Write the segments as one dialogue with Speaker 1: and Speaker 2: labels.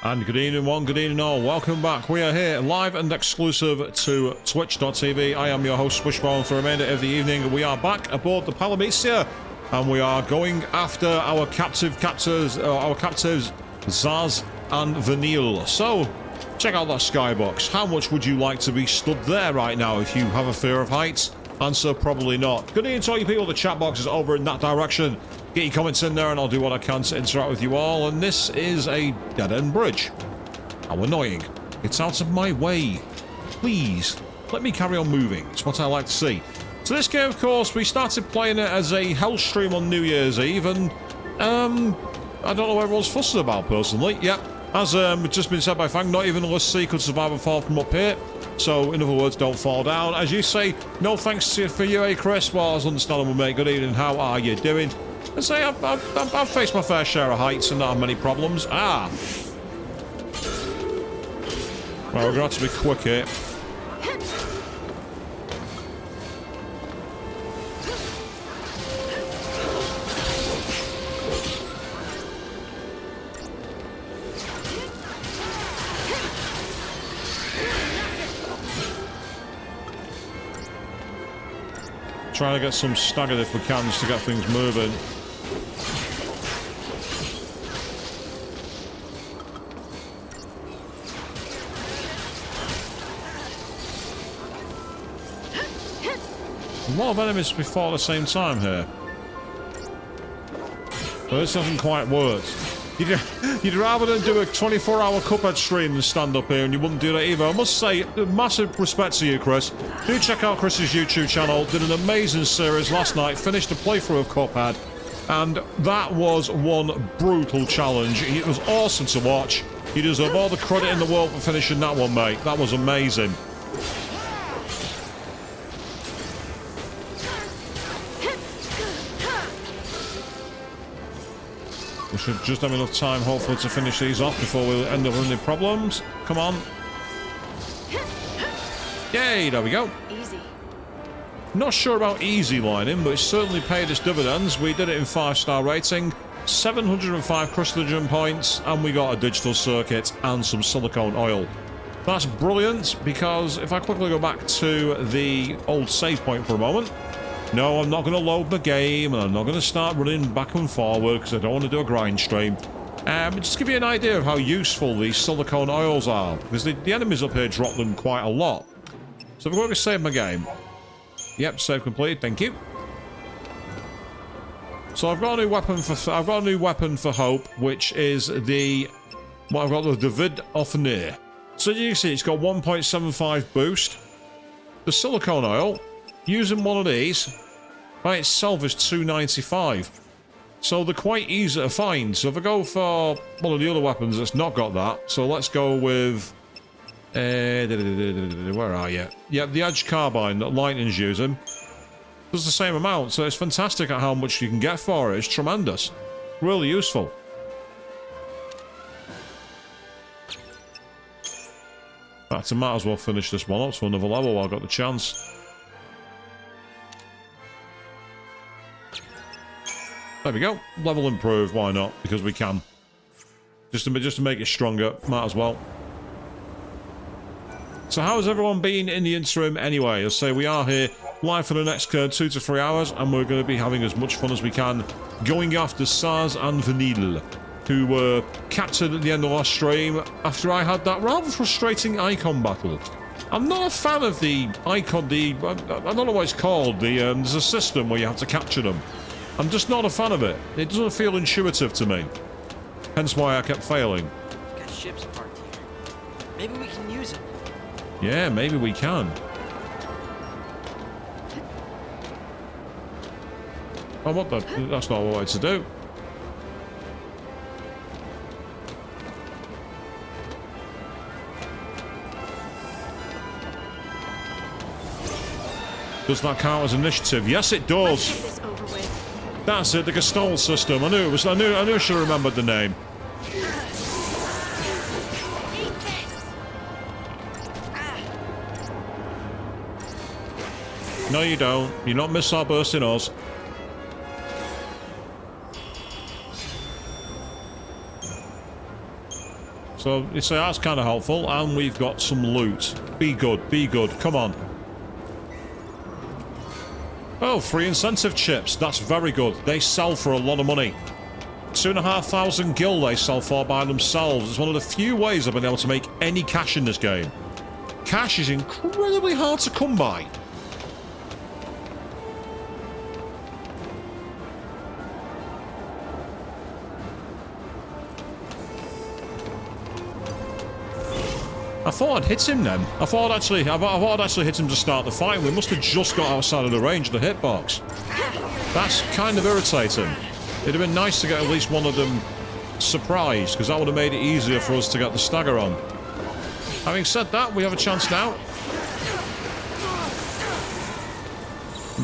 Speaker 1: And good evening one, good evening all. Welcome back. We are here live and exclusive to twitch.tv. I am your host Swishbone for the remainder of the evening. We are back aboard the Palamecia and we are going after our captives Zaz and Vanille. So check out that skybox. How much would you like to be stood there right now if you have a fear of heights? Answer, probably not. Good evening to all you people. The chat box is over in that direction. Get your comments in there and I'll do what I can to interact with you all. And this is a dead-end bridge. How annoying. It's out of my way. Please, let me carry on moving. It's what I like to see. So this game, of course, we started playing it as a hell stream on New Year's Eve. And, I don't know what everyone's fussing about, personally. Yep. As just been said by Fang, not even unless C could survive and fall from up here. So, in other words, don't fall down. As you say, no thanks for you, eh, Chris? Well, as understandable, mate. Good evening. How are you doing? I say I've faced my fair share of heights and not have many problems. Ah! Well, we're going to have to be quick here. Trying to get some staggered if we can, just to get things moving. A lot of enemies before at the same time here. But this hasn't quite worked. You'd rather than do a 24-hour Cuphead stream than stand up here, and you wouldn't do that either. I must say, massive respect to you, Chris. Do check out Chris's YouTube channel. Did an amazing series last night. Finished a playthrough of Cuphead, and that was one brutal challenge. It was awesome to watch. You deserve all the credit in the world for finishing that one, mate. That was amazing. We should just have enough time, hopefully, to finish these off before we end up with any problems. Come on. Yay, there we go.
Speaker 2: Easy.
Speaker 1: Not sure about easy lining, but it certainly paid its dividends. We did it in 5-star rating, 705 crystallogen points, and we got a digital circuit and some silicone oil. That's brilliant, because if I quickly go back to the old save point for a moment. No, I'm not going to load the game, and I'm not going to start running back and forward because I don't want to do a grind stream. Just give you an idea of how useful these silicone oils are, because the enemies up here drop them quite a lot. So I'm going to save my game. Yep, save completed. Thank you. So I've got a new weapon for Hope, which is the I've got the Vid Offenir. So you can see it's got 1.75 boost. The silicone oil. Using one of these by itself is 295. So they're quite easy to find. So if I go for one of the other weapons that's not got that, so let's go with where are you? Yeah, the Edge Carbine that Lightning's using does the same amount, so it's fantastic at how much you can get for it. It's tremendous. Really useful. In fact, I might as well finish this one up to another level while I've got the chance. There we go. Level improved. Why not? Because we can. Just to make it stronger. Might as well. So how has everyone been in the interim anyway? I'll say we are here live for the next 2 to 3 hours, and we're going to be having as much fun as we can going after Zaz and Vanille, who were captured at the end of last stream after I had that rather frustrating icon battle. I'm not a fan of the icon, I don't know what it's called, there's a system where you have to capture them. I'm just not a fan of it. It doesn't feel intuitive to me. Hence why I kept failing.
Speaker 3: Got ships parked here. Maybe we can use it.
Speaker 1: Yeah, maybe we can. Oh, what the? That's not what I wanted to do. Does that count as initiative? Yes, it does. That's it, the Gestalt system. I knew I should have remembered the name. No, you don't. You're not missile bursting us. So So you say that's kind of helpful, and we've got some loot. Be good, be good. Come on. Oh, free incentive chips. That's very good. They sell for a lot of money. 2,500 gil they sell for by themselves. It's one of the few ways I've been able to make any cash in this game. Cash is incredibly hard to come by. I thought I'd hit him then. I thought I'd actually hit him to start the fight. We must have just got outside of the range of the hitbox. That's kind of irritating. It'd have been nice to get at least one of them surprised, because that would have made it easier for us to get the stagger on. Having said that, we have a chance now.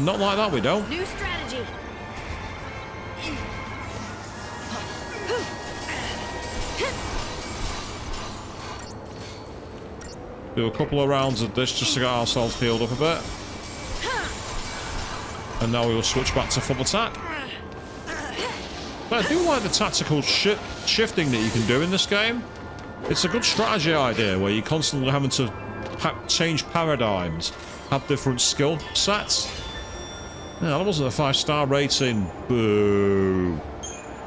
Speaker 1: Not like that, we don't.
Speaker 2: New strategy.
Speaker 1: Do a couple of rounds of this just to get ourselves healed up a bit. And now we will switch back to full attack. But I do like the tactical shifting that you can do in this game. It's a good strategy idea where you're constantly having to change paradigms, have different skill sets. Yeah, that wasn't a 5-star rating. Boo.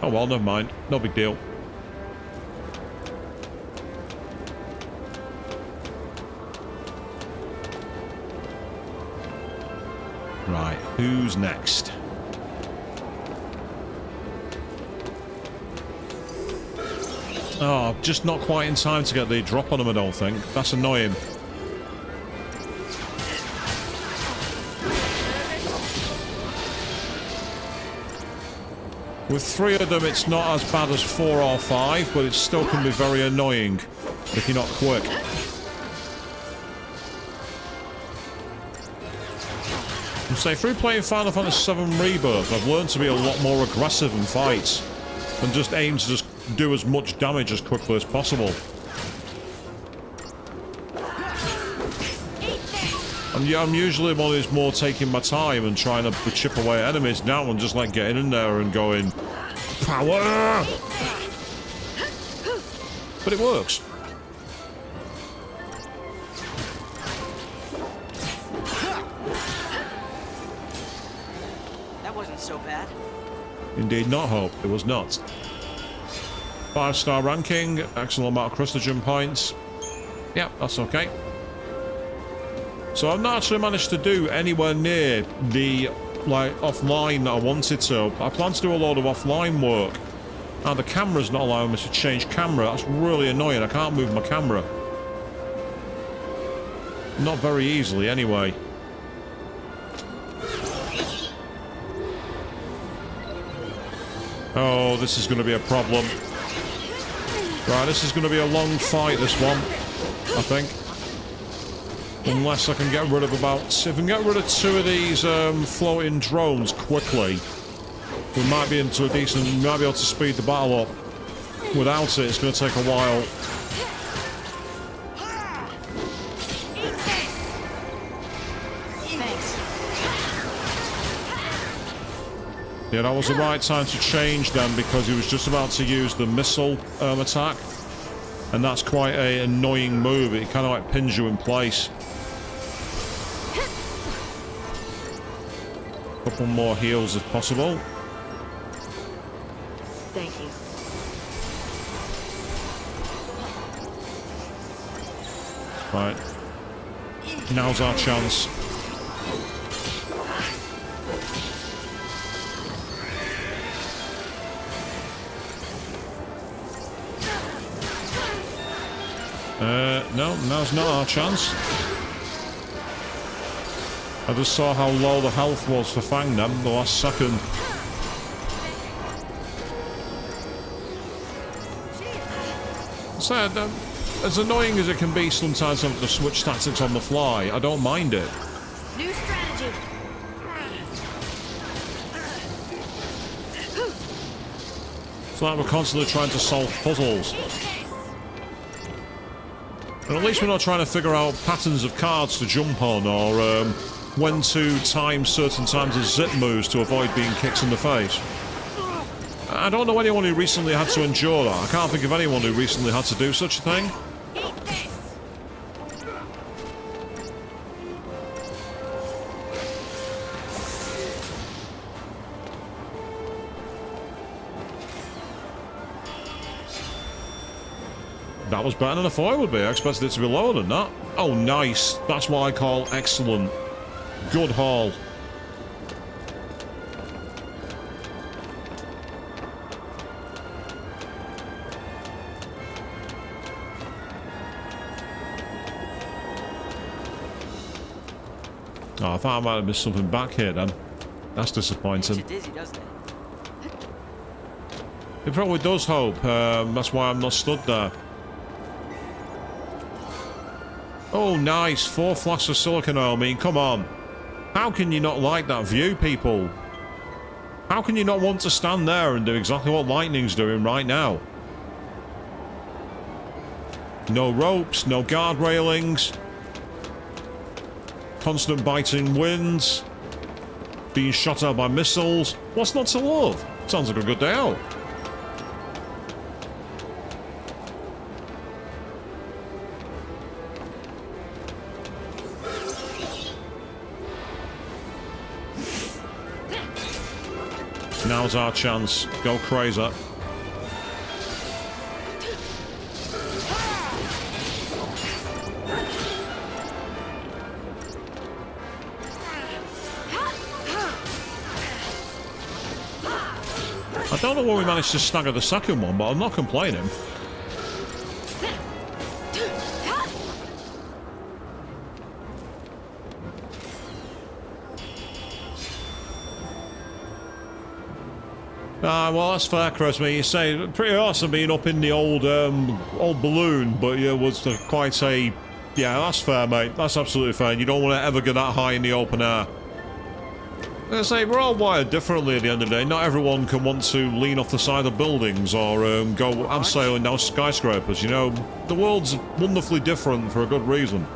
Speaker 1: Oh well, never mind. No big deal. Right, who's next? Oh, just not quite in time to get the drop on him, I don't think. That's annoying. With 3 of them, it's not as bad as 4 or 5, but it still can be very annoying if you're not quick. Say, through playing Final Fantasy VII Rebirth, I've learned to be a lot more aggressive in fights and just aim to just do as much damage as quickly as possible. And yeah, I'm usually one who's more taking my time and trying to chip away at enemies. Now I'm just like getting in there and going, power! But it works.
Speaker 3: So bad.
Speaker 1: Indeed not, Hope. It was not. 5-star ranking, excellent amount of Crustagen points. Yeah, that's okay. So I've not actually managed to do anywhere near the offline that I wanted to. I plan to do a lot of offline work. Now the camera's not allowing me to change camera. That's really annoying. I can't move my camera. Not very easily, anyway. Oh, this is going to be a problem. Right, this is going to be a long fight, this one, I think. Unless I can get rid of if I can get rid of 2 of these floating drones quickly, we might be into a decent, we might be able to speed the battle up. Without it, it's going to take a while. Yeah, that was the right time to change them because he was just about to use the missile attack. And that's quite an annoying move. It kind of like pins you in place. Couple more heals if possible.
Speaker 2: Thank you.
Speaker 1: Right. Now's our chance. No, now's not our chance. I just saw how low the health was for Fang them the last second. So, as annoying as it can be sometimes having to switch tactics on the fly, I don't mind it.
Speaker 2: New strategy.
Speaker 1: It's like we're constantly trying to solve puzzles. And at least we're not trying to figure out patterns of cards to jump on, or when to time certain times of zip moves to avoid being kicked in the face. I don't know anyone who recently had to endure that. I can't think of anyone who recently had to do such a thing.
Speaker 2: Eat this.
Speaker 1: That was better than I thought it would be. I expected it to be lower than that. Oh, nice. That's what I call excellent. Good haul. Oh, I thought I might have missed something back here then. That's disappointing.
Speaker 3: Makes you dizzy, doesn't it?
Speaker 1: It probably does, Hope. That's why I'm not stood there. Oh, nice. 4 flasks of silicone oil. I mean, come on. How can you not like that view, people? How can you not want to stand there and do exactly what Lightning's doing right now? No ropes, no guard railings. Constant biting winds. Being shot out by missiles. What's not to love? Sounds like a good day out. Now's our chance. Go crazy. I don't know where we managed to stagger the second one, but I'm not complaining. Well, that's fair, Chris. I mean, you say pretty awesome being up in the old balloon, but yeah, was quite a... Yeah, that's fair, mate. That's absolutely fair. You don't want to ever get that high in the open air. I say, we're all wired differently at the end of the day. Not everyone can want to lean off the side of buildings or go abseiling down skyscrapers. You know, the world's wonderfully different for a good reason.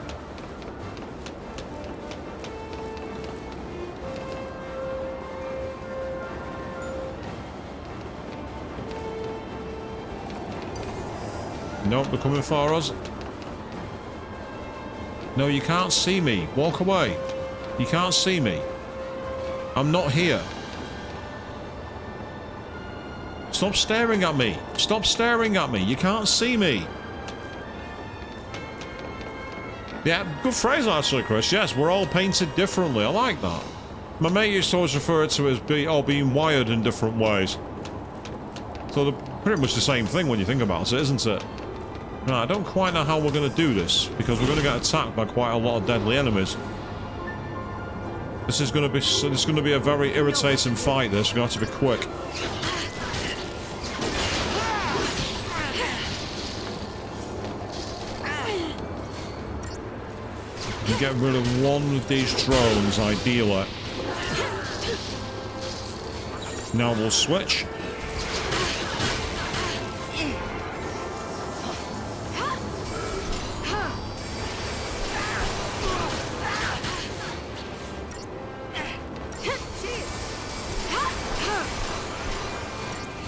Speaker 1: Nope, they're coming for us. No, you can't see me. Walk away. You can't see me. I'm not here. Stop staring at me. Stop staring at me. You can't see me. Yeah, good phrase actually, Chris. Yes, we're all painted differently. I like that. My mate used to always refer to it as all being wired in different ways. So they're pretty much the same thing when you think about it, isn't it? Now, I don't quite know how we're going to do this, because we're going to get attacked by quite a lot of deadly enemies. This is going to be a very irritating fight, this. We're going to have to be quick. You get rid of one of these drones, ideally. Now we'll switch.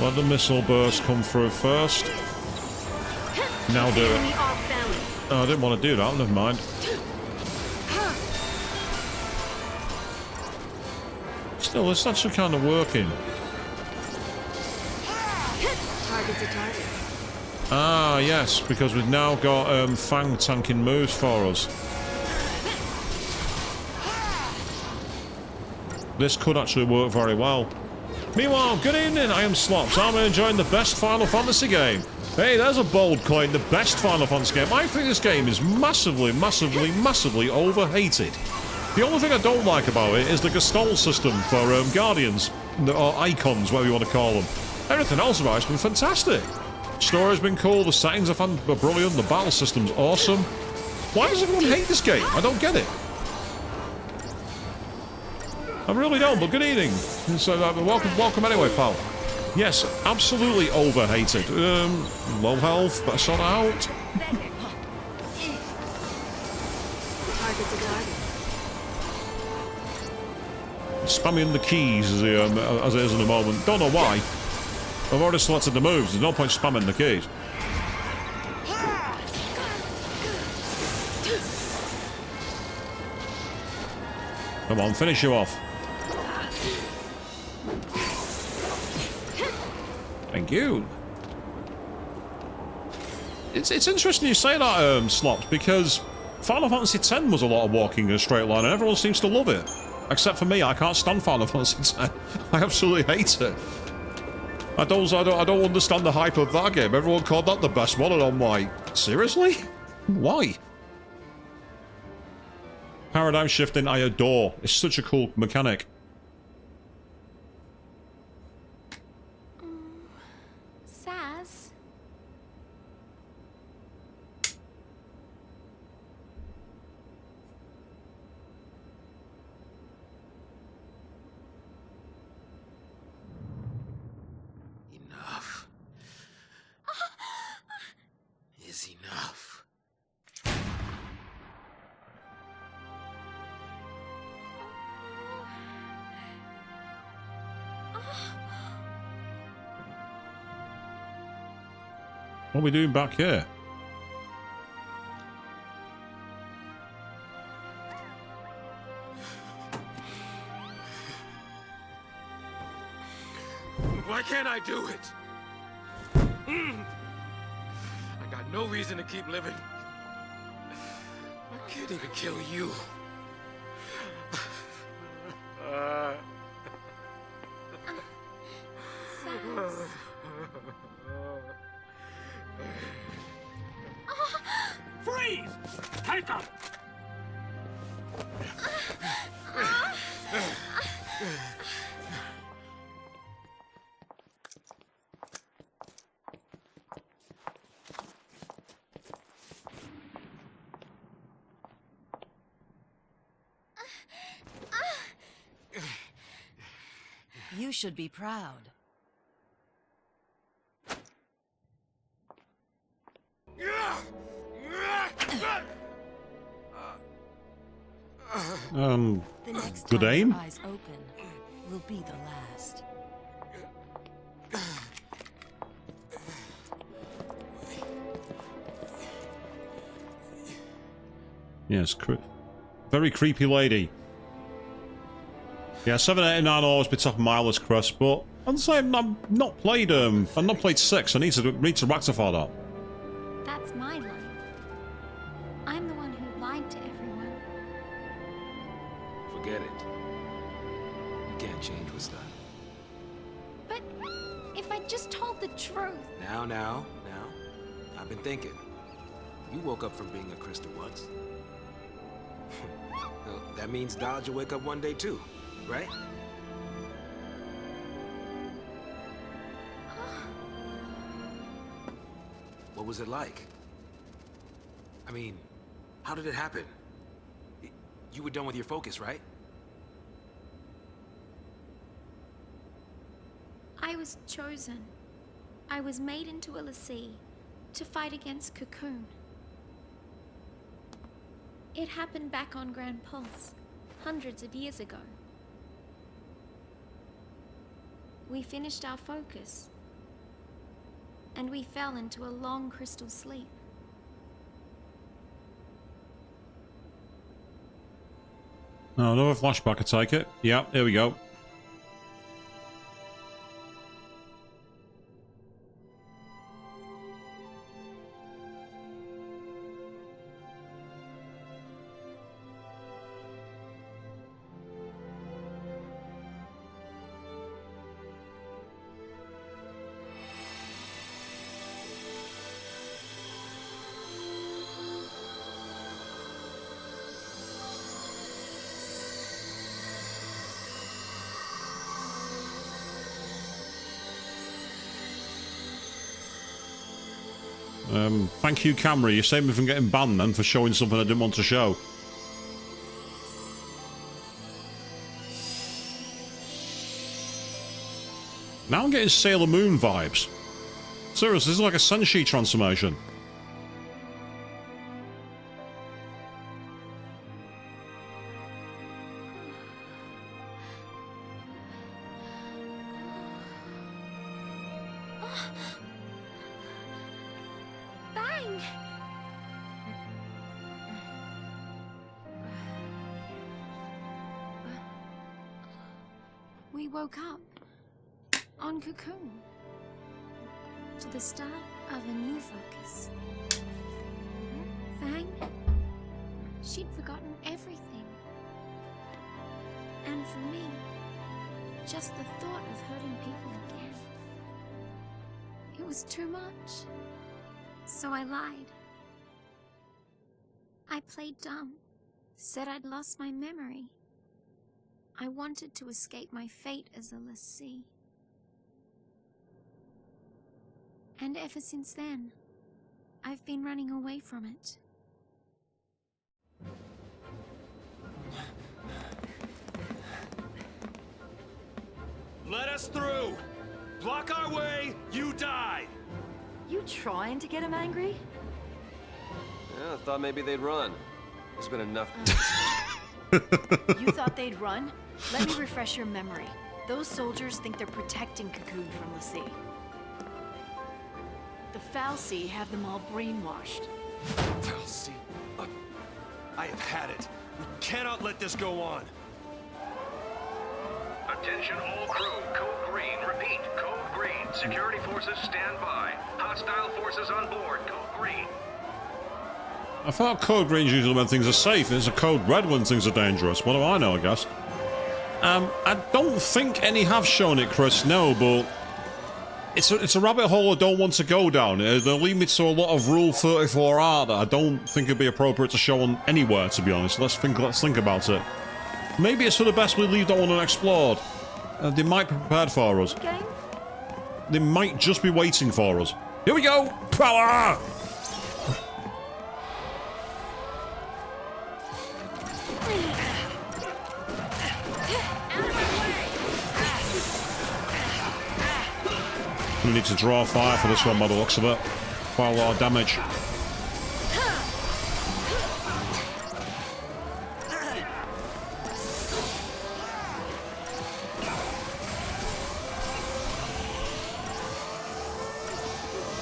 Speaker 1: Let the missile burst come through first. Now do it. Oh, I didn't want to do that. Never mind. Still, it's actually kind of working.
Speaker 2: Target's a target.
Speaker 1: Ah, yes, because we've now got Fang tanking moves for us. This could actually work very well. Meanwhile, good evening, I am Slops. I'm enjoying the best Final Fantasy game. Hey, there's a bold claim, the best Final Fantasy game. I think this game is massively, massively, massively overhated. The only thing I don't like about it is the Gestalt system for Guardians, or Icons, whatever you want to call them. Everything else about it's been fantastic. Story's been cool, the settings are brilliant, the battle system's awesome. Why does everyone hate this game? I don't get it. I really don't, but good evening. So, welcome anyway, pal. Yes, absolutely overhated. Low health, but sort out.
Speaker 2: Target's a target.
Speaker 1: Spamming the keys as it is in a moment. Don't know why. I've already selected the moves. There's no point spamming the keys. Come on, finish you off. Thank you. It's interesting you say that, Slops, because Final Fantasy X was a lot of walking in a straight line, and everyone seems to love it. Except for me, I can't stand Final Fantasy X. I absolutely hate it. I don't understand the hype of that game. Everyone called that the best one, and I'm like, seriously? Why? Paradigm shifting, I adore. It's such a cool mechanic.
Speaker 4: Saz?
Speaker 5: Enough. Is enough.
Speaker 1: What are we doing back here?
Speaker 5: Why can't I do it? I got no reason to keep living. I can't even kill you.
Speaker 4: Saz.
Speaker 5: Freeze! Take him!
Speaker 2: You should be proud.
Speaker 6: The next
Speaker 1: Good
Speaker 6: time
Speaker 1: aim?
Speaker 6: your eyes open will be the last.
Speaker 1: Yes, very creepy lady. Yeah, 7, 8, and 9 will always be top of my list, Chris, but I'm saying I've not played 6. I need to rectify that.
Speaker 4: That's my line. I'm the one who lied to everyone.
Speaker 5: Forget it. You can't change what's done.
Speaker 4: But if I just told the truth...
Speaker 5: Now. I've been thinking. You woke up from being a crystal once. Well, that means Dodge will wake up one day too, right? What was it like? I mean, how did it happen? You were done with your focus, right?
Speaker 4: I was chosen. I was made into a Lassie to fight against Cocoon. It happened back on Grand Pulse, hundreds of years ago. We finished our focus, and we fell into a long crystal sleep.
Speaker 1: Oh, another flashback, I take it. Yeah, here we go. Thank you, Camry. You saved me from getting banned then for showing something I didn't want to show. Now I'm getting Sailor Moon vibes. Seriously, this is like a Senshi transformation.
Speaker 4: we woke up on Cocoon to the start of a new focus. Fang, she'd forgotten everything. And for me, just the thought of hurting people again, it was too much. So I lied. I played dumb, said I'd lost my memory. I wanted to escape my fate as a lessee. And ever since then, I've been running away from it.
Speaker 7: Let us through! Block our way, you die!
Speaker 2: You trying to get him angry?
Speaker 8: Yeah, I thought maybe they'd run. There's been enough.
Speaker 2: You thought they'd run? Let me refresh your memory. Those soldiers think they're protecting Cocoon from the sea. The Fal'Cie have them all brainwashed.
Speaker 7: Fal'Cie, I have had it. We cannot let this go on.
Speaker 9: Attention all crew, code green. Repeat, code green. Security forces stand by. Hostile forces on board, code green.
Speaker 1: I thought code green's usually when things are safe. It's a code red when things are dangerous. What do I know, I guess? I don't think any have shown it, Chris, no, but it's a rabbit hole I don't want to go down. They'll lead me to a lot of Rule 34 art that I don't think it'd be appropriate to show on anywhere, to be honest. Let's think about it. Maybe it's for the best we leave that one unexplored. They might be prepared for us.
Speaker 2: Game?
Speaker 1: They might just be waiting for us. Here we go! Power! We need to draw fire for this one by the looks of it. Quite a lot of damage.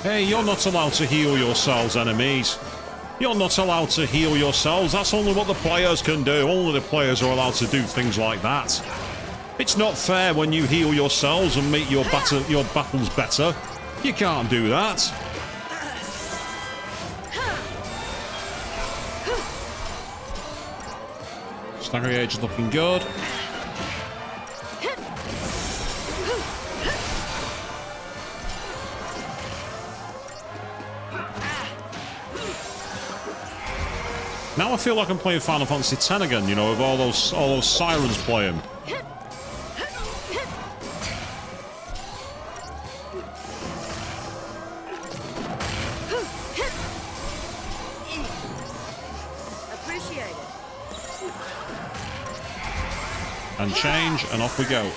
Speaker 1: Hey, you're not allowed to heal yourselves, enemies. You're not allowed to heal yourselves. That's only what the players can do. Only the players are allowed to do things like that. It's not fair when you heal yourselves and make your battles better. You can't do that. Stagger Age is looking good. Now I feel like I'm playing Final Fantasy X again, you know, with all those sirens playing.
Speaker 2: Appreciate it.
Speaker 1: And change, and off we go.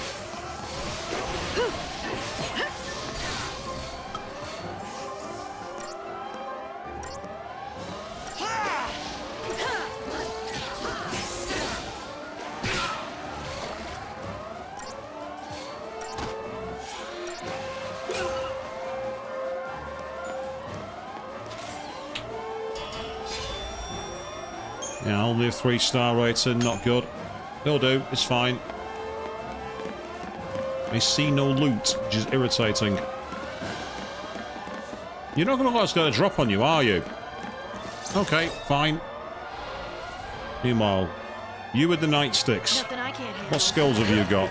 Speaker 1: Yeah, only a 3-star rating, not good. It'll do, it's fine. I see no loot, which is irritating. You're not going to let us get a drop on you, are you? Okay, fine. Meanwhile, you with the nightsticks.
Speaker 2: Nothing I can't handle.
Speaker 1: What skills have you got?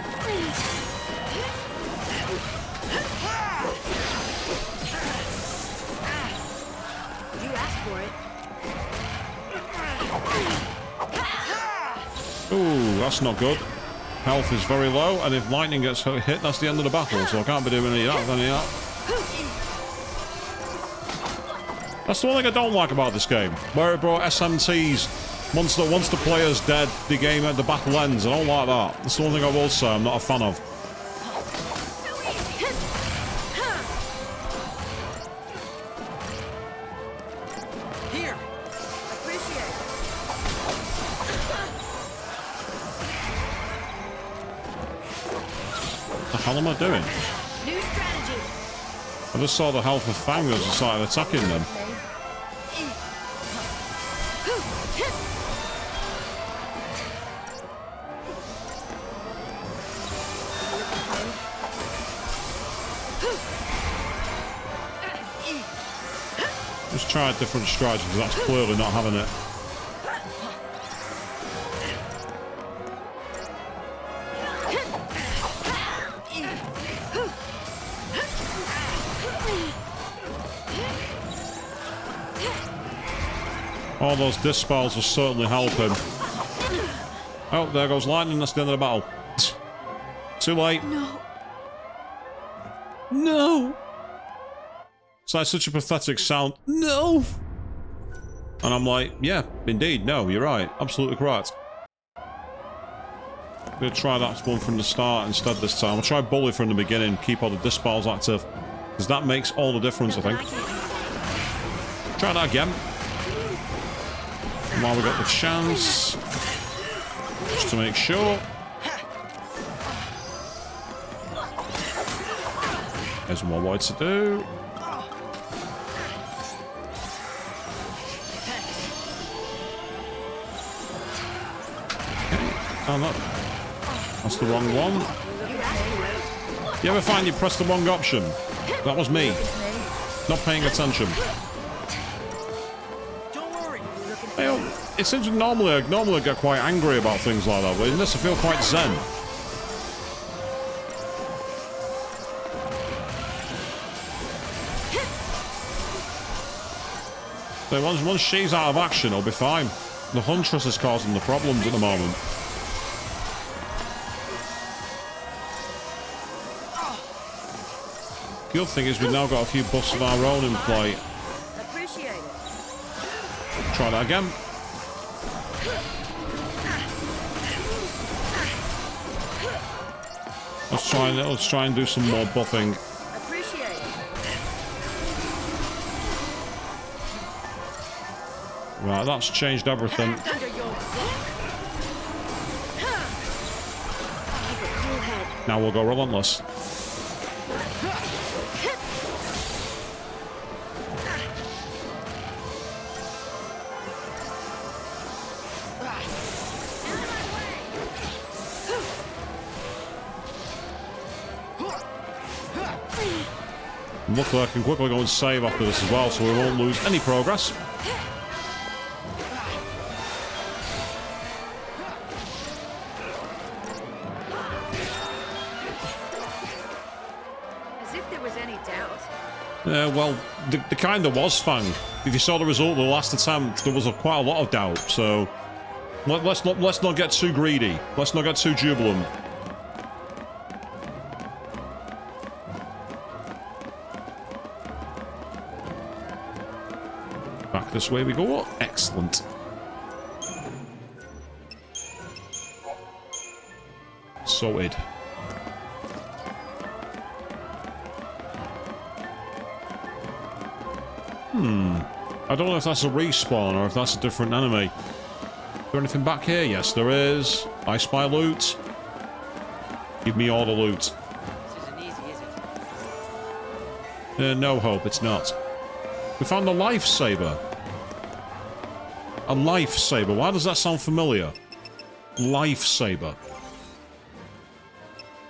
Speaker 2: You asked for it.
Speaker 1: Ooh, that's not good. Health is very low, and if lightning gets hit, that's the end of the battle, so I can't be doing any of that. That's the one thing I don't like about this game, where it brought SMTs. Once the player's dead, the battle ends. I don't like that. That's the one thing I will say I'm not a fan of.
Speaker 3: Here! Appreciate it.
Speaker 1: What the hell am I doing?
Speaker 2: New strategy.
Speaker 1: I just saw the health of Fang as I started attacking them. try a different strategy because that's clearly not having it. All those dispels will certainly help him. Oh, there goes lightning. That's the end of the battle. Too late.
Speaker 2: No.
Speaker 1: No. It's like such a pathetic sound. No. And I'm like, yeah, indeed. No, you're right. Absolutely correct. I'm going to try that one from the start instead this time. I'll try bully from the beginning. Keep all the dispels active. Because that makes all the difference, I think. Try that again. While we got the chance. Just to make sure. There's more what to do. Oh, that's the wrong one. You ever find you press the wrong option? That was me. Not paying attention. It seems normally I get quite angry about things like that, but in this I feel quite zen. So once she's out of action, it'll be fine. The Huntress is causing the problems at the moment. The other thing is we've now got a few buffs of our own in play.
Speaker 6: Appreciate it.
Speaker 1: Try that again. Let's try and do some more buffing.
Speaker 6: Appreciate it.
Speaker 1: Right, that's changed everything. Now we'll go relentless. Luckily I can quickly go and save after this as well, so we won't lose any progress.
Speaker 6: As if there was any doubt.
Speaker 1: Well, the kind of was, Fang. If you saw the result of the last attempt, there was quite a lot of doubt, so... Let's not get too greedy. Let's not get too jubilant. Back this way we go. Excellent. Sorted. I don't know if that's a respawn or if that's a different enemy. Is there anything back here? Yes, there is. I spy loot. Give me all the loot.
Speaker 3: This isn't easy, is it?
Speaker 1: No hope, it's not. We found a lifesaver. A lifesaver. Why does that sound familiar? Lifesaver.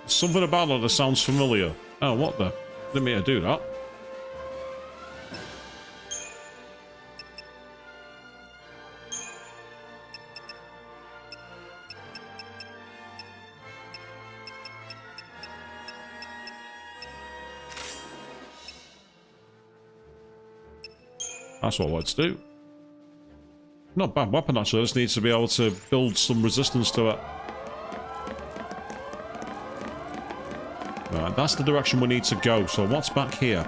Speaker 1: Something about that sounds familiar. Oh, what the? Didn't mean to do that. That's what I like to do. Not a bad weapon, actually. I just need to be able to build some resistance to it. Right, that's the direction we need to go. So what's back here?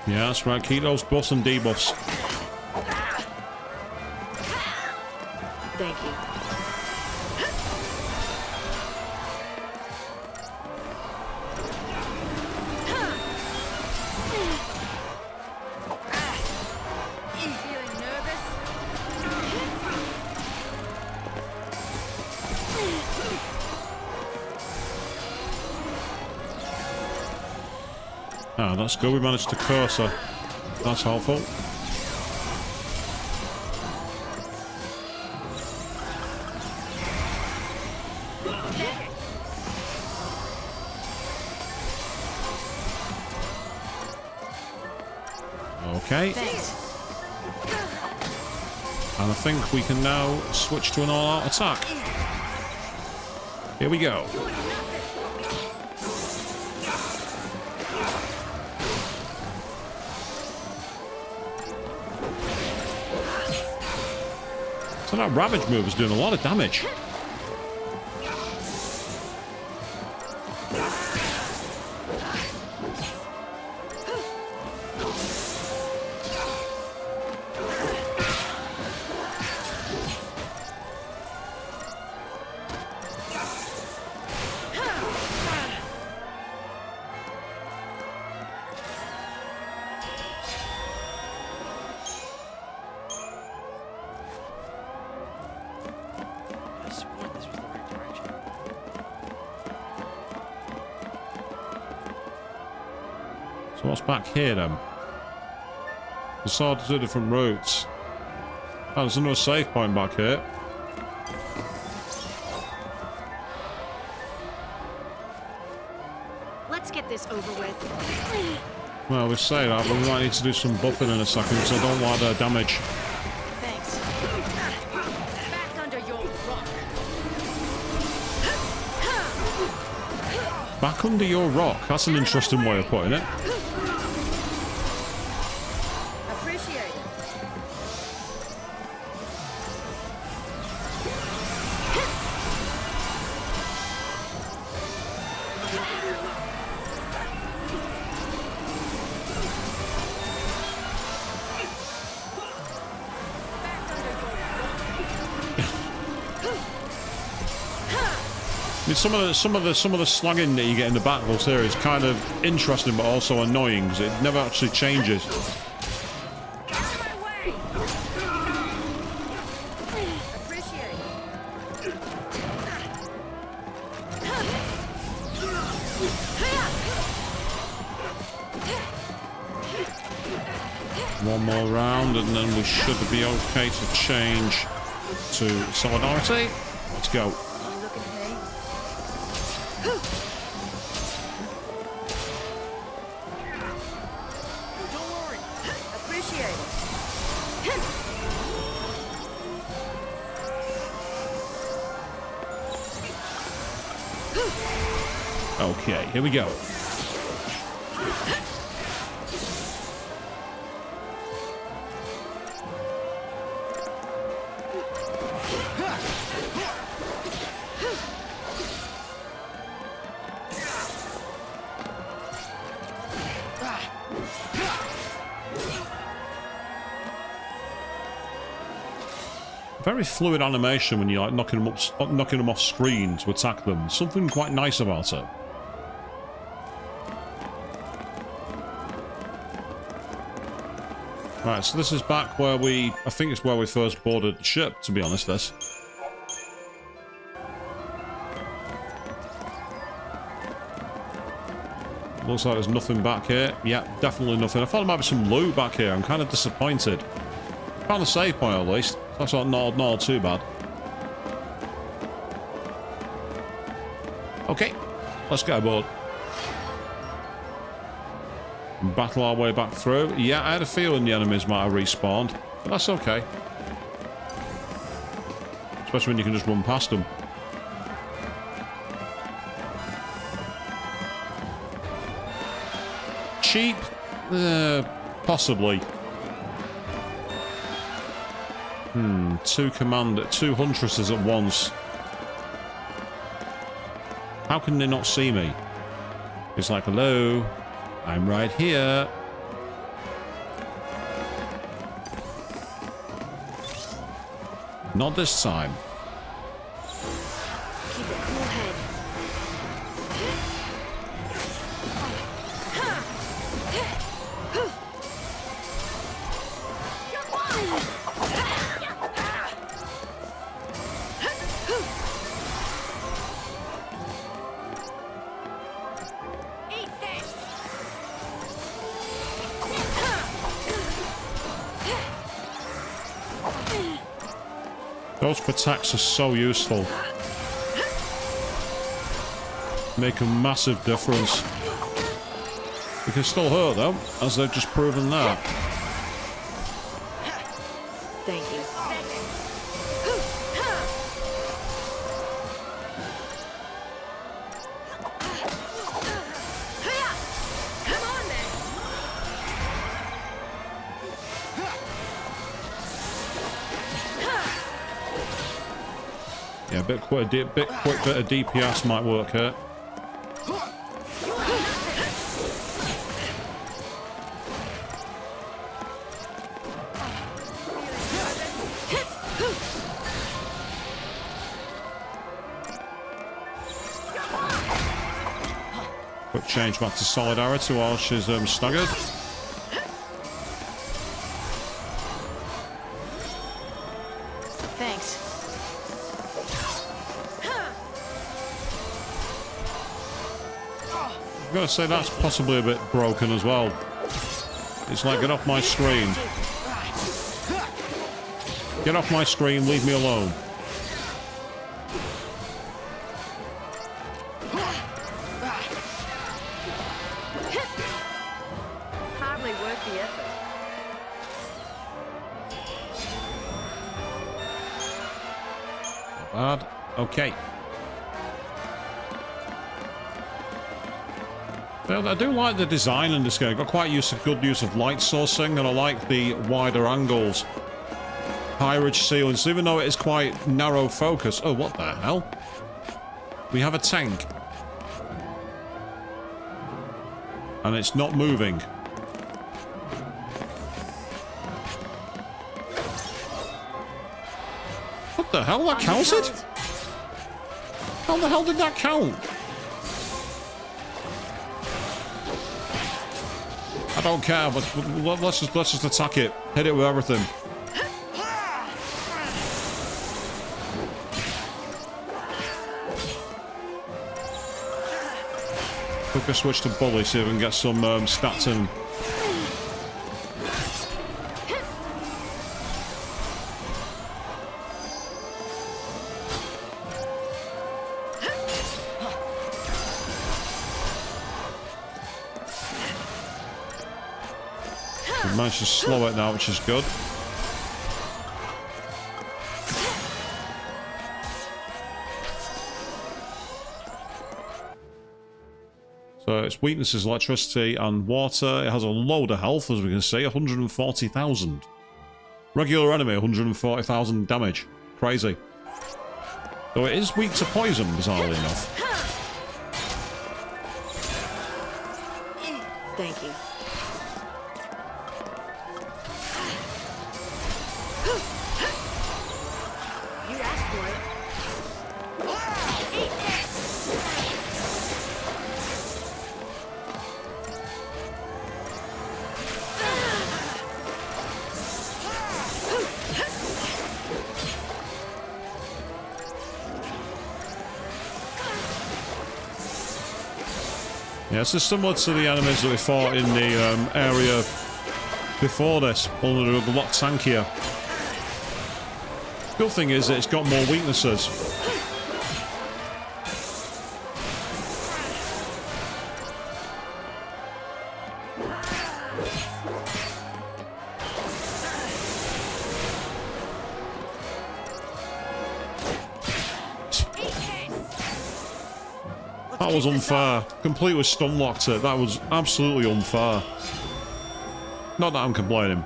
Speaker 1: Yeah, that's right. Keep those buffs and debuffs.
Speaker 6: Thank you. Feeling nervous?
Speaker 1: Ah, that's good. We managed to curse her. That's helpful. Okay.
Speaker 2: Thanks.
Speaker 1: And I think we can now switch to an all-out attack. Here we go. So that Ravage move is doing a lot of damage.
Speaker 3: I swore this was the right direction.
Speaker 1: So what's back here then? We saw two different routes. Oh, there's another save point back here.
Speaker 2: Let's get this over with.
Speaker 1: Well, we say that, but we might need to do some buffing in a second because I don't like their damage.
Speaker 2: Thanks.
Speaker 6: Back under your rock.
Speaker 1: Back under your rock. That's an interesting way of putting it.
Speaker 6: Appreciate it.
Speaker 1: I mean, some of the slagging that you get in the battles here is kind of interesting, but also annoying because it never actually changes.
Speaker 6: Out of my way. Appreciate it.
Speaker 1: One more round, and then we should be okay to change to Solidarity. Let's go.
Speaker 6: You looking hey?
Speaker 3: Don't worry.
Speaker 6: Appreciate it.
Speaker 1: Okay, here we go. Very fluid animation when you're like knocking them off screen to attack them. Something quite nice about it. Right, so this is back where I think it's where we first boarded the ship, to be honest, this. Looks like there's nothing back here. Yeah, definitely nothing. I thought there might be some loot back here. I'm kind of disappointed. Found a save point at least. That's not all too bad. Okay, let's go aboard. Battle our way back through. Yeah, I had a feeling the enemies might have respawned, but that's okay. Especially when you can just run past them. Cheap? Possibly. Two huntresses at once. How can they not see me? It's like, hello, I'm right here. Not this time.
Speaker 2: Keep a cool head.
Speaker 1: Those protects are so useful. Make a massive difference. We can still hurt though, as they've just proven that.
Speaker 6: Thank you. Come on then.
Speaker 1: Yeah, a bit quick bit of DPS might work here. Quick change back to solidarity while she's staggered.
Speaker 2: Thanks.
Speaker 1: I've got to say that's possibly a bit broken as well. It's like, get off my screen. Get off my screen, leave me alone.
Speaker 6: Hardly worth the effort.
Speaker 1: Bad. Okay. Well, I do like the design in this game. Got quite good use of light sourcing, and I like the wider angles. High ridge ceilings, even though it is quite narrow focus. Oh, what the hell? We have a tank. And it's not moving. What the hell? That counted? How the hell did that count? I don't care, but let's just attack it. Hit it with everything. Quick switch to bully, see if we can get some stats in. We managed to slow it now, which is good. So its weakness is electricity and water. It has a load of health, as we can see, 140,000. Regular enemy, 140,000 damage. Crazy. Though it is weak to poison, bizarrely enough.
Speaker 6: Thank you. You asked for it.
Speaker 1: Yeah, this is similar to the enemies that we fought in the area before this, only they're a lot tankier. The good thing is that it's got more weaknesses. That was unfair. Completely stun locked it. That was absolutely unfair. Not that I'm complaining.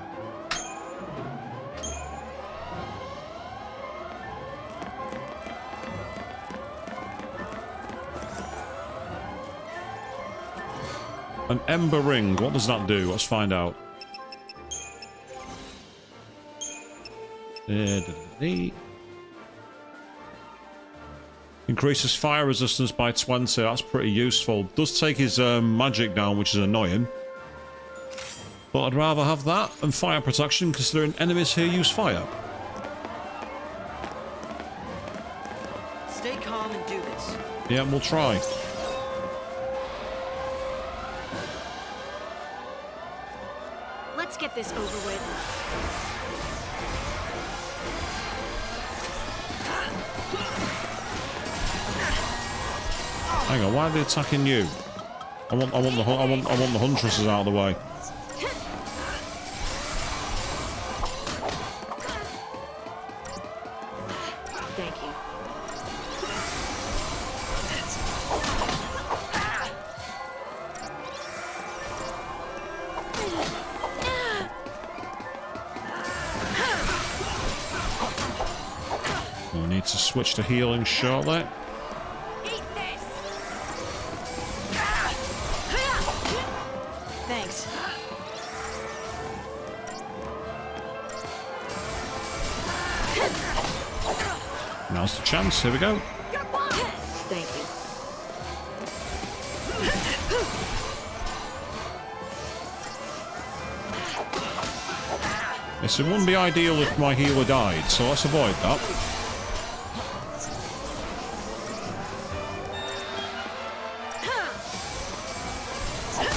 Speaker 1: An ember ring. What does that do? Let's find out. Increases fire resistance by 20. That's pretty useful. Does take his magic down, which is annoying. But I'd rather have that and fire protection, considering enemies here use fire.
Speaker 3: Stay calm and do this.
Speaker 1: Yeah, we'll try.
Speaker 2: Let's get this over with.
Speaker 1: Hang on, why are they attacking you? I want the huntresses out of the way.
Speaker 6: Thank you.
Speaker 1: I need to switch to healing shortly.
Speaker 2: Thanks.
Speaker 1: Now's the chance. Here we go.
Speaker 6: Thank you.
Speaker 1: Yes, it wouldn't be ideal if my healer died, so let's avoid that.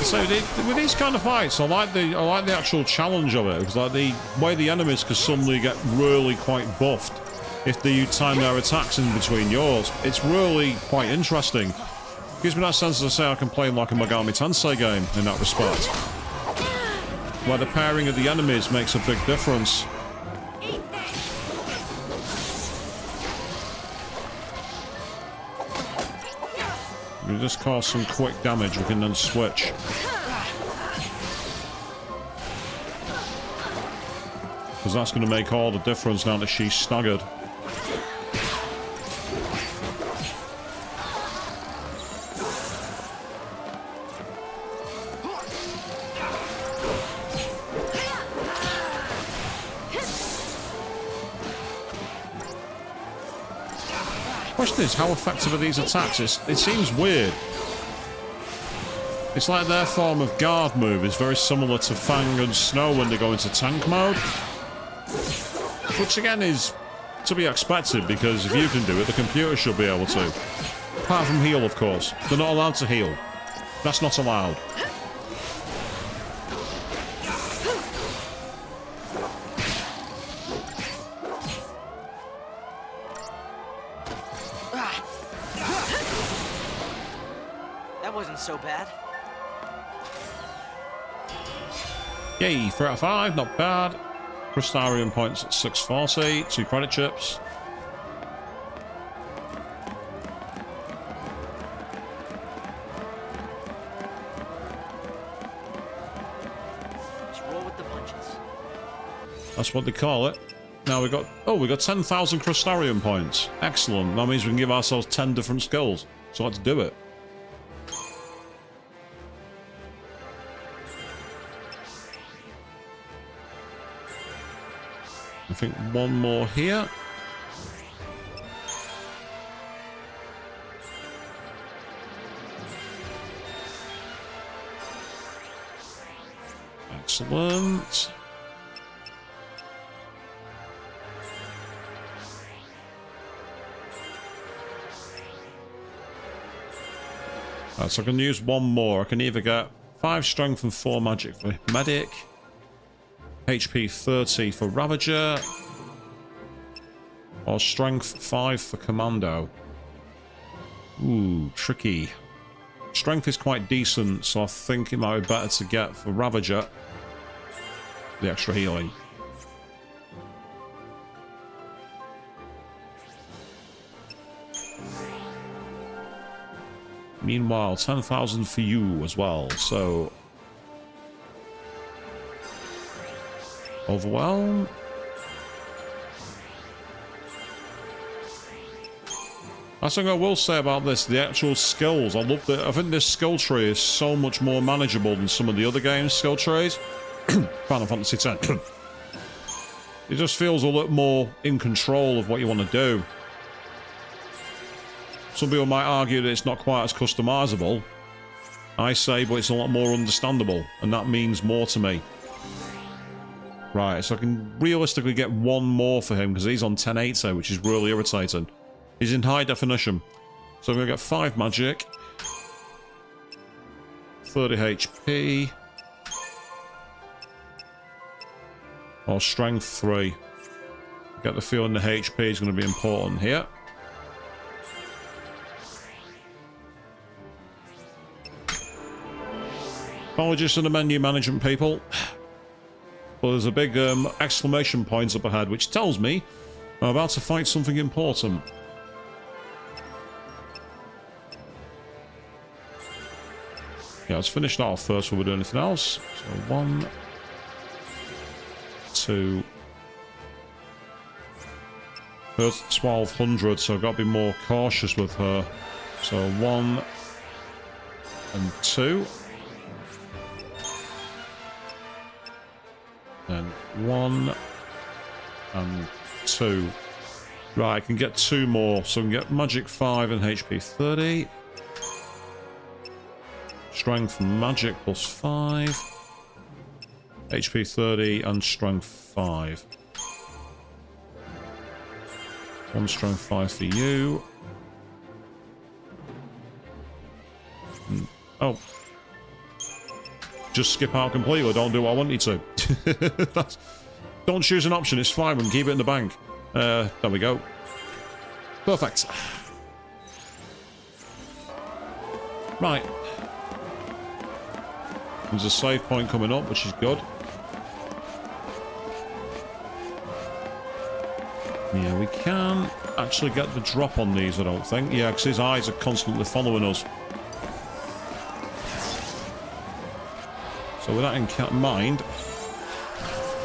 Speaker 1: So with these kind of fights, I like the actual challenge of it. Because like the way the enemies can suddenly get really quite buffed if they time their attacks in between yours. It's really quite interesting. Gives me that sense, as I say, I can play like a Megami Tensei game in that respect, where the pairing of the enemies makes a big difference. We just cause some quick damage, we can then switch. Because that's going to make all the difference now that she's staggered. Question is, how effective are these attacks? It seems weird. It's like their form of guard move is very similar to Fang and Snow when they go into tank mode. Which again is to be expected, because if you can do it, the computer should be able to. Apart from heal, of course. They're not allowed to heal. That's not allowed.
Speaker 3: That wasn't so bad.
Speaker 1: Yay, 3 out of 5, not bad. Crystarium points at 640, 2 credit chips.
Speaker 3: Just roll with the punches.
Speaker 1: That's what they call it. Now we got 10,000 Crystarium points. Excellent. That means we can give ourselves 10 different skills. So let's do it. I think one more here. Excellent. Right, so I can use one more. I can either get 5 strength and 4 magic for medic, HP 30 for Ravager, or strength 5 for Commando. Ooh, tricky. Strength is quite decent, so I think it might be better to get for Ravager the extra healing. Meanwhile, 10,000 for you as well, so... Overwhelm. That's something I will say about this, the actual skills. I love that. I think this skill tree is so much more manageable than some of the other games' skill trees. Final Fantasy X. It just feels a lot more in control of what you want to do. Some people might argue that it's not quite as customizable. I say, but it's a lot more understandable, and that means more to me. Right, so I can realistically get one more for him because he's on 1080, which is really irritating. He's in high definition. So I'm going to get 5 magic, 30 HP, or strength 3. Get the feeling the HP is going to be important here. Apologies to the menu management people. But there's a big exclamation point up ahead, which tells me I'm about to fight something important. Yeah, let's finish that off first before we do anything else. So 1, 2. Her's 1200, so I've got to be more cautious with her. So 1 and 2. Then 1 and 2. Right, I can get 2 more. So I can get Magic 5 and HP 30. Strength Magic plus 5. HP 30 and Strength 5. 1 Strength 5 for you. Oh. Just skip out completely. Don't do what I want you to. Don't choose an option. It's fine. We can keep it in the bank. There we go. Perfect. Right. There's a save point coming up, which is good. Yeah, we can actually get the drop on these, I don't think. Yeah, because his eyes are constantly following us. So with that in mind,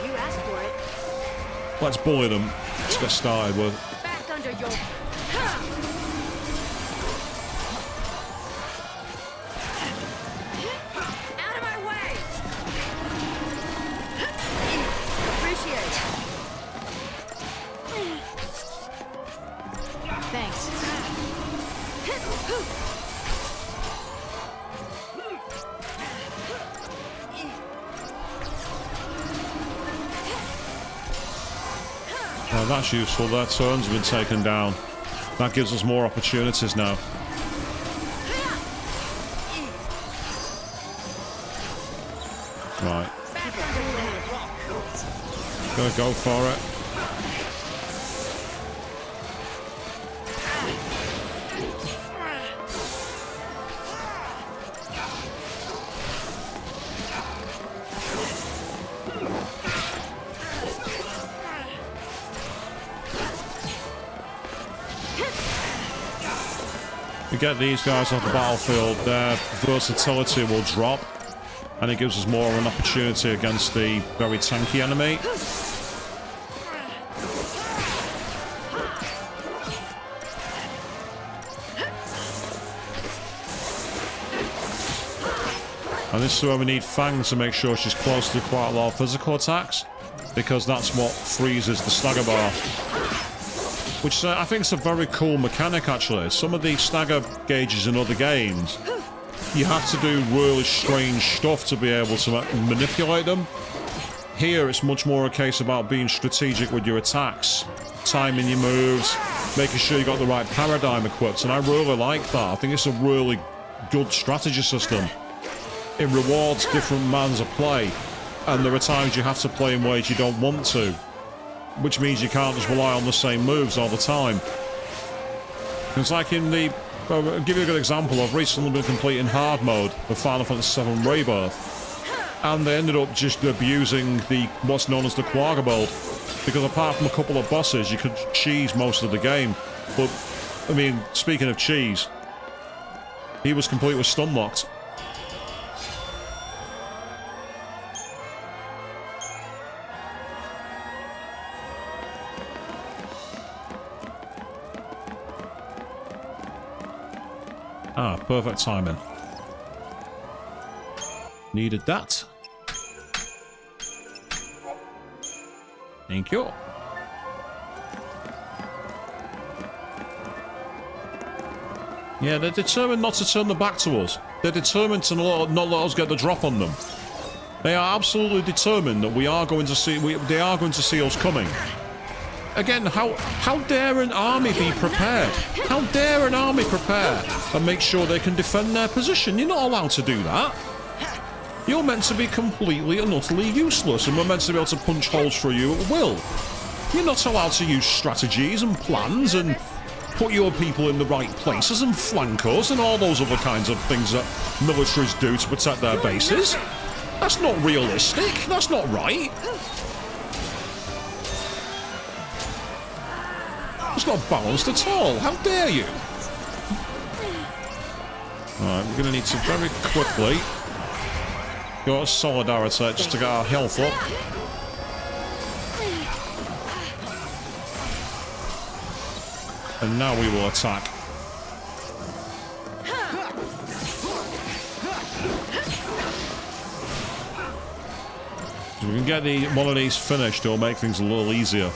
Speaker 2: You asked for it.
Speaker 1: let's bully them. Let's get started with...
Speaker 2: Back under your... Out of my way! Appreciate it. Thanks.
Speaker 1: Well, that's useful. Their turns have been taken down. That gives us more opportunities now. Right. Gonna go for it. We get these guys off the battlefield, their versatility will drop, and it gives us more of an opportunity against the very tanky enemy. And this is where we need Fang to make sure she's close to quite a lot of physical attacks, because that's what freezes the stagger bar. Which I think is a very cool mechanic, actually. Some of the stagger gauges in other games, you have to do really strange stuff to be able to manipulate them. Here, it's much more a case about being strategic with your attacks, timing your moves, making sure you got the right paradigm equipped, and I really like that. I think it's a really good strategy system. It rewards different mans of play, and there are times you have to play in ways you don't want to, which means you can't just rely on the same moves all the time. It's like in the... I'll give you a good example. I've recently been completing hard mode of Final Fantasy VII Rebirth, and they ended up just abusing the what's known as the Quagga build, because apart from a couple of bosses, you could cheese most of the game. But, I mean, speaking of cheese, he was completely stun-locked. Ah, perfect timing. Needed that. Thank you. Yeah, they're determined not to turn their back to us. They're determined to not let us get the drop on them. They are absolutely determined that we are going to see. They are going to see us coming. Again, how dare an army be prepared? How dare an army prepare and make sure they can defend their position? You're not allowed to do that. You're meant to be completely and utterly useless, and we're meant to be able to punch holes through you at will. You're not allowed to use strategies and plans and put your people in the right places and flank us and all those other kinds of things that militaries do to protect their bases. That's not realistic. That's not right. It's not balanced at all. How dare you? Alright, we're going to need to very quickly go to Solidarity just to get our health up. And now we will attack. If we can get one of these finished, it'll make things a little easier.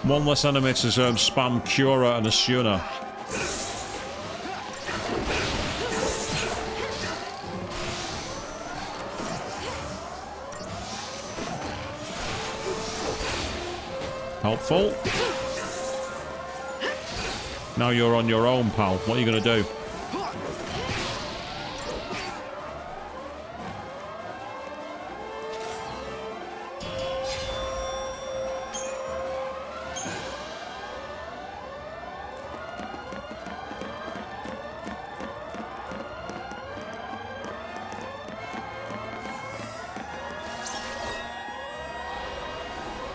Speaker 1: One less enemy to spam Cura and Asuna. Helpful. Now you're on your own, pal. What are you going to do?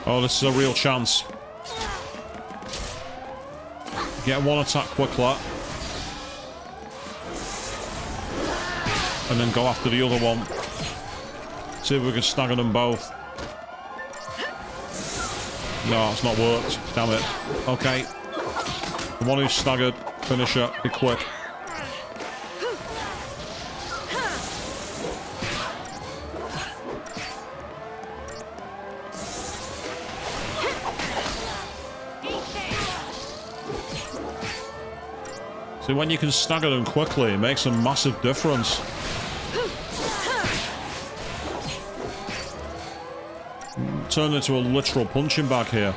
Speaker 1: Oh, this is a real chance. Get one attack quickly. And then go after the other one. See if we can stagger them both. No, it's not worked. Damn it. Okay. The one who's staggered, finish it. Be quick. See, when you can stagger them quickly, it makes a massive difference. Turn into a literal punching bag here.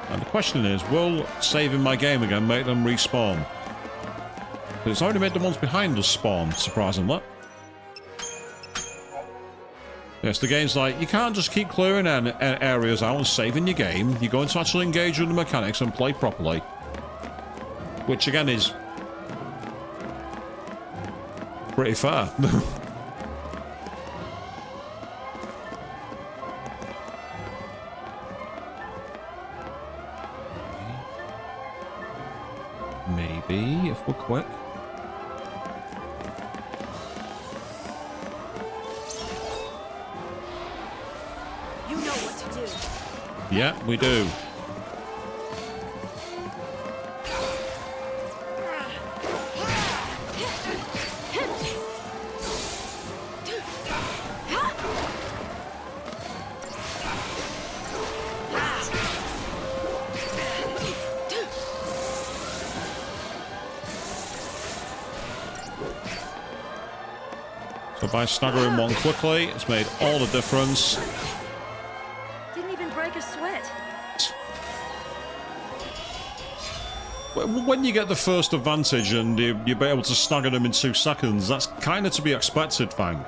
Speaker 1: And the question is, will saving my game again make them respawn? It's already made the ones behind us spawn, surprisingly. Yes, the game's like, you can't just keep clearing areas out and saving your game. You're going to actually engage with the mechanics and play properly. Which, again, is pretty fair. Maybe, if we're quick. Yeah, we do. So by staggering one quickly, it's made all the difference. When you get the first advantage and you're able to stagger them in 2 seconds, that's kind of to be expected, Fang.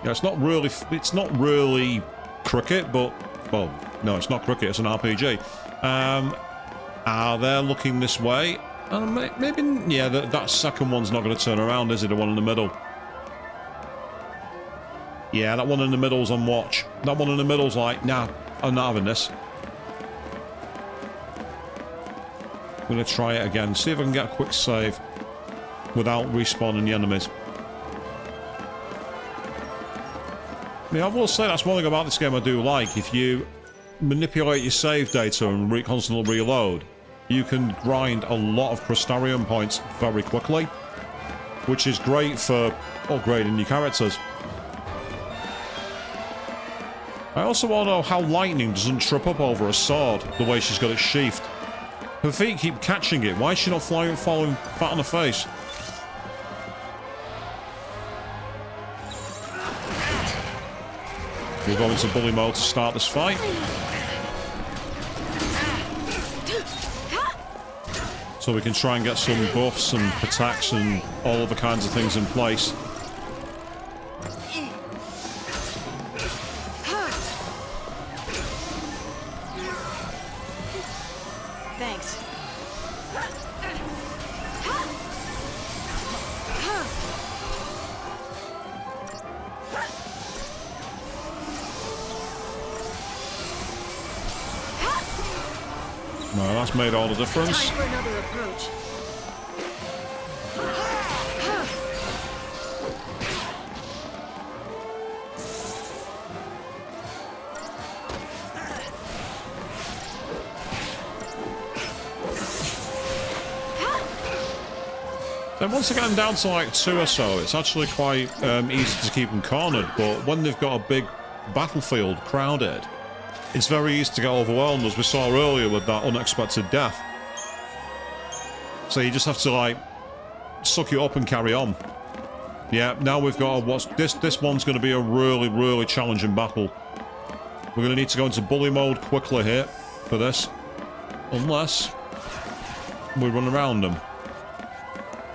Speaker 1: Yeah, it's not really cricket, but well, no, it's not cricket. It's an RPG. They're looking this way. Maybe, yeah. That second one's not going to turn around, is it? The one in the middle. Yeah, that one in the middle's on watch. That one in the middle's like, nah, I'm not having this. I'm going to try it again. See if I can get a quick save without respawning the enemies. I mean, I will say that's one thing about this game I do like. If you manipulate your save data and constantly reload, you can grind a lot of Crystarium points very quickly, which is great for upgrading your characters. I also want to know how lightning doesn't trip up over a sword the way she's got it sheathed. Her feet keep catching it. Why is she not falling flat on her face? We'll go into bully mode to start this fight. So we can try and get some buffs and protection, all other kinds of things in place.
Speaker 2: Thanks.
Speaker 1: Well, that's made all the difference.
Speaker 6: Time for another approach.
Speaker 1: Then once again down to like 2 or so, it's actually quite easy to keep them cornered, but when they've got a big battlefield crowded, it's very easy to get overwhelmed, as we saw earlier with that unexpected death. So you just have to like suck it up and carry on. Yeah, now we've got this one's going to be a really challenging battle. We're going to need to go into bully mode quickly here for this, unless we run around them.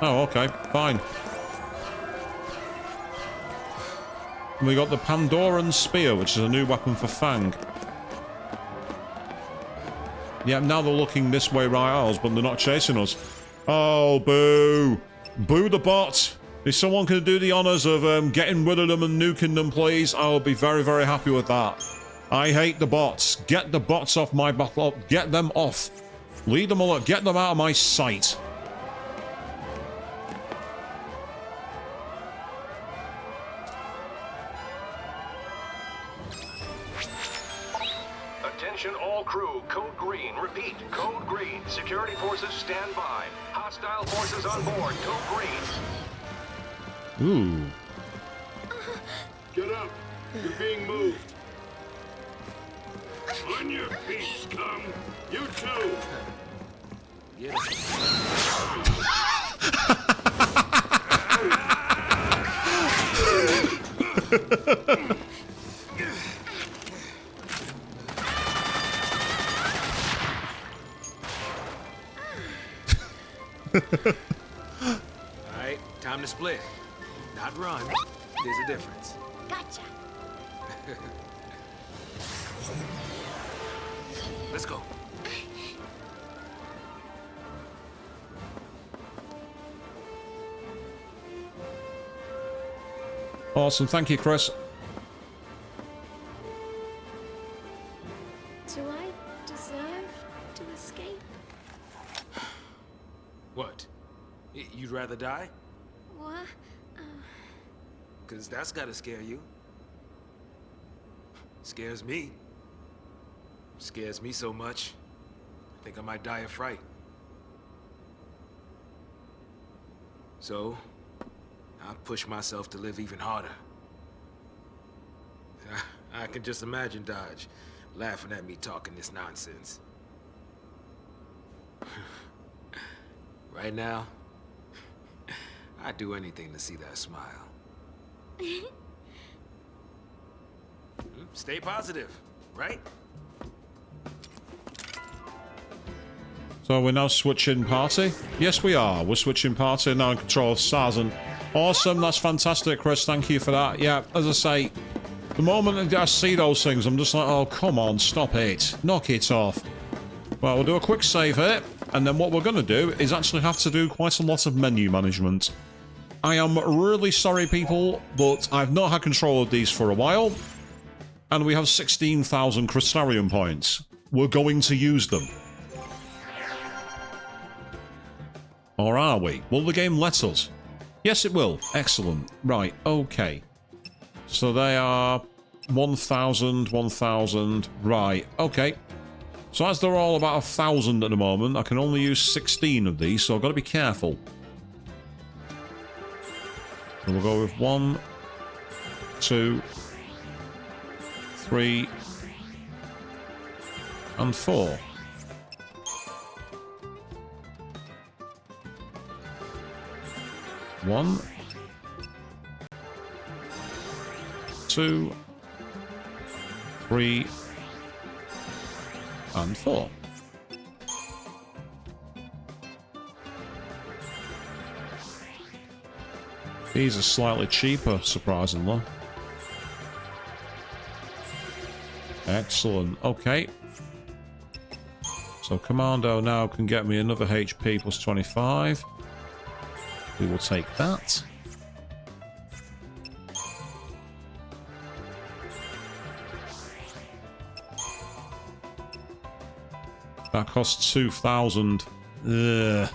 Speaker 1: Oh, okay, fine. And we got the Pandoran Spear, which is a new weapon for Fang. Yeah, now they're looking this way right at us, but they're not chasing us. Oh, boo. Boo the bot. If someone can do the honours of getting rid of them and nuking them, please, I will be very happy with that. I hate the bots. Get the bots off my battle. Get them off. Lead them all up. Get them out of my sight.
Speaker 9: Attention all crew, code green. Repeat, code green. Security forces stand by. Hostile forces on board, code green.
Speaker 1: Ooh.
Speaker 7: Get up! You're being moved. On your feet, scum! You too!
Speaker 5: Get Alright, time to split. Not run. There's a difference.
Speaker 4: Gotcha.
Speaker 5: Let's go.
Speaker 1: Awesome, thank you, Chris.
Speaker 4: Do I deserve to escape?
Speaker 5: What? You'd rather die?
Speaker 4: What?
Speaker 5: Because that's gotta scare you. Scares me. Scares me so much, I think I might die of fright. So, I push myself to live even harder. I can just imagine Dodge laughing at me talking this nonsense. Right now, I'd do anything to see that smile. Stay positive, right?
Speaker 1: So we're now switching party? Yes, we are. We're switching party now in control of Sarzan. Awesome, that's fantastic, Chris. Thank you for that. Yeah, as I say, the moment I see those things, I'm just like, oh, come on, stop it. Knock it off. Well, we'll do a quick save here, and then what we're going to do is actually have to do quite a lot of menu management. I am really sorry, people, but I've not had control of these for a while, and we have 16,000 Crystarium points. We're going to use them. Or are we? Will the game let us? Yes, it will. Excellent. Right, okay. So they are 1,000, 1,000. Right, okay. So as they're all about 1,000 at the moment, I can only use 16 of these, so I've got to be careful. So we'll go with 1, 2, 3, and 4. One, 2, 3, and 4. These are slightly cheaper, surprisingly. Excellent. Okay. So Commando now can get me another HP plus 25. We will take that. That costs 2,000. Ugh.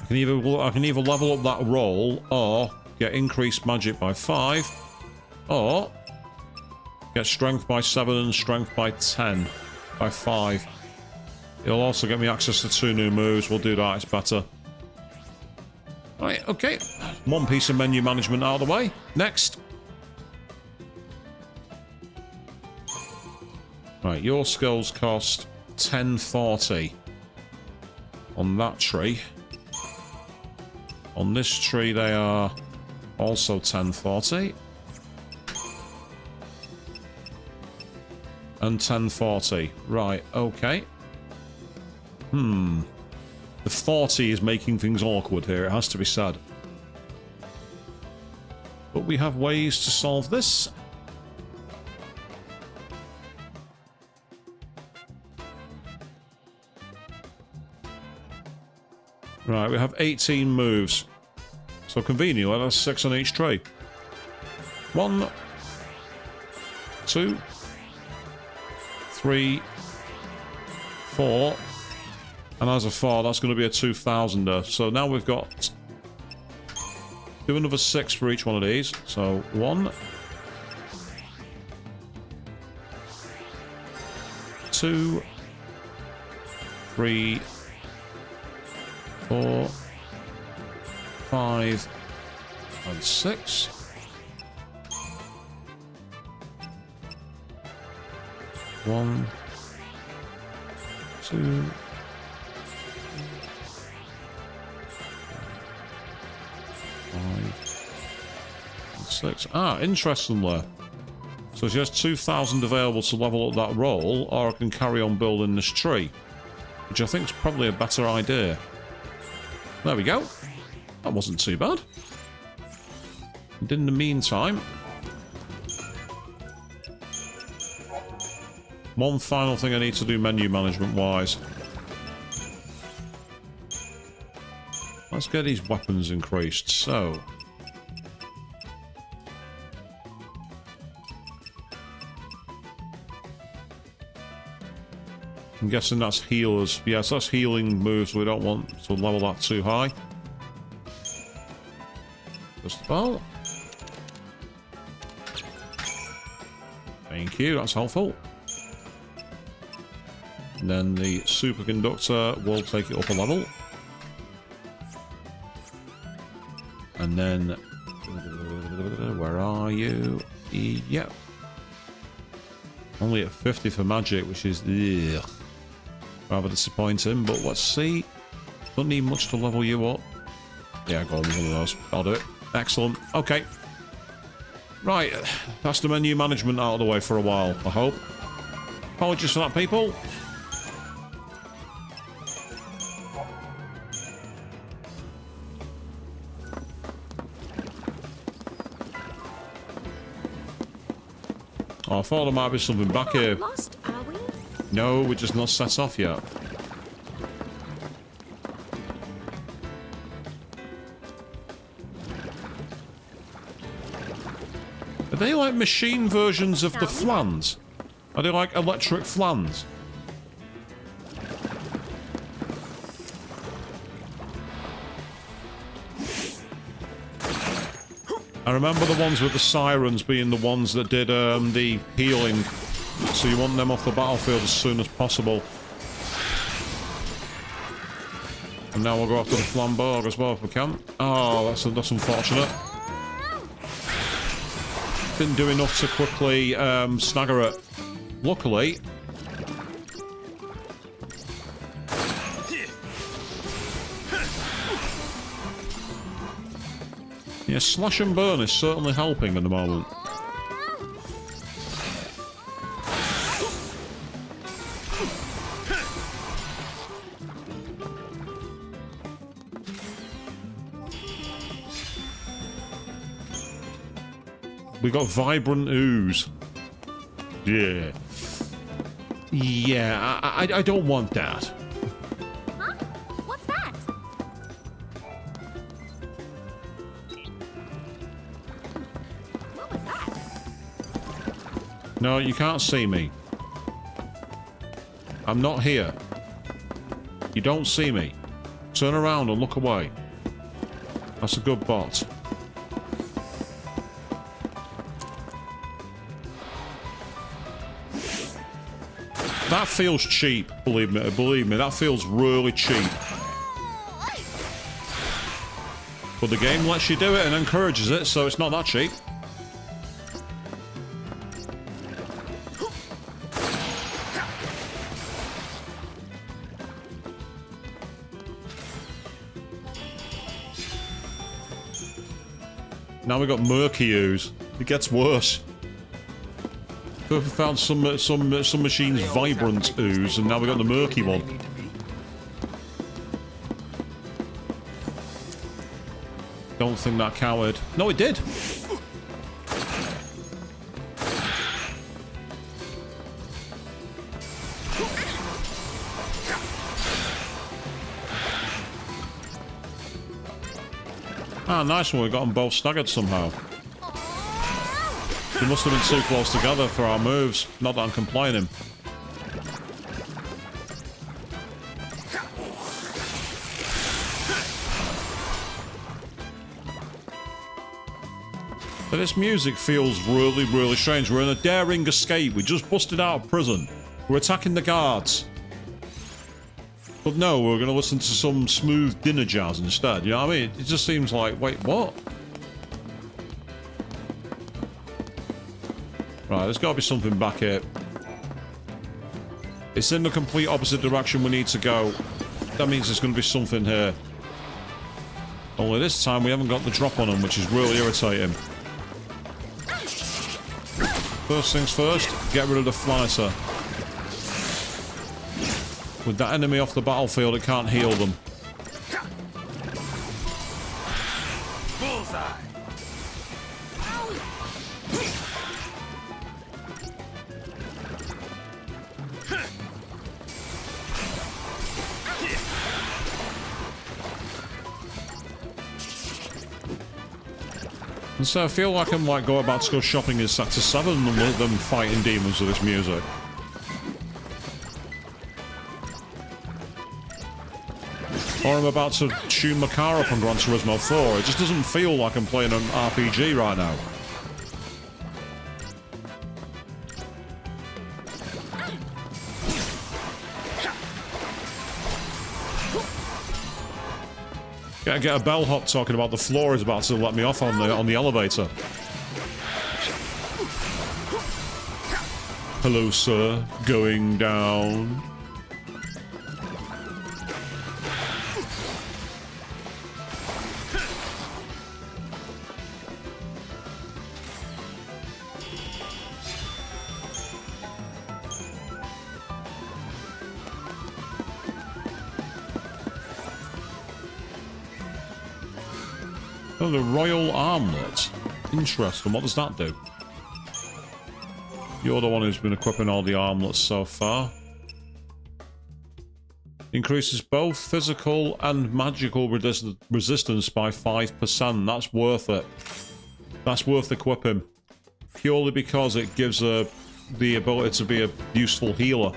Speaker 1: I can either level up that roll or get increased magic by 5, or get strength by 7 and strength by 10 by 5. It'll also get me access to 2 new moves. We'll do that. It's better. Right. Okay. One piece of menu management out of the way. Next. Right. Your skills cost 1040 on that tree. On this tree, they are also 1040. And 1040. Right, okay. The 40 is making things awkward here, it has to be said. But we have ways to solve this. Right, we have 18 moves. So conveniently, that's 6 on each tree. 1, 2, 3, 4. And as a 4, that's going to be a 2,000er. So now we've got... do another 6 for each one of these. So 1, 2, 3, 4, 5, and 6. 1, 2, 5, and 6. Ah, interestingly. So she has 2,000 available to level up that roll, or I can carry on building this tree, which I think is probably a better idea. There we go. That wasn't too bad. And in the meantime, one final thing I need to do menu management wise. Let's get these weapons increased. So I'm guessing that's healers. Yes, that's healing moves. We don't want to level that too high. Just about. Thank you, that's helpful. And then the superconductor will take it up a level. And then... where are you? Yep. Only at 50 for magic, which is... ugh, rather disappointing, but let's see. Don't need much to level you up. Yeah, go on with one of those. I'll do it. Excellent. Okay. Right. That's the menu management out of the way for a while, I hope. Apologies for that, people. Oh, I thought there might be something back here.
Speaker 4: Lost, are we?
Speaker 1: No, we're just not set off yet. Are they like machine versions of the flans? Are they like electric flans? I remember the ones with the sirens being the ones that did the healing. So you want them off the battlefield as soon as possible. And now we'll go after the flambeau as well if we can. Oh, that's unfortunate. Didn't do enough to quickly stagger it. Luckily... yeah, slash and burn is certainly helping at the moment. We got vibrant ooze. Yeah. Yeah, I don't want that.
Speaker 4: Huh? What's that? What was that?
Speaker 1: No, you can't see me. I'm not here. You don't see me. Turn around and look away. That's a good bot. That feels cheap, believe me, that feels really cheap. But the game lets you do it and encourages it, so it's not that cheap. Now we got murky ooze. It gets worse. We found some machines vibrant ooze, and now we got the murky one. Don't think that cowered. No, it did. Ah, nice one. We got them both staggered somehow. We must have been too close together for our moves. Not that I'm complaining. But this music feels really, really strange. We're in a daring escape. We just busted out of prison. We're attacking the guards. But no, we're going to listen to some smooth dinner jazz instead. You know what I mean? It just seems like, wait, what? Right, there's got to be something back here. It's in the complete opposite direction we need to go. That means there's going to be something here. Only this time we haven't got the drop on them, which is really irritating. First things first, get rid of the fighter. With that enemy off the battlefield, it can't heal them.
Speaker 5: Bullseye.
Speaker 1: And so I feel like I'm like about to go shopping in Sector 7 and let them fighting demons with this music. Or I'm about to tune my car up on Gran Turismo 4. It just doesn't feel like I'm playing an RPG right now. Gotta get a bellhop talking about the floor is about to let me off on the elevator. Hello, sir. Going down. Oh, the Royal Armlet. Interesting. What does that do? You're the one who's been equipping all the armlets so far. Increases both physical and magical resistance by 5%. That's worth it. That's worth equipping. Purely because it gives the ability to be a useful healer.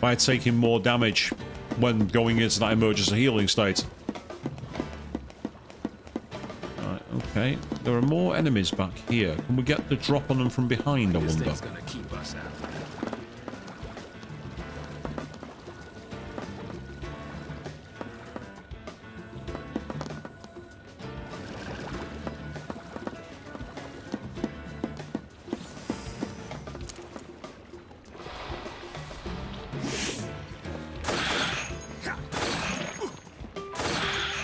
Speaker 1: By taking more damage when going into that emergency healing state. Okay, there are more enemies back here. Can we get the drop on them from behind, I wonder?
Speaker 5: This thing's gonna keep us out.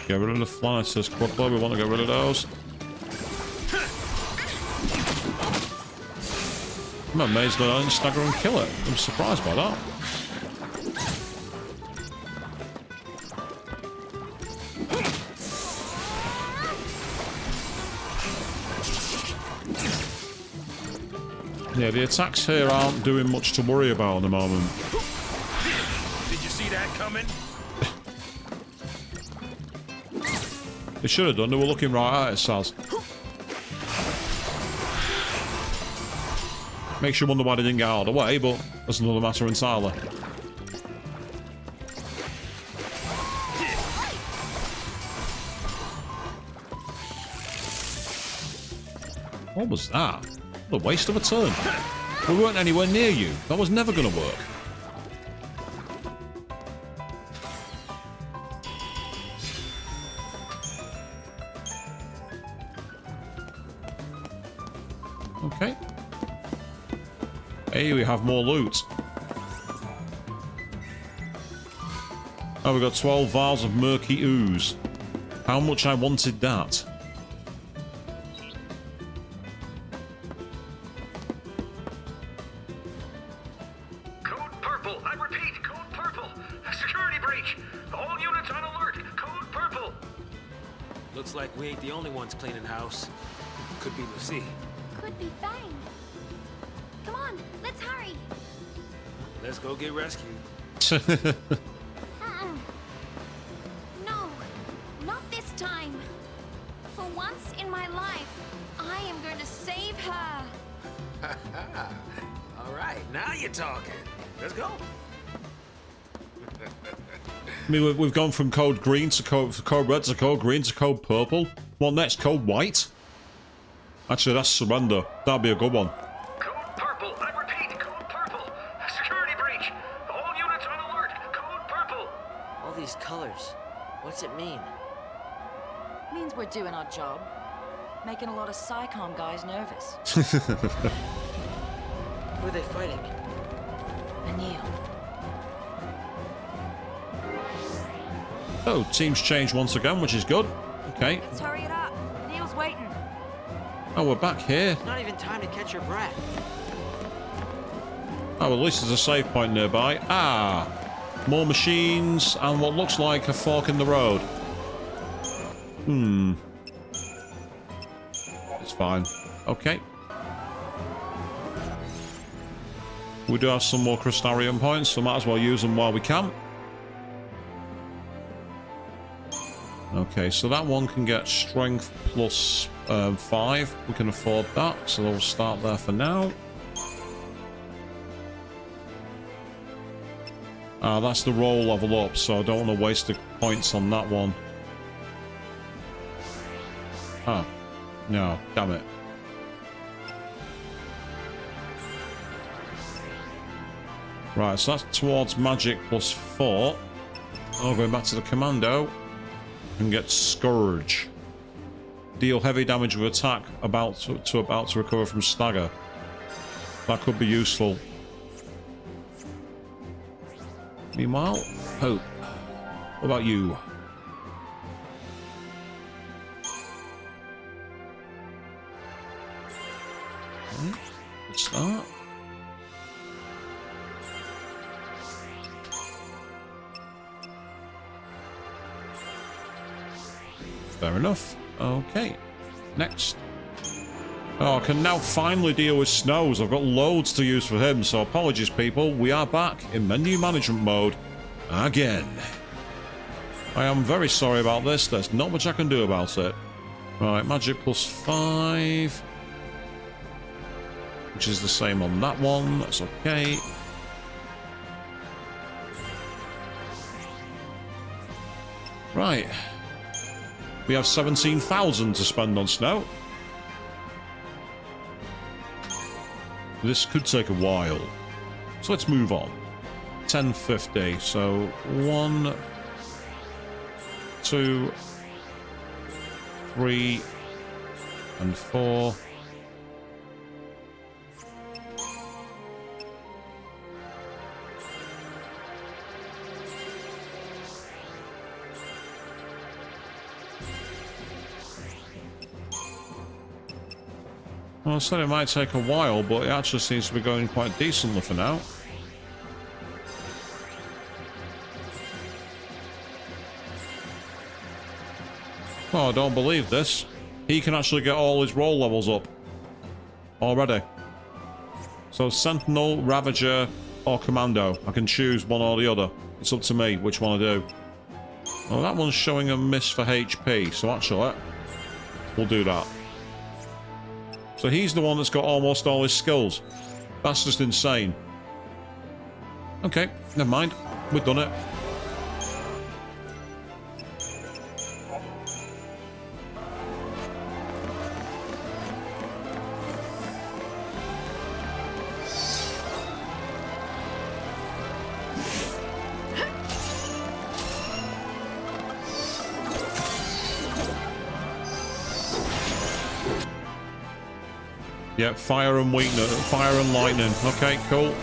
Speaker 1: Get rid of the flyers quickly. We want to get rid of those. I'm amazed that I didn't stagger and kill it. I'm surprised by that. Yeah, the attacks here aren't doing much to worry about at the moment.
Speaker 7: Did you see that coming?
Speaker 1: They should have done. They were looking right at it, Saz. Makes you wonder why they didn't get out of the way, but that's another matter entirely. What was that? What a waste of a turn. We weren't anywhere near you. That was never going to work. Okay. Hey, we have more loot. Oh, we got 12 vials of murky ooze. How much I wanted that.
Speaker 9: Code purple. I repeat, code purple. Security breach. All units on alert. Code purple.
Speaker 5: Looks like we ain't the only ones cleaning house. Could be Lucy.
Speaker 4: Could be Fang. Come on, let's hurry.
Speaker 5: Let's go get rescued.
Speaker 4: No, not this time. For once in my life, I am going to save her.
Speaker 5: All right, now you're talking. Let's go.
Speaker 1: I mean, we've gone from code green to code red to code green to code purple. What next? Code white? Actually, that's surrender. That'd be a good one.
Speaker 9: Code purple. I repeat, code purple. Security breach. All units on alert. Code purple.
Speaker 3: All these colors. What's it mean?
Speaker 6: Means we're doing our job. Making a lot of SciComm guys nervous.
Speaker 3: Who are they fighting?
Speaker 6: Vanille.
Speaker 1: Oh, team's changed once again, which is good. Okay.
Speaker 2: Let's hurry it up. Neil's waiting.
Speaker 1: Oh, we're back here.
Speaker 3: It's not even time to catch your breath.
Speaker 1: Oh, well, at least there's a save point nearby. Ah! More machines and what looks like a fork in the road. It's fine. Okay. We do have some more Crystarium points, so might as well use them while we can. Okay, so that one can get strength plus 5. We can afford that, so we'll start there for now. That's the roll level up, so I don't want to waste the points on that one. Ah, no, damn it. Right, so that's towards magic plus 4. Oh, going back to the commando. And get Scourge. Deal heavy damage with attack about to recover from stagger. That could be useful. Meanwhile, Hope. What about you? Okay, good start. Fair enough. Okay. Next. Oh, I can now finally deal with Snows. I've got loads to use for him, so apologies, people. We are back in menu management mode again. I am very sorry about this. There's not much I can do about it. Right, magic plus 5. Which is the same on that one. That's okay. Right. We have 17,000 to spend on Snow. This could take a while. So let's move on. 1050. So 1, 2, 3, and 4. Well, I said it might take a while, but it actually seems to be going quite decently for now. Oh, I don't believe this. He can actually get all his roll levels up already. So Sentinel, Ravager, or Commando. I can choose one or the other. It's up to me which one I do. Well, that one's showing a miss for HP, so actually, we'll do that. So he's the one that's got almost all his skills. That's just insane. Okay, never mind. We've done it. Yeah, fire and weakness, fire and lightning. Okay, cool.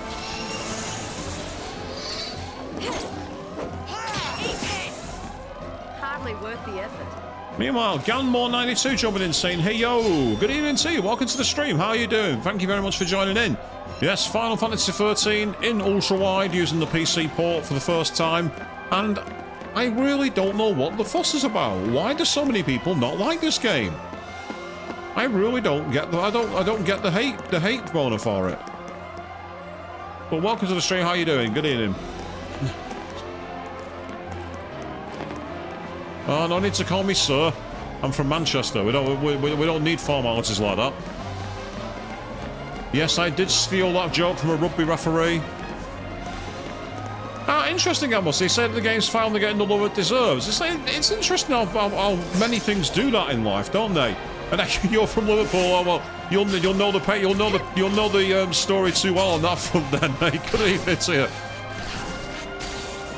Speaker 2: Hardly worth the effort.
Speaker 1: Meanwhile, Ganmore92 jumping in saying, hey yo, good evening to you, welcome to the stream, how are you doing? Thank you very much for joining in. Yes, Final Fantasy XIII in ultra-wide using the PC port for the first time, and I really don't know what the fuss is about. Why do so many people not like this game? I really don't get the I don't get the hate boner for it. But welcome to the stream. How you doing? Good evening. Oh, no need to call me sir. I'm from Manchester. We don't need formalities like that. Yes, I did steal that joke from a rugby referee. Ah, interesting, I must say. He said the game's finally getting the love it deserves. It's interesting how many things do that in life, don't they? And actually, you're from Liverpool. Oh well, you'll know the story too well on that front, then, mate. Good evening to you.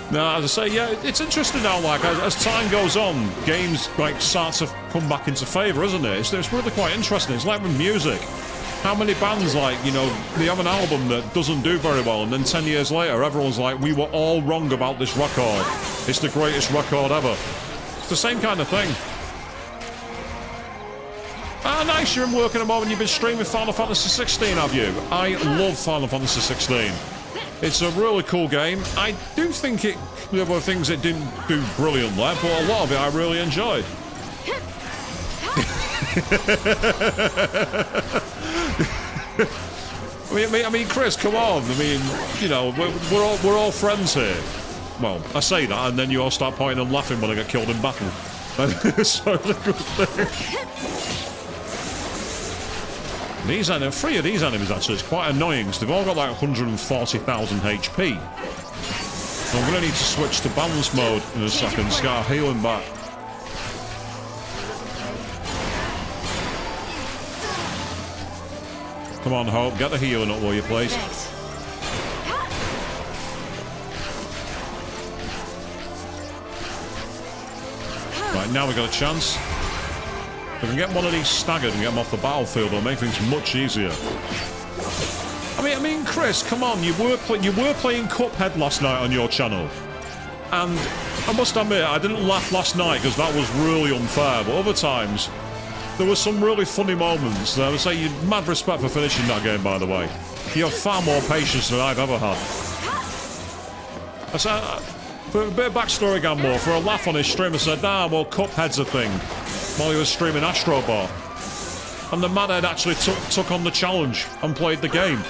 Speaker 1: Now, as I say, yeah, it's interesting now. Like as time goes on, games like start to come back into favour, isn't it? It's really quite interesting. It's like with music. How many bands, like, you know, they have an album that doesn't do very well, and then 10 years later, everyone's like, we were all wrong about this record. It's the greatest record ever. It's the same kind of thing. Ah, nice, you're in work at the moment. You've been streaming Final Fantasy XVI, have you? I love Final Fantasy XVI. It's a really cool game. I do think there were things it didn't do brilliantly, but a lot of it I really enjoyed. I mean, Chris, come on. I mean, you know, we're all friends here. Well, I say that, and then you all start pointing and laughing when I get killed in battle. So it's a good thing. These enemies, 3 of these enemies actually, it's quite annoying because they've all got like 140,000 HP. So I'm going to need to switch to balance mode in a second, start healing back. Come on, Hope, get the healing up, will you, please?
Speaker 6: Thanks.
Speaker 1: Right, now we've got a chance. If we can get one of these staggered and get them off the battlefield, it'll make things much easier. I mean, Chris, come on, you were playing Cuphead last night on your channel, and I must admit I didn't laugh last night because that was really unfair. But other times, there were some really funny moments. I would say you had mad respect for finishing that game, by the way. You have far more patience than I've ever had. I said, for a bit of backstory, Gamble, for a laugh on his stream, I said, nah, well, Cuphead's a thing. While he was streaming Astro Bot. And the madhead actually took on the challenge and played the game.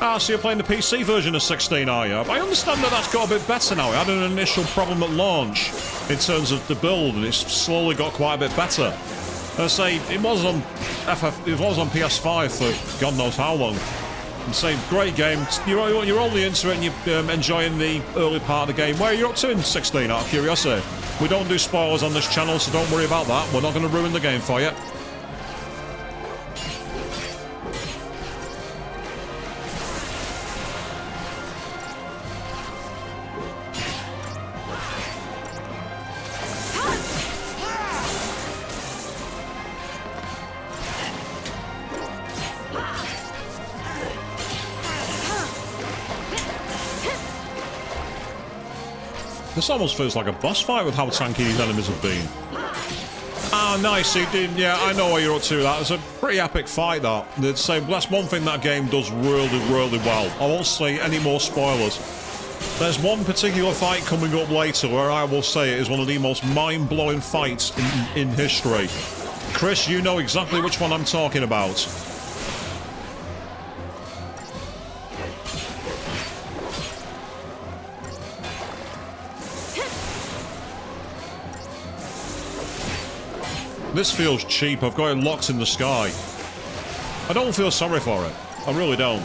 Speaker 1: Ah, so you're playing the PC version of 16, are you? I understand that that's got a bit better now. It had an initial problem at launch in terms of the build, and it's slowly got quite a bit better. I say, it was on PS5 for God knows how long. I'm saying, great game. You're only into it and you're enjoying the early part of the game. Where are you up to in 16, out of curiosity? We don't do spoilers on this channel, so don't worry about that. We're not going to ruin the game for you. This almost feels like a boss fight with how tanky these enemies have been. Ah, nice. Yeah, I know what you're up to. That was a pretty epic fight, that. That's one thing that game does really, really well. I won't say any more spoilers. There's one particular fight coming up later where I will say it is one of the most mind-blowing fights in history. Chris, you know exactly which one I'm talking about. This feels cheap. I've got it locked in the sky. I don't feel sorry for it. I really don't.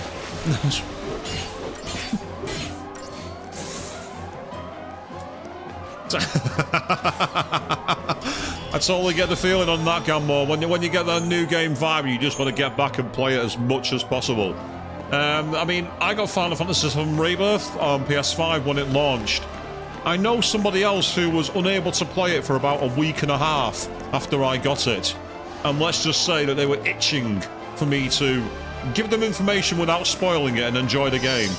Speaker 1: I totally get the feeling on that, Gammo. When you get that new game vibe, you just want to get back and play it as much as possible. I mean, I got Final Fantasy VII Rebirth on PS5 when it launched. I know somebody else who was unable to play it for about a week and a half after I got it. And let's just say that they were itching for me to give them information without spoiling it and enjoy the game.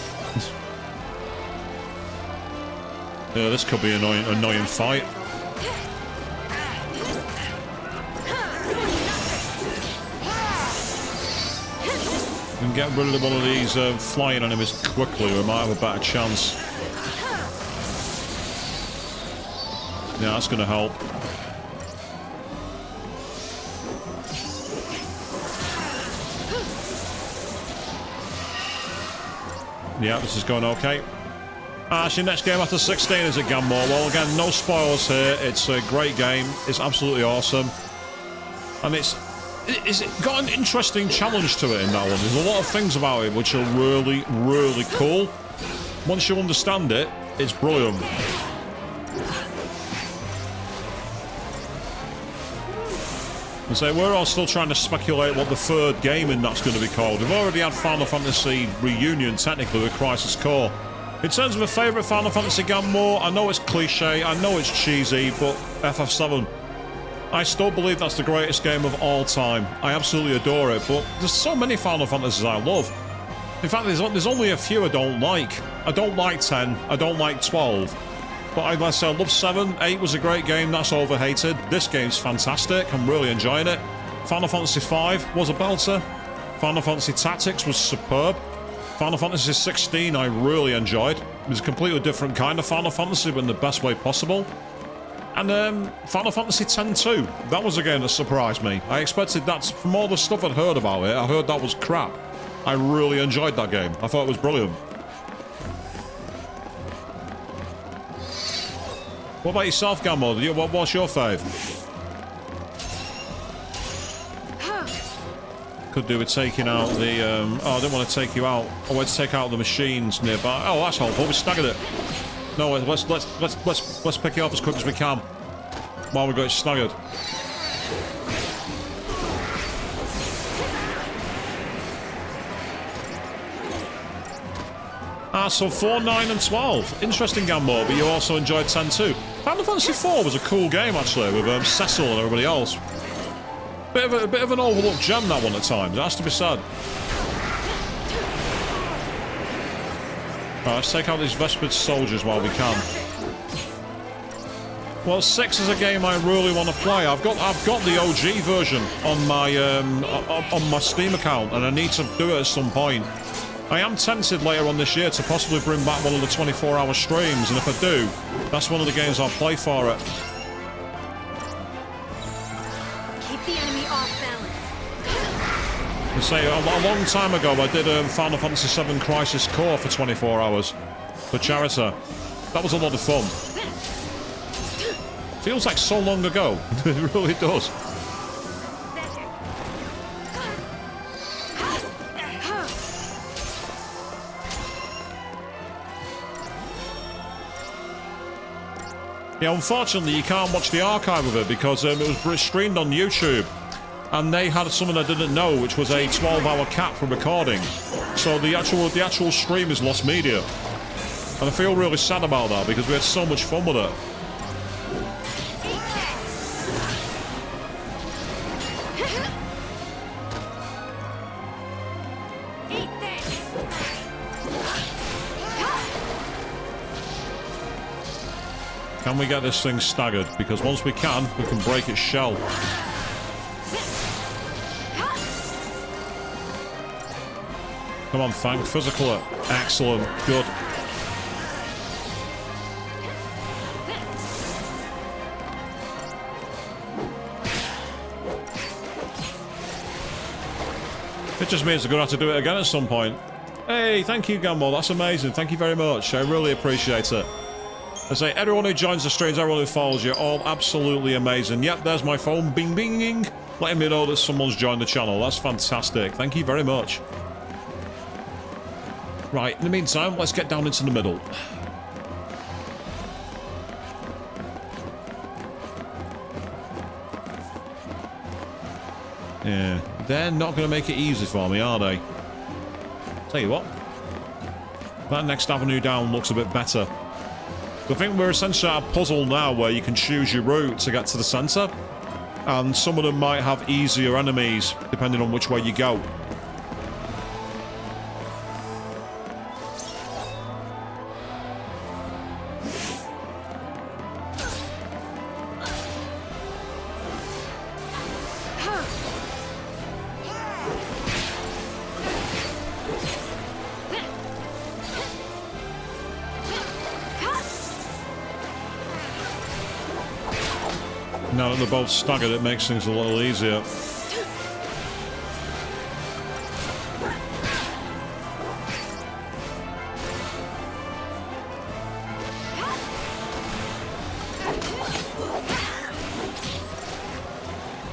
Speaker 1: Yeah, this could be an annoying fight. And get rid of one of these flying enemies quickly, we might have a better chance. Yeah, that's going to help. Yeah, this is going okay. Actually, next game after 16 is at Gammo. Well, again, no spoilers here. It's a great game. It's absolutely awesome. And it's got an interesting challenge to it in that one. There's a lot of things about it which are really, really cool. Once you understand it, it's brilliant. And so we're all still trying to speculate what the third game in that's going to be called. We've already had Final Fantasy Reunion, technically, with Crisis Core. In terms of a favourite Final Fantasy Gammo, I know it's cliche, I know it's cheesy, but FF7, I still believe that's the greatest game of all time. I absolutely adore it, but there's so many Final Fantasies I love. In fact, there's only a few I don't like. I don't like 10, I don't like 12. But I say I love 7, 8 was a great game, that's overhated. This game's fantastic, I'm really enjoying it. Final Fantasy V was a belter. Final Fantasy Tactics was superb. Final Fantasy 16 I really enjoyed. It was a completely different kind of Final Fantasy, but in the best way possible. And Final Fantasy X-2, that was a game that surprised me. I expected that, from all the stuff I'd heard about it, I heard that was crap. I really enjoyed that game. I thought it was brilliant. What about yourself, Gammo? What's your fave? Could do with taking out the... oh, I didn't want to take you out. I wanted to take out the machines nearby. Oh, that's helpful. We staggered it. No, let's pick it up as quick as we can while we got it staggered. So 4, 9, and 12. Interesting, Gammo, but you also enjoyed 10 too. Final Fantasy IV was a cool game, actually, with Cecil and everybody else. Bit of an overlooked gem, that one, at times. It has to be said. Right, let's take out these Vespered soldiers while we can. Well, 6 is a game I really want to play. I've got the OG version on my Steam account, and I need to do it at some point. I am tempted later on this year to possibly bring back one of the 24-hour streams, and if I do, that's one of the games I'll play for it.
Speaker 2: Keep the enemy off balance.
Speaker 1: I say, a long time ago, I did Final Fantasy VII Crisis Core for 24 hours for charity. That was a lot of fun. Feels like so long ago. It really does. Yeah, unfortunately, you can't watch the archive of it because it was streamed on YouTube, and they had something I didn't know, which was a 12-hour cap for recording. So the actual stream is lost media, and I feel really sad about that because we had so much fun with it. Can we get this thing staggered? Because once we can break its shell. Come on, Fang. Physical it. Excellent. Good. It just means they're going to have to do it again at some point. Hey, thank you, Gamble. That's amazing. Thank you very much. I really appreciate it. I say, everyone who joins the streams, everyone who follows you, all absolutely amazing. Yep, there's my phone bing, letting me know that someone's joined the channel. That's fantastic. Thank you very much. Right, in the meantime, let's get down into the middle. Yeah, they're not going to make it easy for me, are they? Tell you what, that next avenue down looks a bit better. I think we're essentially at a puzzle now where you can choose your route to get to the centre, and some of them might have easier enemies depending on which way you go. Now that they're both staggered, it makes things a little easier.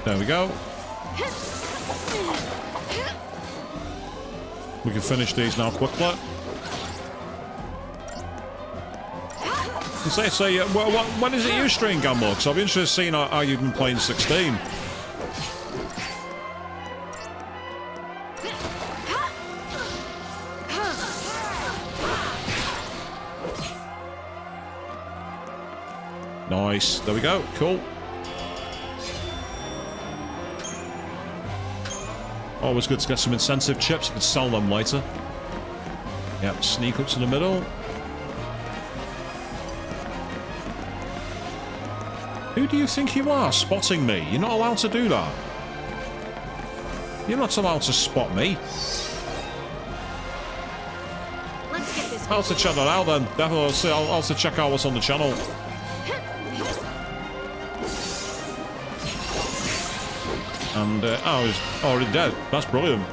Speaker 1: There we go. We can finish these now quickly. Say, when is it you stream, Gamble? Because I'll be interested in seeing how you've been playing 16. Nice. There we go. Cool. Always good to get some incentive chips. You can sell them later. Yep, sneak up to the middle. Who do you think you are, spotting me? You're not allowed to do that. You're not allowed to spot me.
Speaker 2: Let's get this.
Speaker 1: I'll have to check that out then. Definitely, I'll have to check out what's on the channel. And, oh, he's already dead. That's brilliant.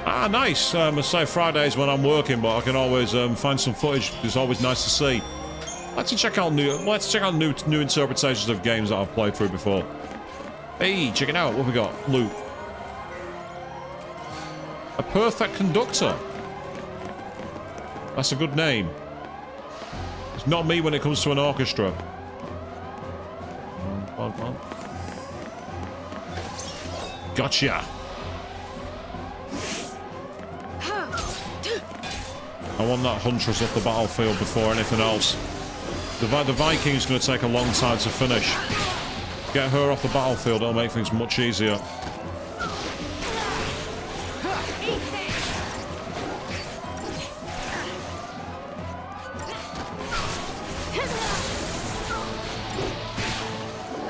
Speaker 1: Ah, nice. I say Fridays when I'm working, but I can always find some footage. It's always nice to see. Let's check out new interpretations of games that I've played through before. Hey, check it out. What have we got? Loot. A perfect conductor. That's a good name. It's not me when it comes to an orchestra. Gotcha. I want that Huntress off the battlefield before anything else. The Viking's going to take a long time to finish. Get her off the battlefield, it'll make things much easier.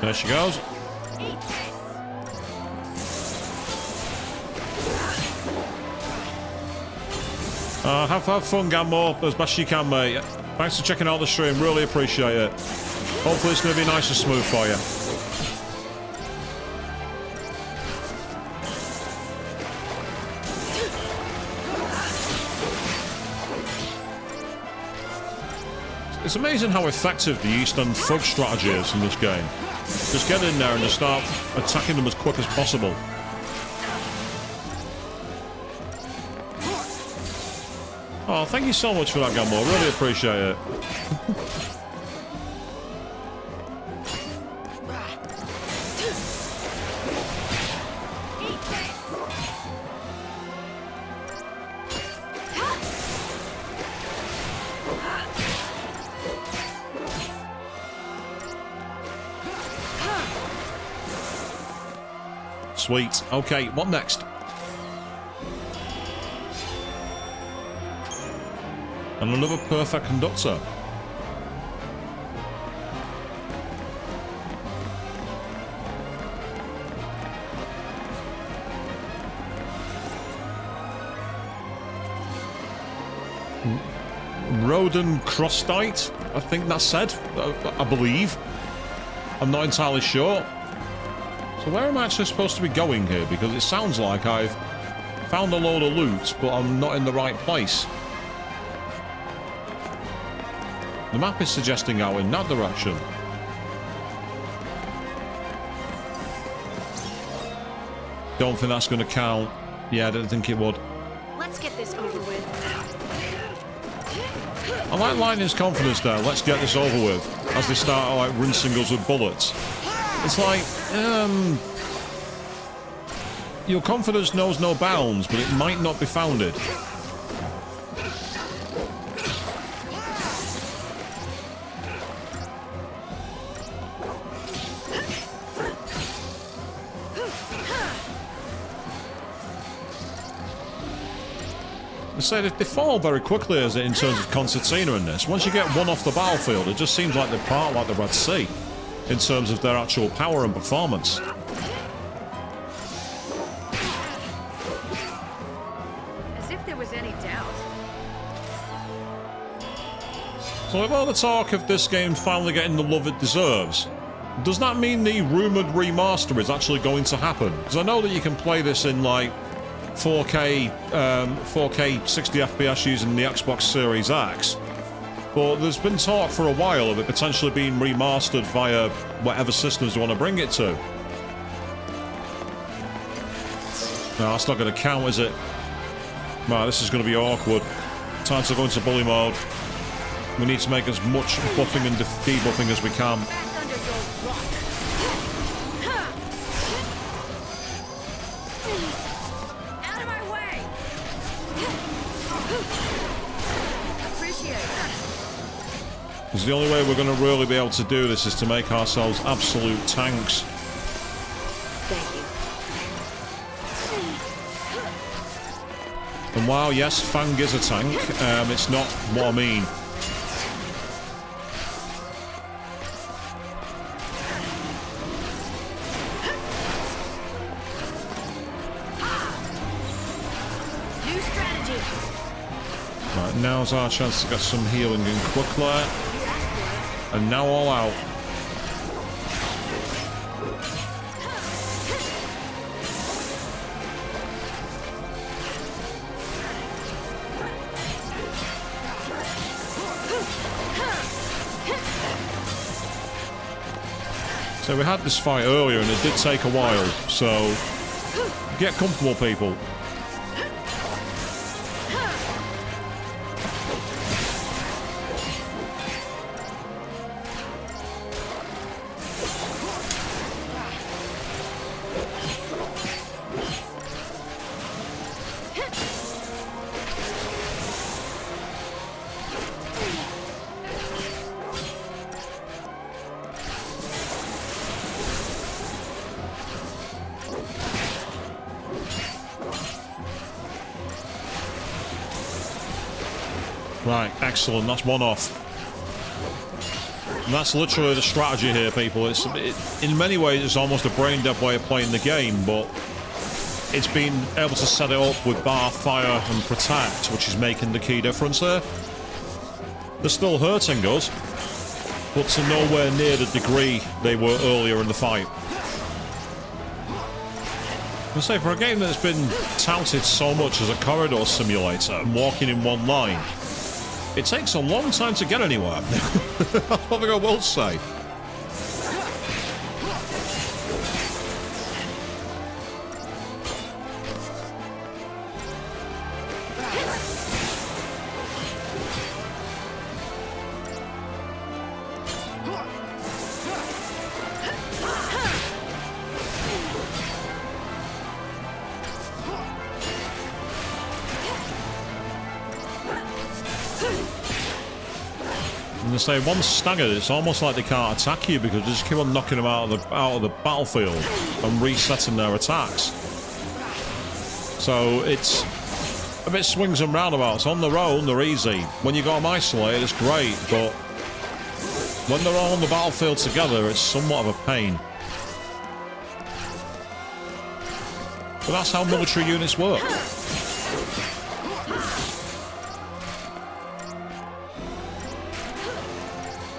Speaker 1: There she goes. Have fun, Gambo, as best you can, mate. Thanks for checking out the stream. Really appreciate it. Hopefully it's going to be nice and smooth for you. It's amazing how effective the East End Thug strategy is in this game. Just get in there and just start attacking them as quick as possible. Oh, thank you so much for that, Gamble. Really appreciate it. Sweet. Okay, what next? And another perfect conductor. Roden Crostite, I think that's said. I believe. I'm not entirely sure. So where am I actually supposed to be going here? Because it sounds like I've found a load of loot, but I'm not in the right place. The map is suggesting out in that direction. Don't think that's going to count. Yeah, I didn't think it would.
Speaker 2: Let's get this over with.
Speaker 1: I like Lightning's confidence there. Let's get this over with. As they start like rinsing us with bullets. It's like, your confidence knows no bounds, but it might not be founded. Say they fall very quickly as in terms of concertina in this. Once you get one off the battlefield, it just seems like they're part like the Red Sea in terms of their actual power and performance.
Speaker 2: As if there was any doubt.
Speaker 1: So with all the talk of this game finally getting the love it deserves, does that mean the rumoured remaster is actually going to happen? Because I know that you can play this in like 4K 60 FPS using the Xbox Series X, but there's been talk for a while of it potentially being remastered via whatever systems you want to bring it to. No, that's not going to count, is it? Right, this is going to be awkward. Time to go into bully mode. We need to make as much buffing and debuffing as we can. Because the only way we're going to really be able to do this is to make ourselves absolute tanks.
Speaker 2: Thank you.
Speaker 1: And while, yes, Fang is a tank, it's not what I mean.
Speaker 2: New strategy.
Speaker 1: Right, now's our chance to get some healing in quickly. And now all out. So we had this fight earlier and it did take a while, so get comfortable, people. Right, excellent. That's one off. And that's literally the strategy here, people. In many ways, it's almost a brain-dead way of playing the game, but it's been able to set it up with bar, fire, and protect, which is making the key difference there. They're still hurting us, but to nowhere near the degree they were earlier in the fight. I say, for a game that's been touted so much as a corridor simulator and walking in one line, it takes a long time to get anywhere. That's what I will say. And they say once staggered, it's almost like they can't attack you because they just keep on knocking them out of the battlefield and resetting their attacks. So it's a bit swings and roundabouts. On their own, they're easy. When you got them isolated, it's great, but when they're all on the battlefield together, it's somewhat of a pain. But that's how military units work.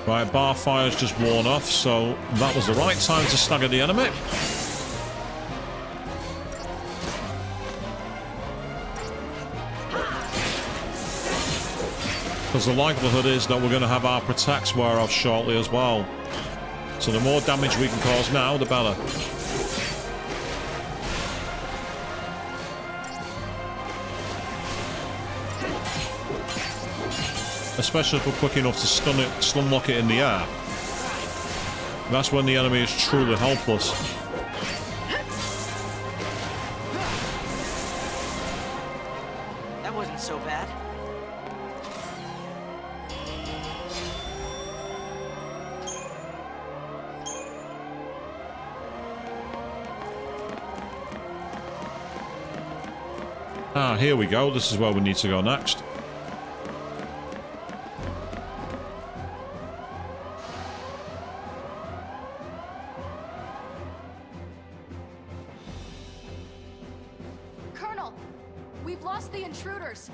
Speaker 1: Right, bar fire's just worn off, so that was the right time to stagger the enemy. Because the likelihood is that we're going to have our protects wear off shortly as well. So the more damage we can cause now, the better. Especially if we're quick enough to stun lock it in the air. That's when the enemy is truly helpless.
Speaker 3: That wasn't so bad.
Speaker 1: Ah, here we go. This is where we need to go next.
Speaker 10: Colonel, we've lost the intruders.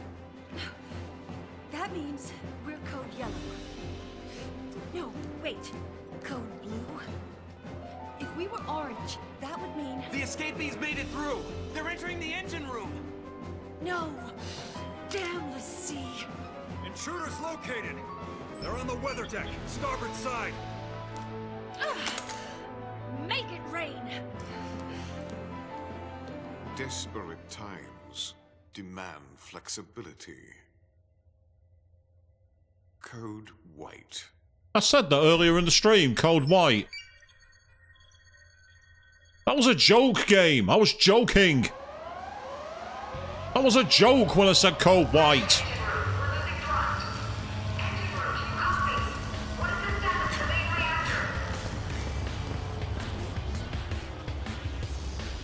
Speaker 10: That means we're code yellow. No, wait. Code blue? If we were orange, that would mean...
Speaker 7: The escapees made it through! They're entering the engine room!
Speaker 10: No! Damn the sea!
Speaker 7: Intruders located! They're on the weather deck, starboard side!
Speaker 10: Make it rain!
Speaker 11: Desperate times demand flexibility. Code white.
Speaker 1: I said that earlier in the stream, Code White. That was a joke game. I was joking. That was a joke when I said Code White.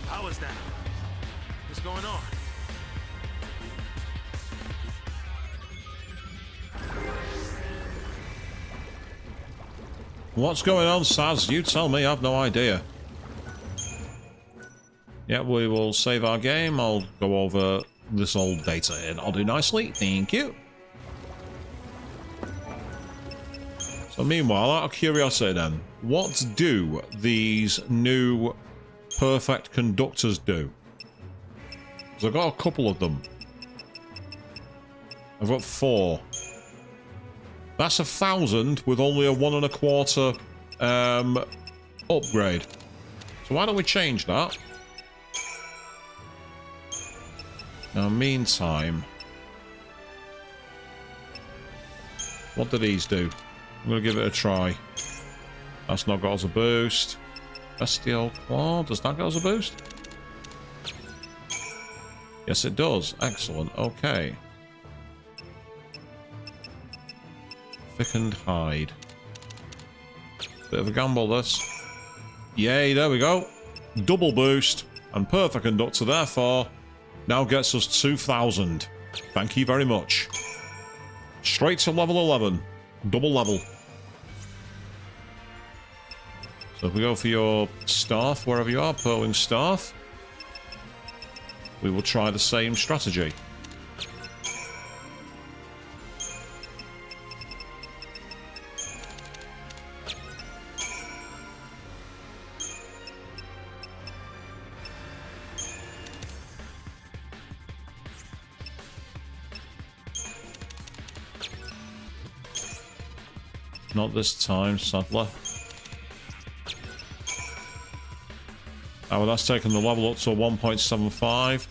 Speaker 5: How is that? What's going on?
Speaker 1: What's going on, Saz? You tell me. I have no idea. Yeah, we will save our game. I'll go over this old data and I'll do nicely. Thank you. So meanwhile, out of curiosity then, what do these new perfect conductors do? Because I've got a couple of them. I've got 4. That's 1,000 with only a 1 1/4 upgrade. So why don't we change that? Now, meantime, what do these do? I'm going to give it a try. That's not got us a boost. Bestial Claw, does that get us a boost? Yes, it does. Excellent. Okay. Thickened hide. Bit of a gamble, this. Yay, there we go. Double boost and perfect conductor, therefore, now gets us 2,000. Thank you very much. Straight to level 11. Double level. So if we go for your staff, wherever you are, Purling Staff, we will try the same strategy. Not this time, sadly. Oh, well, that's taken the level up to 1.75.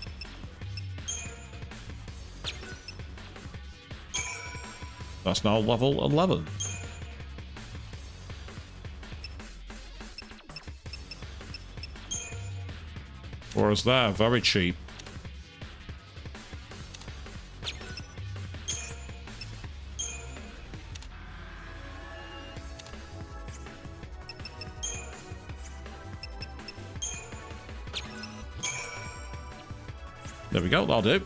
Speaker 1: That's now level 11. Whereas they're very cheap. There we go, that'll do.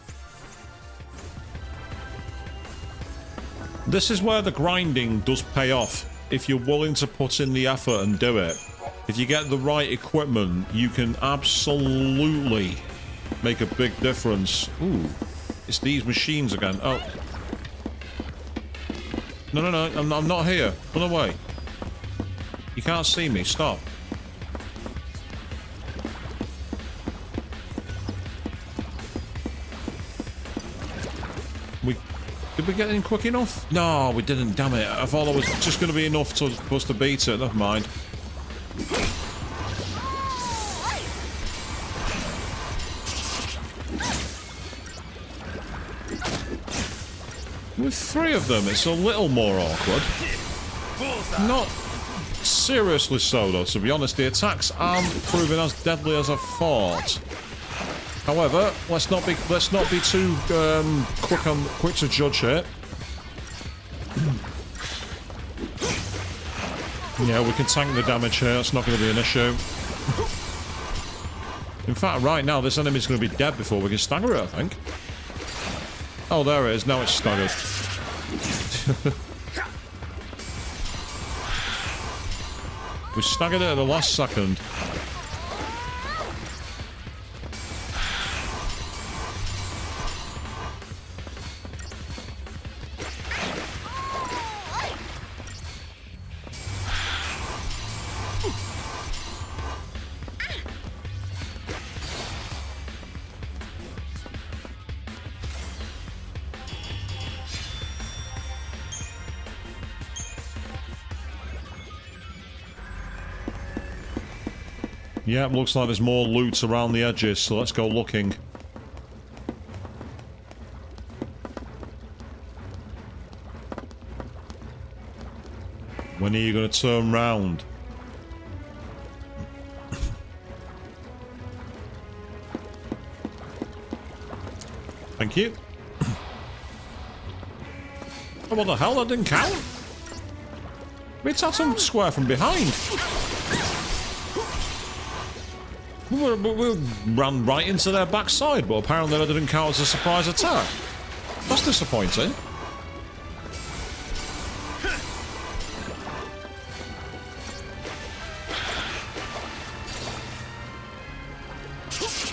Speaker 1: This is where the grinding does pay off, if you're willing to put in the effort and do it. If you get the right equipment, you can absolutely make a big difference. Ooh, it's these machines again. Oh. No, I'm not here. Run away. You can't see me, stop. Did we get in quick enough? No, we didn't, damn it. I thought it was just going to be enough for us to beat it. Never mind. With 3 of them, it's a little more awkward. Not seriously so, though, to be honest. The attacks aren't proving as deadly as I thought. However, let's not be too quick to judge here. Yeah, we can tank the damage here. That's not going to be an issue. In fact, right now, this enemy's going to be dead before we can stagger it, I think. Oh, there it is. Now it's staggered. We staggered it at the last second. Yeah, looks like there's more loot around the edges, so let's go looking. When are you going to turn round? Thank you. Oh, what the hell? That didn't count. It's at some square from behind. We ran right into their backside, but apparently that didn't count as a surprise attack. That's disappointing.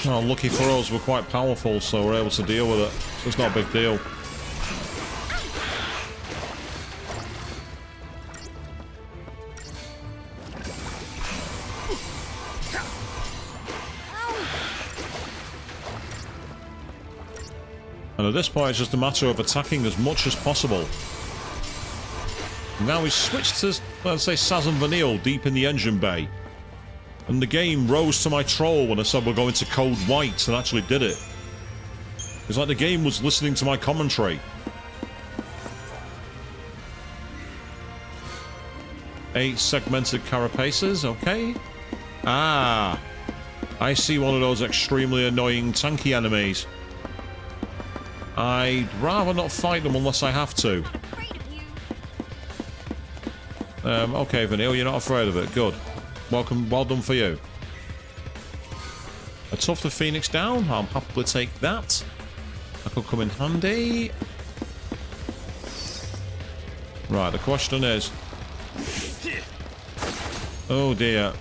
Speaker 1: Oh, lucky for us, we're quite powerful, so we're able to deal with it. So it's not a big deal. And at this point, it's just a matter of attacking as much as possible. Now we switched to, let's say, Saz and Vanille deep in the engine bay. And the game rose to my troll when I said we're going to Code White and actually did it. It's like the game was listening to my commentary. 8 segmented carapaces, okay. Ah, I see one of those extremely annoying tanky enemies. I'd rather not fight them unless I have to. Okay, Vanille, you're not afraid of it. Good. Welcome, well done for you. A Tuft of Phoenix down. I'll happily take that. That could come in handy. Right, the question is... Oh dear.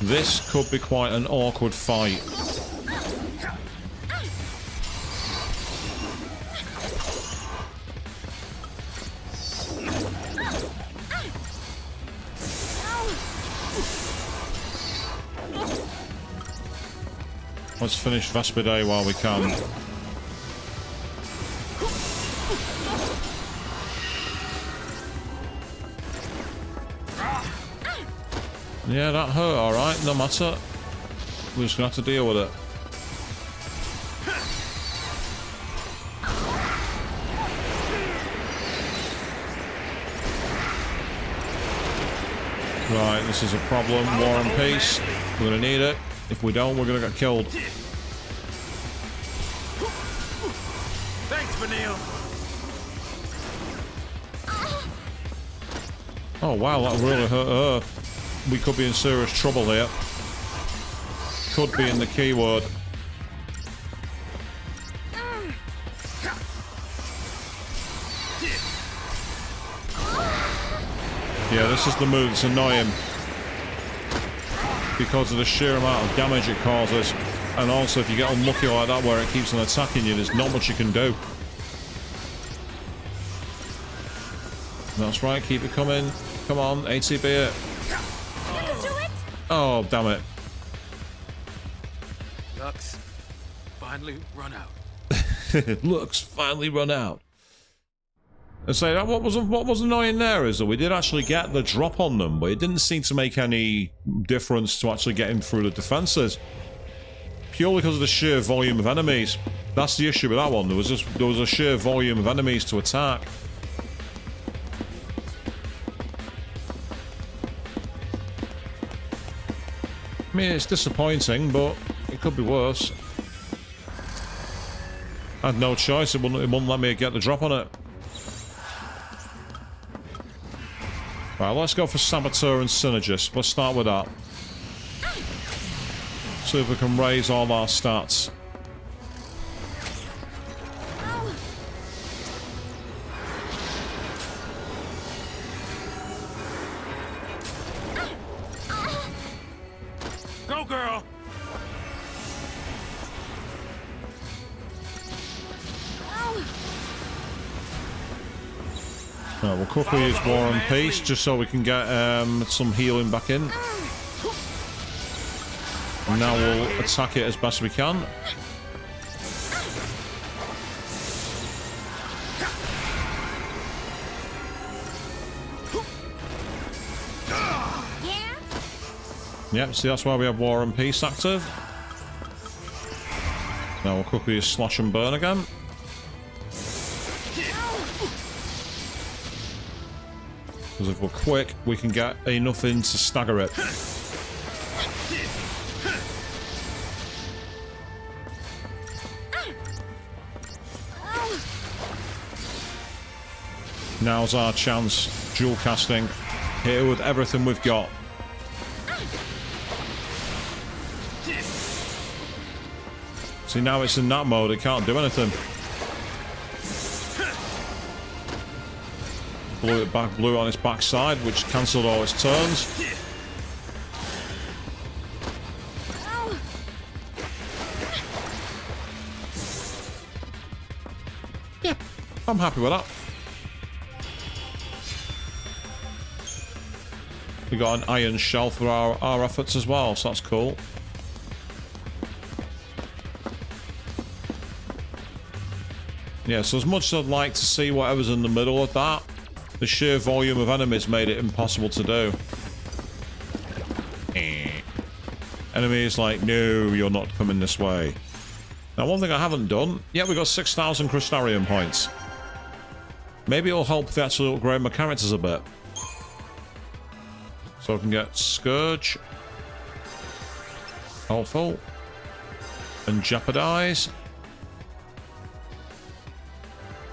Speaker 1: This could be quite an awkward fight. Let's finish Vesper Day while we can. Yeah, that hurt, alright, no matter. We're just gonna have to deal with it. Right, this is a problem. War and Peace. We're gonna need it. If we don't, we're gonna get killed.
Speaker 5: Thanks, Vanille.
Speaker 1: Oh wow, that really hurt her. We could be in serious trouble here. Could be in the keyword. Yeah, this is the move that's annoying. Because of the sheer amount of damage it causes. And also, if you get unlucky like that where it keeps on attacking you, there's not much you can do. That's right, keep it coming. Come on, ATB it. Oh, damn it.
Speaker 5: Lux, finally run out.
Speaker 1: Looks finally run out. And say that what was annoying there is that we did actually get the drop on them, but it didn't seem to make any difference to actually getting through the defenses. Purely because of the sheer volume of enemies. That's the issue with that one. There was a sheer volume of enemies to attack. I mean, it's disappointing, but it could be worse. I had no choice. It wouldn't let me get the drop on it. Right, let's go for Saboteur and Synergist. Let's start with that. See if we can raise all our stats.
Speaker 5: Go, girl!
Speaker 1: Right, we'll quickly use War and Peace just so we can get some healing back in. And now we'll attack it as best we can. Yep, see that's why we have War and Peace active. Now we'll quickly use Slash and Burn again. Because if we're quick, we can get enough in to stagger it. Now's our chance. Dual casting. Hit it with everything we've got. See, now it's in that mode, it can't do anything. Blew it back, blew it on its backside, which cancelled all its turns. Yeah, I'm happy with that. We got an iron shell for our efforts as well, so that's cool. Yeah, so as much as I'd like to see whatever's in the middle of that, the sheer volume of enemies made it impossible to do. Enemies like, no, you're not coming this way. Now, one thing I haven't done, yeah, we got 6,000 Crystarium points. Maybe it'll help if we actually upgrade my characters a bit. So I can get Scourge, Awful, and Jeopardize.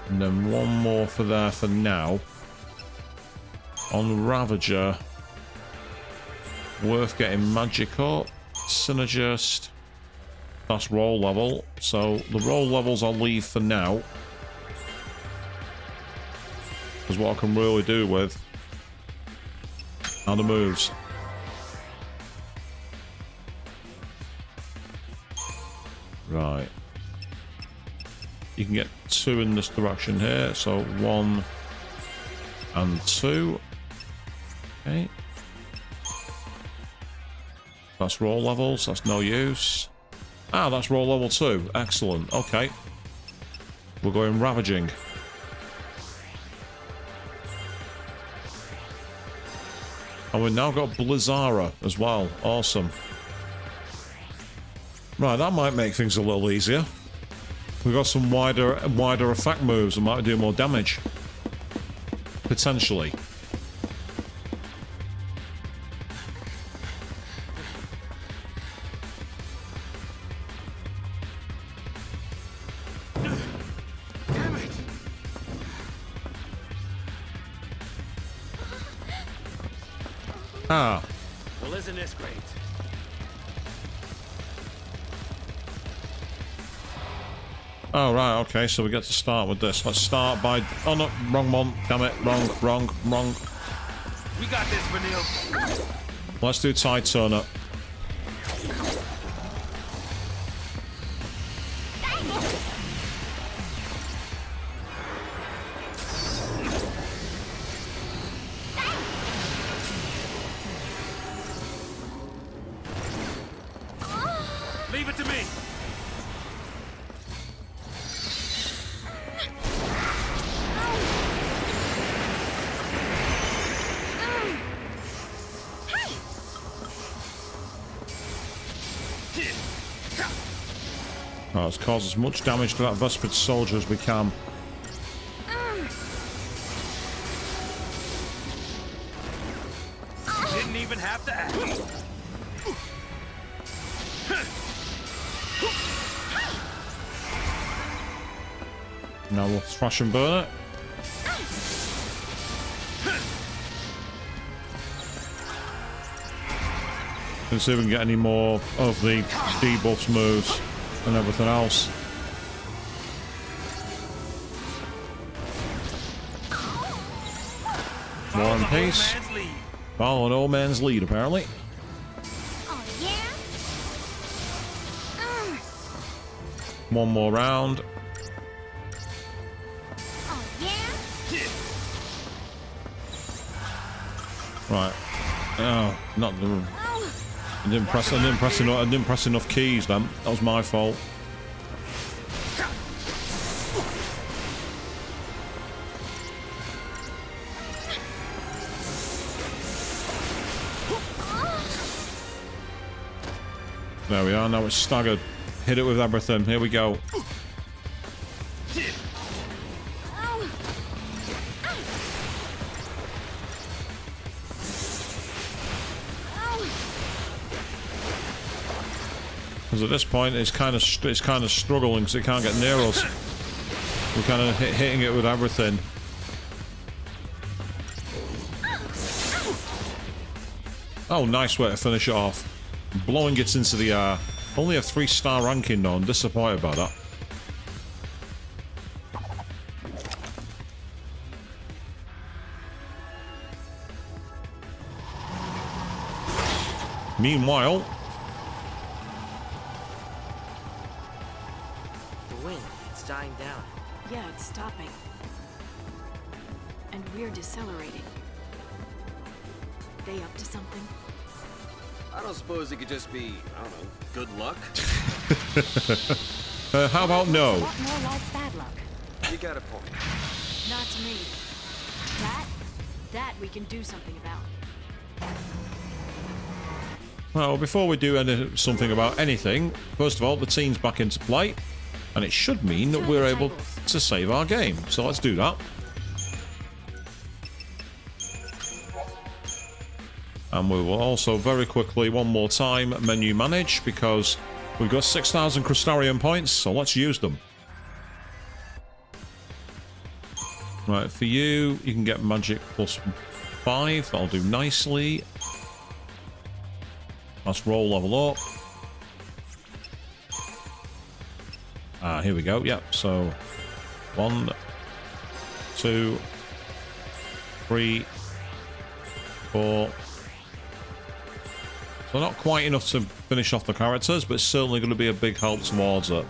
Speaker 1: And then one more for there for now. On Ravager, worth getting Magic up, Synergist, that's roll level. So the roll levels I'll leave for now. Because what I can really do with are the moves. Right. You can get 2 in this direction here, so 1 and 2. Okay. That's roll levels, that's no use. Ah, that's roll level 2. Excellent. Okay. We're going Ravaging. And we've now got Blizzara as well. Awesome. Right, that might make things a little easier. We've got some wider effect moves that might do more damage. Potentially.
Speaker 5: Damn it!
Speaker 1: Ah.
Speaker 5: Well, isn't this great?
Speaker 1: Oh, right, okay, so we get to start with this. Let's start by... Oh, no, wrong one. Damn it, wrong.
Speaker 5: We got this, Vanille.
Speaker 1: Let's do Tide Turner.
Speaker 5: Leave it to me.
Speaker 1: Right, let's cause as much damage to that Vespid soldier as we can.
Speaker 7: Didn't even have to ask.
Speaker 1: Now we'll thrash and burn it. Let's see if we can get any more of the debuffs moves and everything else. War and Peace. Follow an old man's lead, apparently.
Speaker 4: Oh, yeah?
Speaker 1: One more round.
Speaker 4: Oh, yeah?
Speaker 1: Right. Oh, not the... I didn't press enough keys then. That was my fault. There we are, now it's staggered. Hit it with everything. Here we go. Because at this point it's kind of struggling because it can't get near us. We're kind of hitting it with everything. Oh, nice way to finish it off. Blowing it into the air. Only a 3-star ranking though. I'm disappointed about that. Meanwhile,
Speaker 3: The wind, it's dying down.
Speaker 2: Yeah, it's stopping. And we're decelerating. They up to something?
Speaker 8: I don't suppose it could just be, I don't know, good luck?
Speaker 1: how about no?
Speaker 4: A lot more like bad luck.
Speaker 8: You got a point.
Speaker 2: Not to me. That we can do something about.
Speaker 1: Well, before we do something about anything, first of all, the team's back into play, and it should mean that we're able to save our game. So let's do that. And we will also very quickly, one more time, menu manage, because we've got 6,000 Crystarian points, so let's use them. Right, for you, you can get magic +5. That'll do nicely. Let's roll level up. Ah, here we go. Yep, so 1, 2, 3, 4. So not quite enough to finish off the characters, but it's certainly going to be a big help towards it.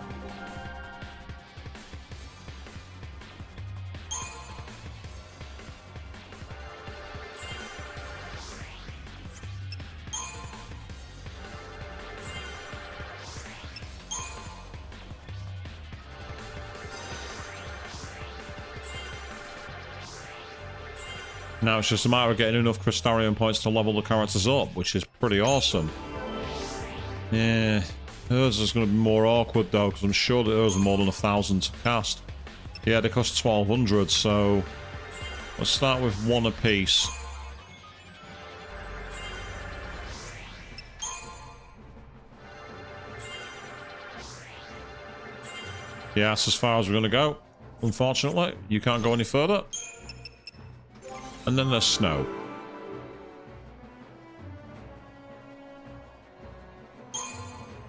Speaker 1: Now it's just a matter of getting enough Crystarian points to level the characters up, which is pretty awesome. Yeah, hers is going to be more awkward though, because I'm sure that hers are more than 1,000 to cast. Yeah, they cost 1,200, so let's start with one apiece. Yeah, that's as far as we're going to go. Unfortunately, you can't go any further. And then there's snow.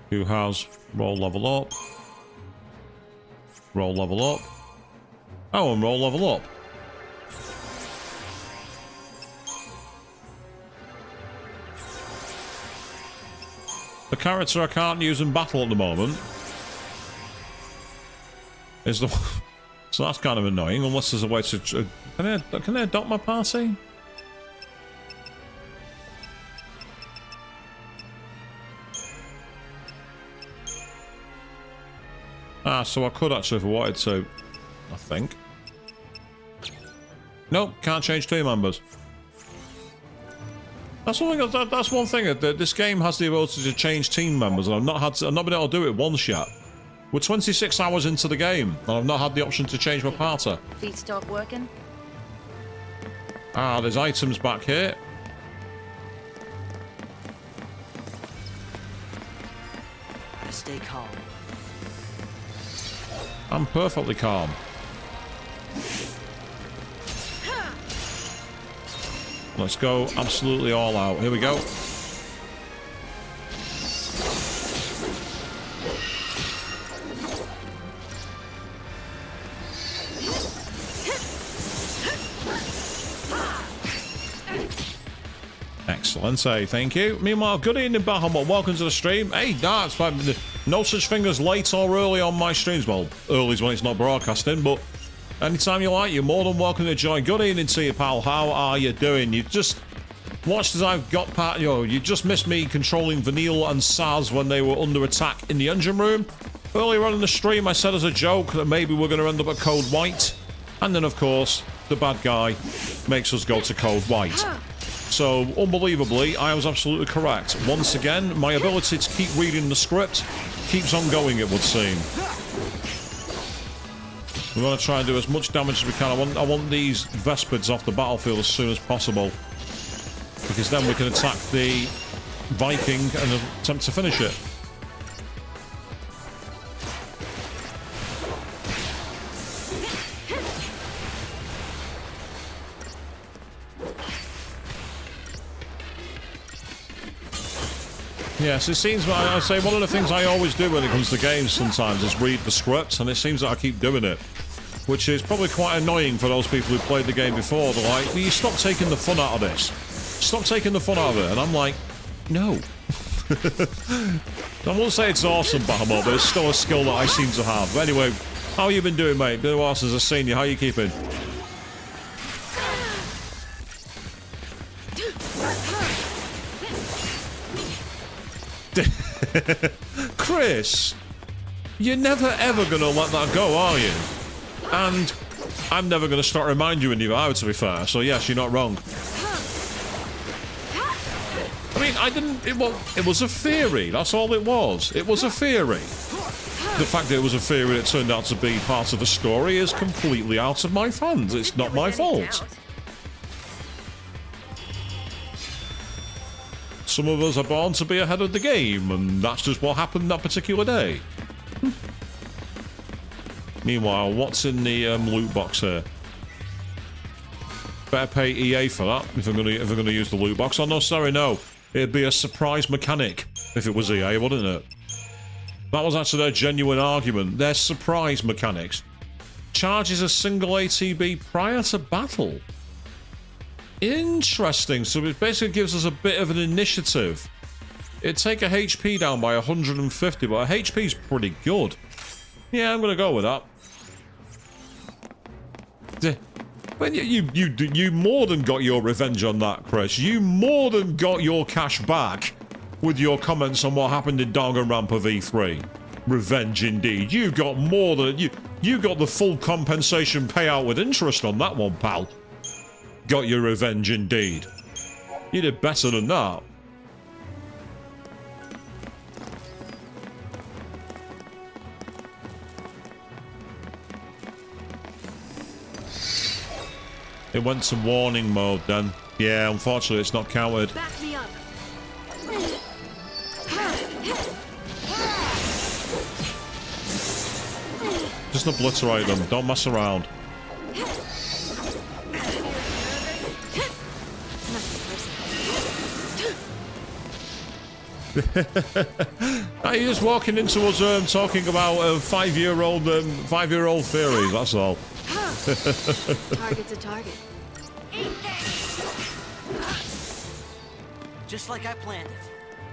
Speaker 1: Who has roll level up? Roll level up. Oh, and roll level up. The character I can't use in battle at the moment is the... So that's kind of annoying, unless there's a way to... Can I adopt my party? Ah, so I could actually if I wanted to, I think. Nope, can't change team members. That's one thing. That's one thing. This game has the ability to change team members, and I've not been able to do it once yet. We're 26 hours into the game, and I've not had the option to change my parter.
Speaker 6: Feet stop working?
Speaker 1: Ah, there's items back here.
Speaker 3: Gotta stay calm.
Speaker 1: I'm perfectly calm. Let's go absolutely all out. Here we go. Excellent, say thank you. Meanwhile, good evening, Bahamut. Welcome to the stream. Hey, that's fine. No such thing as late or early on my streams. Well, early's when it's not broadcasting, but anytime you like, you're more than welcome to join. Good evening to you, pal. How are you doing? You've just watched as I've got part. You just missed me controlling Vanille and Saz when they were under attack in the engine room. Earlier on in the stream, I said as a joke that maybe we're going to end up at Code White, and then of course the bad guy makes us go to Code White. So, unbelievably, I was absolutely correct. Once again, my ability to keep reading the script keeps on going, it would seem. We're going to try and do as much damage as we can. I want these Vespids off the battlefield as soon as possible, because then we can attack the Viking and attempt to finish it. Yes, it seems, I say, one of the things I always do when it comes to games sometimes is read the script, and it seems that I keep doing it, which is probably quite annoying for those people who played the game before. They're like, you stop taking the fun out of this. Stop taking the fun out of it. And I'm like, no. I won't say it's awesome, Bahamut, but it's still a skill that I seem to have. But anyway, how you been doing, mate? Been a while since I've seen you. How you keeping? Chris, you're never ever gonna let that go, are you? And I'm never gonna start reminding you either, to be fair. So yes, you're not wrong. I mean, I didn't. It was a theory. That's all it was. It was a theory. The fact that it was a theory that turned out to be part of the story is completely out of my hands. It's not my fault. Some of us are born to be ahead of the game, and that's just what happened that particular day. Meanwhile, what's in the loot box here? Better pay EA for that if I'm gonna use the loot box. Oh no, sorry, no. It'd be a surprise mechanic if it was EA, wouldn't it? That was actually their genuine argument. Their surprise mechanics. Charges a single ATB prior to battle. Interesting. So it basically gives us a bit of an initiative. It'd take a HP down by 150, but a HP's pretty good. Yeah, I'm gonna go with that. But you more than got your revenge on that, Chris. You more than got your cash back with your comments on what happened in Danganronpa V3. Revenge indeed. You got more than you got the full compensation payout with interest on that one, pal. Got your revenge indeed. You did better than that. It went to warning mode then. Yeah, unfortunately it's not counted.
Speaker 10: Back me up.
Speaker 1: Just obliterate them. Don't mess around. Are you just walking into us talking about five-year-old theories? That's all.
Speaker 2: Target's a target.
Speaker 3: Just like I planned it.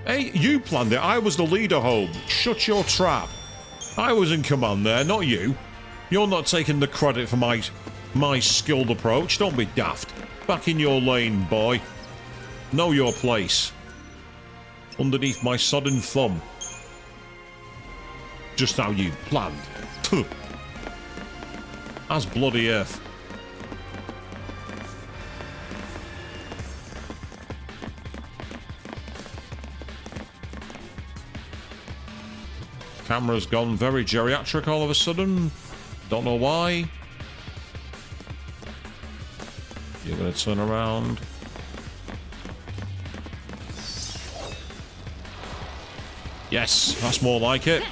Speaker 1: Hey, you planned it. I was the leader, home. Shut your trap. I was in command there, not you. You're not taking the credit for my skilled approach. Don't be daft. Back in your lane, boy. Know your place. Underneath my sodden thumb. Just how you planned. Puh. As bloody if. Camera's gone very geriatric all of a sudden. Don't know why. You're going to turn around. Yes, that's more like it.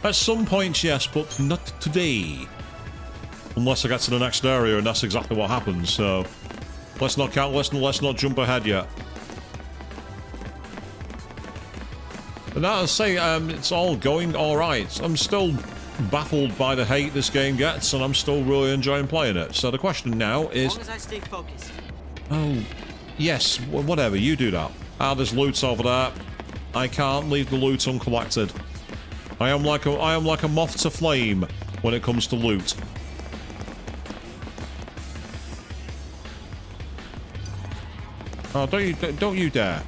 Speaker 1: At some point, yes, but not today. Unless I get to the next area, and that's exactly what happens. So let's not count. Let's not jump ahead yet. And that, I say, it's all going all right. I'm still baffled by the hate this game gets, and I'm still really enjoying playing it. So the question now is,
Speaker 3: As long as I stay focused.
Speaker 1: oh, yes, whatever, you do that. Ah, there's loot over there. I can't leave the loot uncollected. I am like a moth to flame when it comes to loot. Oh, don't you dare.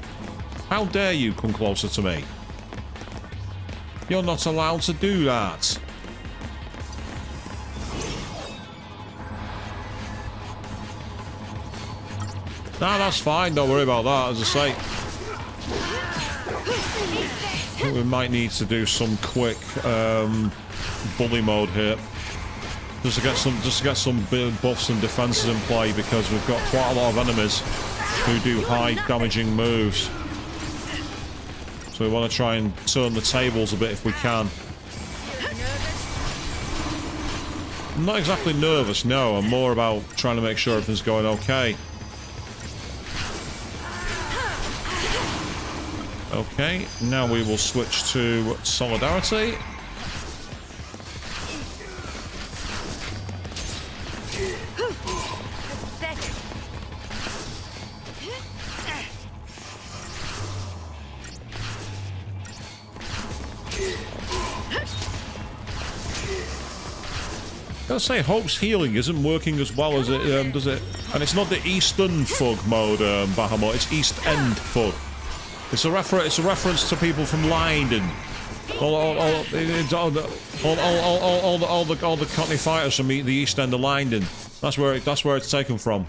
Speaker 1: How dare you come closer to me? You're not allowed to do that. Nah, that's fine. Don't worry about that, as I say. I think we might need to do some quick bully mode here. Just to get some buffs and defenses in play, because we've got quite a lot of enemies who do high damaging moves. So we want to try and turn the tables a bit if we can. I'm not exactly nervous, no. I'm more about trying to make sure everything's going okay. Okay, now we will switch to Solidarity. I gotta say, Hope's healing isn't working as well as it does it, and it's not the Eastern Fug mode, Bahamut. It's East End Fug. It's a reference to people from Leiden. All the Cockney fighters from the East End of Leiden. That's where it's taken from.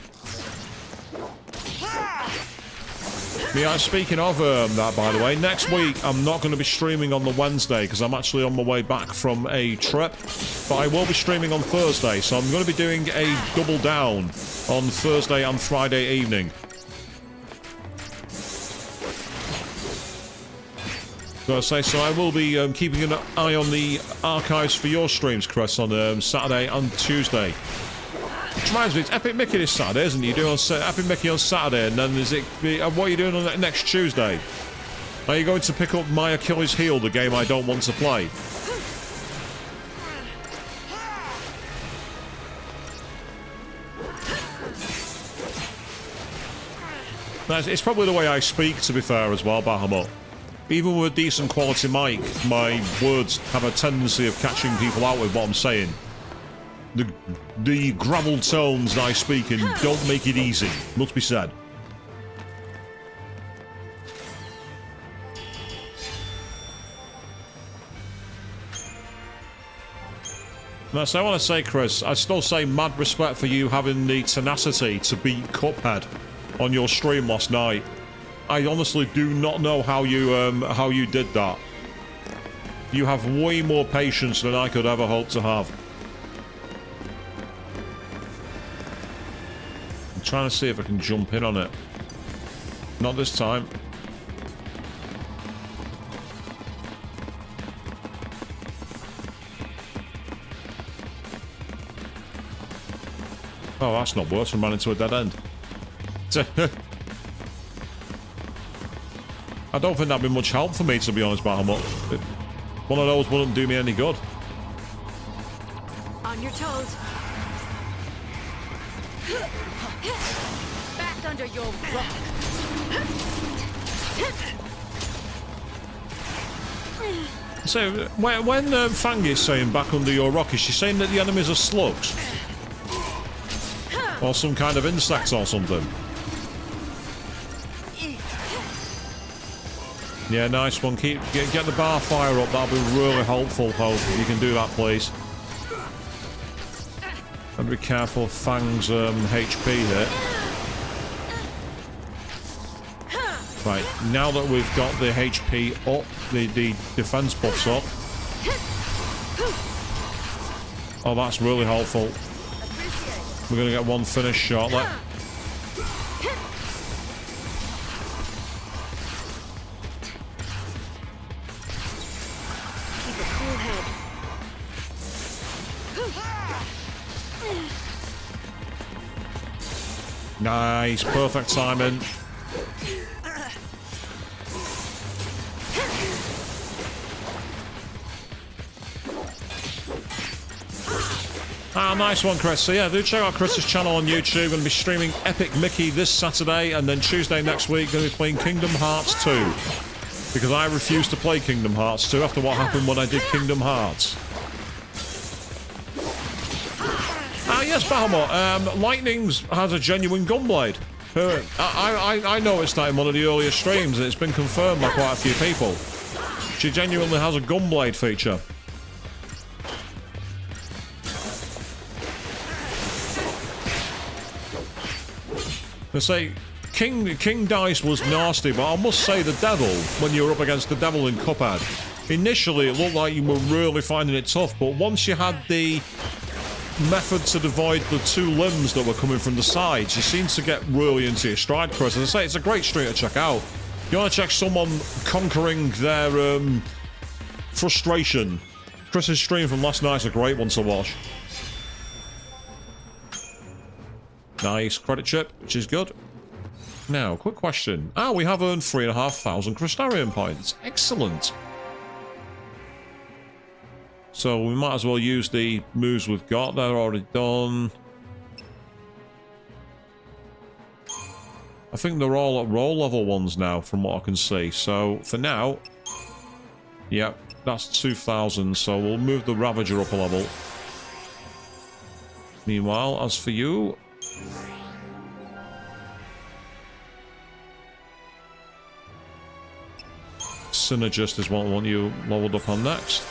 Speaker 1: Yeah, speaking of that, by the way, next week I'm not going to be streaming on the Wednesday because I'm actually on my way back from a trip, but I will be streaming on Thursday, so I'm going to be doing a double down on Thursday and Friday evening. So I will be keeping an eye on the archives for your streams, Chris, on Saturday and Tuesday. Which reminds me, it's Epic Mickey this Saturday, isn't it? You're doing Epic Mickey on Saturday, and then what are you doing on next Tuesday? Are you going to pick up My Achilles Heel, the game I don't want to play? It's probably the way I speak, to be fair, as well, Bahamut. Even with a decent quality mic, my words have a tendency of catching people out with what I'm saying. The gravel tones that I speak in don't make it easy, must be said. Now, so I want to say, Chris, I still say mad respect for you having the tenacity to beat Cuphead on your stream last night. I honestly do not know how you did that. You have way more patience than I could ever hope to have. I'm trying to see if I can jump in on it. Not this time. Oh, that's not worse. I'm running into a dead end. I don't think that'd be much help for me, to be honest, Bahamut. One of those wouldn't do me any good.
Speaker 10: On your toes. Back under your rock.
Speaker 1: So, when Fang is saying back under your rock, is she saying that the enemies are slugs? Or some kind of insects or something? Yeah, nice one. Get the bar fire up. That'll be really helpful, Hope, if you can do that, please. And be careful of Fang's HP here. Right, now that we've got the HP up, the defense buffs up. Oh, that's really helpful. We're going to get one finish shortly. Nice, perfect timing. Ah, nice one, Chris. So yeah, do check out Chris's channel on YouTube. Going to be streaming Epic Mickey this Saturday, and then Tuesday next week going to be playing Kingdom Hearts 2. Because I refused to play Kingdom Hearts 2 after what happened when I did Kingdom Hearts. Ah, yes, Bahamut. Lightning's has a genuine gunblade. I noticed that in one of the earlier streams, and it's been confirmed by quite a few people. She genuinely has a gunblade feature. I say, King Dice was nasty, but I must say the devil, when you were up against the devil in Cuphead, initially it looked like you were really finding it tough, but once you had the method to avoid the two limbs that were coming from the sides, you seem to get really into your stride, Chris. As I say, it's a great stream to check out. You want to check someone conquering their frustration. Chris's stream from last night's a great one to watch. Nice credit chip, which is good. Now, quick question. Ah, we have earned 3,500 Crystarium points. Excellent. So we might as well use the moves we've got. They're already done. I think they're all at roll level ones now, from what I can see. So for now, yep, that's 2,000. So we'll move the Ravager up a level. Meanwhile, as for you, Synergist is what I want you leveled up on next.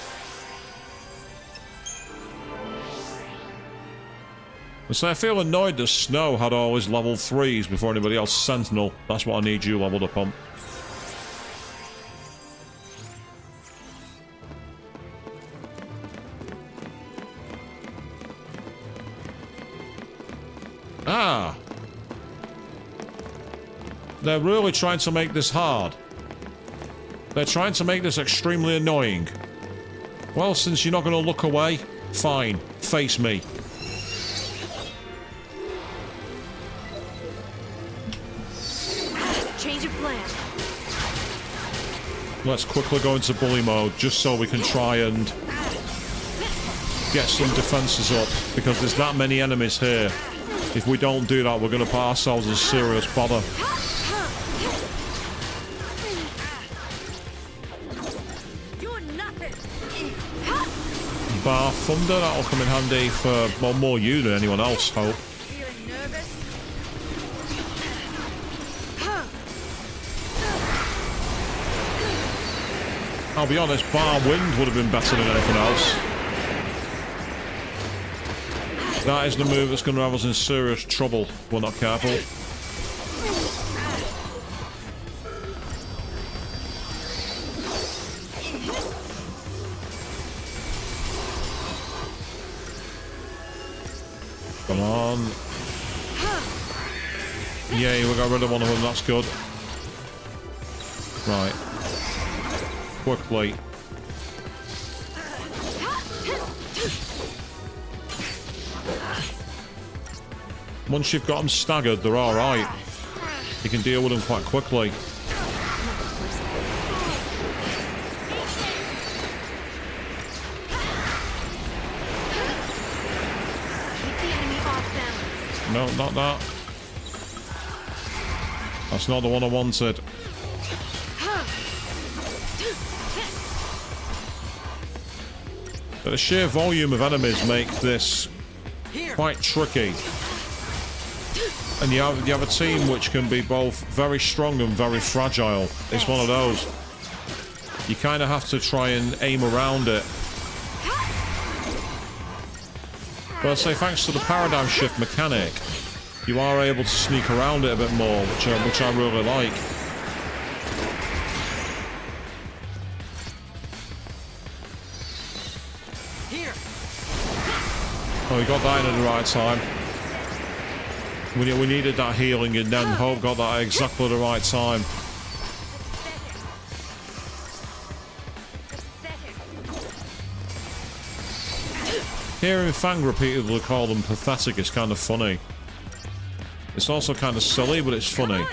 Speaker 1: So I feel annoyed that Snow had always level 3s before anybody else. Sentinel, that's what I need you leveled up on. Ah! They're really trying to make this hard. They're trying to make this extremely annoying. Well, since you're not going to look away, fine. Face me.
Speaker 2: Change of plan.
Speaker 1: Let's quickly go into bully mode, just so we can try and get some defenses up, because there's that many enemies here. If we don't do that, we're going to put ourselves in serious bother. Bar Thunder, that'll come in handy for, well, more you than anyone else, Hope. I'll be honest, Bar Wind would have been better than anything else. That is the move that's going to have us in serious trouble if we're not careful. Come on. Yay, we got rid of one of them, that's good. Right. Quickly. Once you've got them staggered, they're alright. You can deal with them quite quickly. No, not that. That's not the one I wanted. But the sheer volume of enemies make this quite tricky. And you have a team which can be both very strong and very fragile. It's one of those. you kind of have to try and aim around it. But I'd say thanks to the paradigm shift mechanic, you are able to sneak around it a bit more, which I really like.
Speaker 3: Here.
Speaker 1: Oh, we got that in at the right time. We needed that healing, and then Hope got that at exactly the right time. Hearing Fang repeatedly call them pathetic is kind of funny. It's also kind of silly, but it's funny.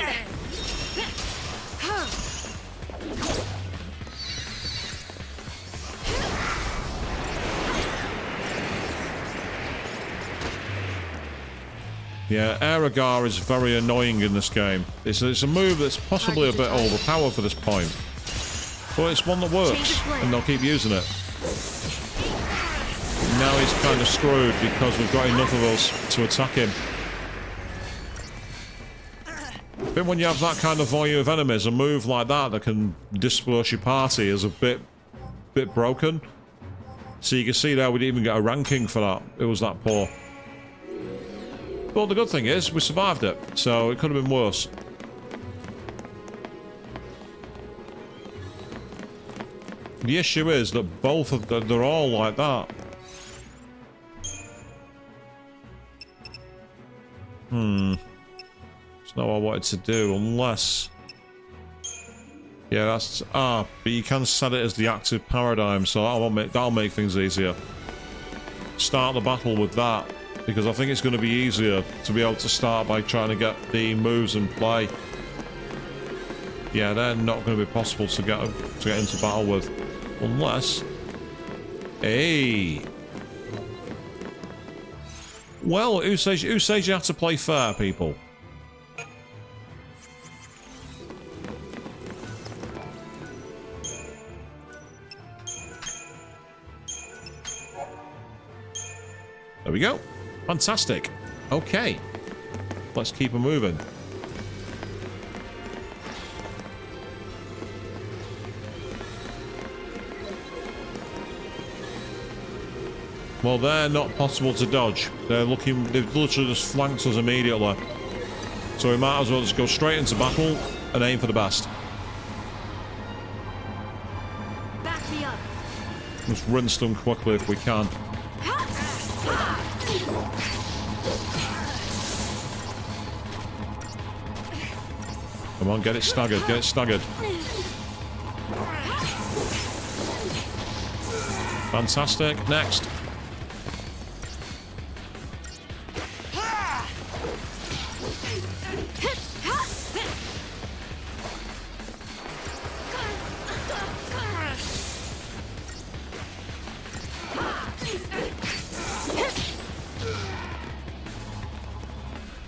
Speaker 1: Yeah, Aerogar is very annoying in this game. It's a move that's possibly a bit overpowered for this point. But it's one that works, and they'll keep using it. Now he's kind of screwed because we've got enough of us to attack him. I think when you have that kind of volume of enemies, a move like that can disperse your party is a bit broken. So you can see there we didn't even get a ranking for that. It was that poor. But the good thing is we survived it, so it could have been worse. The issue is that both of them, they're all like that. That's not what I wanted to do, unless... Yeah, that's... but you can set it as the active paradigm, so that'll make things easier. Start the battle with that, because I think it's going to be easier to be able to start by trying to get the moves in play. Yeah, they're not going to be possible to get into battle with, unless... Hey! Well, who says you have to play fair, people? There we go. Fantastic. Okay. Let's keep it moving. Well, they're not possible to dodge. They've literally just flanked us immediately. So we might as well just go straight into battle and aim for the best.
Speaker 10: Back me up.
Speaker 1: Let's rinse them quickly if we can. Come on, get it staggered, get it staggered. Fantastic. Next.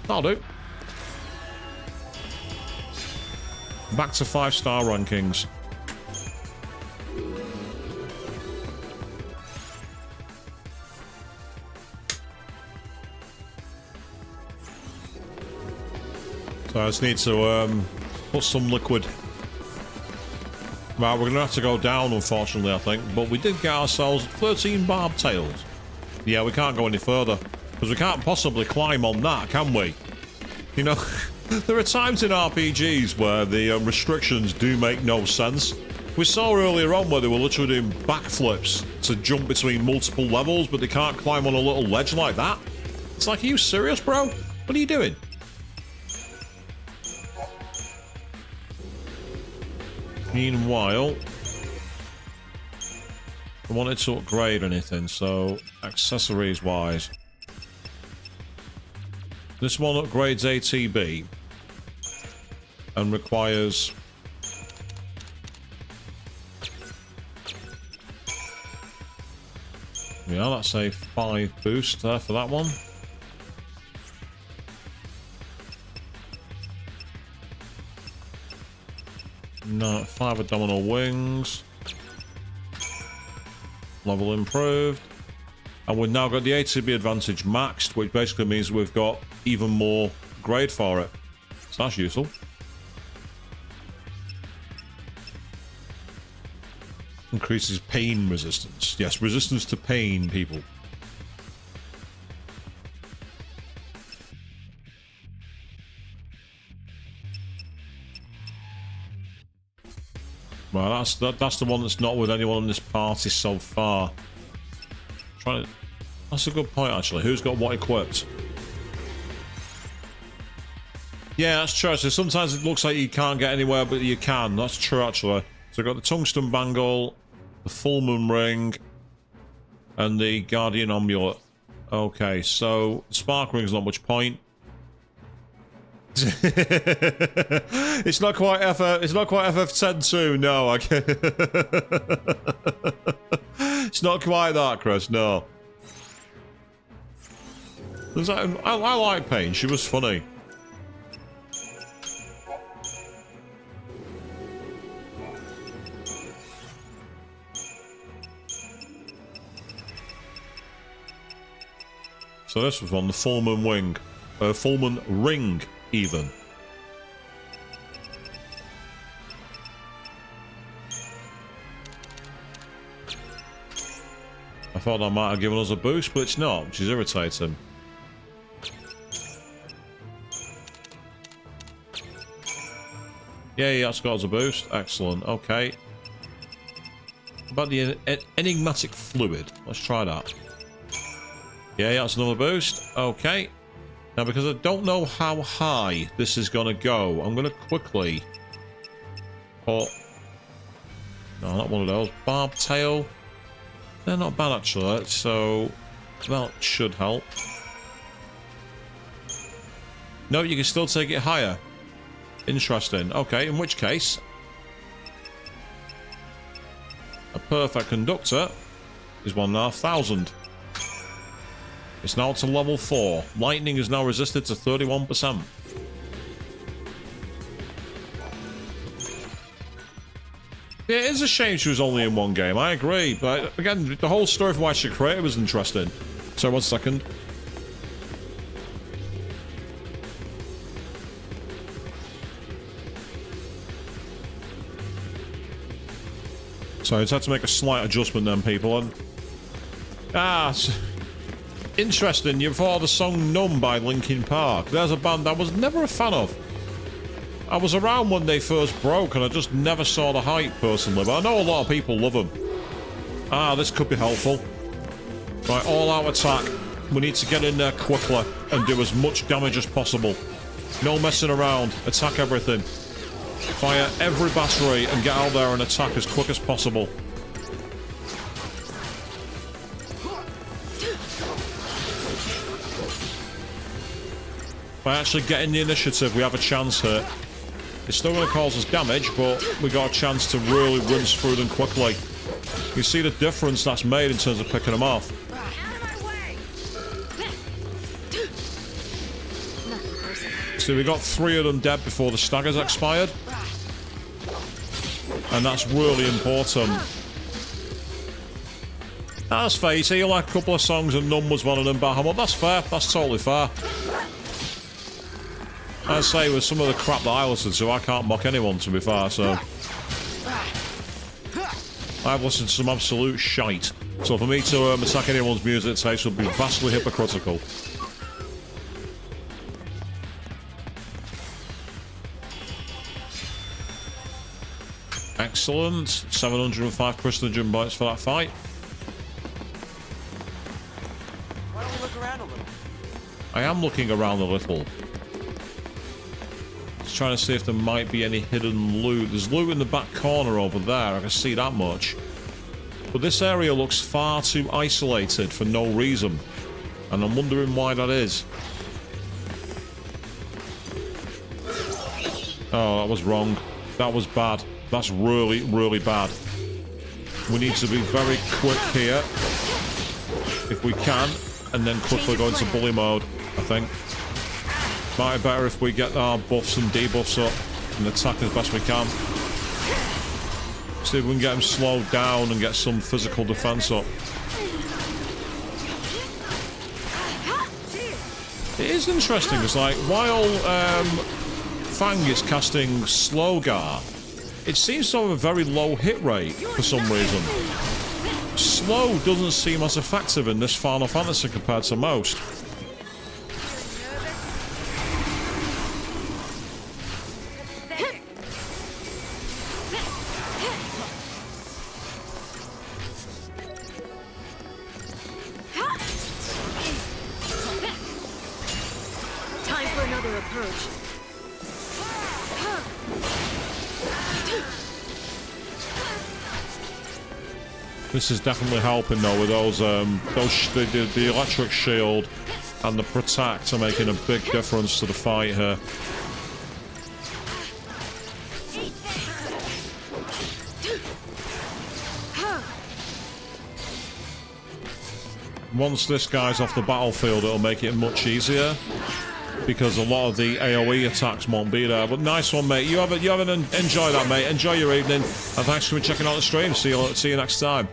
Speaker 1: That'll do. Back to 5-star rankings. So I just need to put some liquid. Right, we're going to have to go down, unfortunately, I think. But we did get ourselves 13 barbed tails. Yeah, we can't go any further. Because we can't possibly climb on that, can we? You know, there are times in RPGs where the restrictions do make no sense. We saw earlier on where they were literally doing backflips to jump between multiple levels, but they can't climb on a little ledge like that. It's like, are you serious, bro? What are you doing? Meanwhile, I wanted to upgrade anything, so accessories-wise. This one upgrades ATB and requires... Yeah, that's a 5 boost there for that one. No, 5 abdominal wings. Level improved. And we've now got the ATB advantage maxed, which basically means we've got even more grade for it. So that's useful. Increases pain resistance. Yes, resistance to pain, people. Well, that's the one that's not with anyone in this party so far. That's a good point, actually. Who's got what equipped? Yeah, that's true. So sometimes it looks like you can't get anywhere, but you can. That's true, actually. So I've got the tungsten bangle, the full moon ring, and the guardian amulet. Okay, so spark ring's not much point. It's not quite FF10-2, no. It's not quite that, Chris, no. I like Pain, she was funny. So this was on the full moon wing. Full moon ring, even. I thought that might have given us a boost, but it's not, which is irritating. Yeah, that's got us a boost. Excellent, okay. About the enigmatic fluid. Let's try that. Yeah, that's another boost. Okay. Now, because I don't know how high this is going to go, I'm going to quickly put... No, not one of those. Barb tail. They're not bad, actually, so that should help. No, you can still take it higher. Interesting. Okay, in which case... a perfect conductor is 1,500. It's now to level 4. Lightning is now resisted to 31%. Yeah, it is a shame she was only in one game, I agree. But again, the whole story of why she created was interesting. So, 1 second. So I just had to make a slight adjustment then, people. And interesting, you've heard the song Numb by Linkin Park. There's a band I was never a fan of. I was around when they first broke and I just never saw the hype personally, but I know a lot of people love them. This could be helpful. Right, all-out attack. We need to get in there quickly and do as much damage as possible. No messing around. Attack everything. Fire every battery and get out there and attack as quick as possible. By actually getting the initiative, we have a chance here. It's still going to cause us damage, but we got a chance to really rinse through them quickly. You see the difference that's made in terms of picking them off. See, we got 3 of them dead before the staggers expired. And that's really important. That's fair. You say you like a couple of songs and Numb was one of them, Bahamut. That's fair. That's totally fair. I'd say with some of the crap that I listen to, I can't mock anyone, to be fair, so... I've listened to some absolute shite. So for me to attack anyone's music taste would be vastly hypocritical. Excellent. 705 Christian points for that fight.
Speaker 3: Why don't we look around a little?
Speaker 1: I am looking around a little. Just trying to see if there might be any hidden loot. There's loot in the back corner over there. I can see that much. But this area looks far too isolated for no reason. And I'm wondering why that is. Oh, that was wrong. That was bad. That's really, really bad. We need to be very quick here. If we can. And then quickly go into bully mode, I think. Might be better if we get our buffs and debuffs up and attack as best we can. See if we can get him slowed down and get some physical defense up. It is interesting. It's like, while Fang is casting Slowgar, it seems to have a very low hit rate for some reason. Slow doesn't seem as effective in this Final Fantasy compared to most.
Speaker 2: Time for another approach.
Speaker 1: This is definitely helping though with those the electric shield and the protect are making a big difference to the fight here. Once this guy's off the battlefield, it'll make it much easier because a lot of the AoE attacks won't be there. But nice one, mate. You have an enjoy that, mate. Enjoy your evening, and thanks for checking out the stream. See you next time.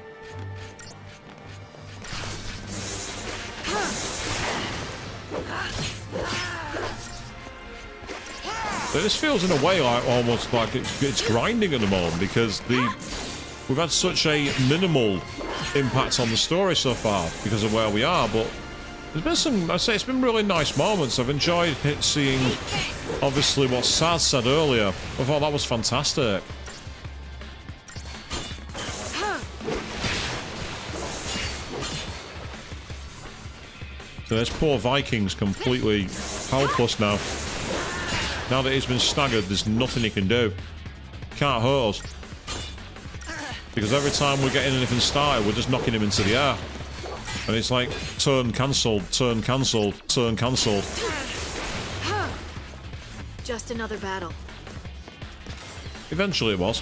Speaker 1: But this feels in a way like almost like it's grinding at the moment because we've had such a minimal impact on the story so far because of where we are, but there's been some, I'd say it's been really nice moments. I've enjoyed seeing obviously what Saz said earlier. I thought that was fantastic. So this poor Viking's completely helpless now. Now that he's been staggered, there's nothing he can do. Can't hurt us. Because every time we're getting anything started, we're just knocking him into the air. And it's like, turn cancelled, turn cancelled, turn cancelled.
Speaker 2: Just another battle.
Speaker 1: Eventually it was.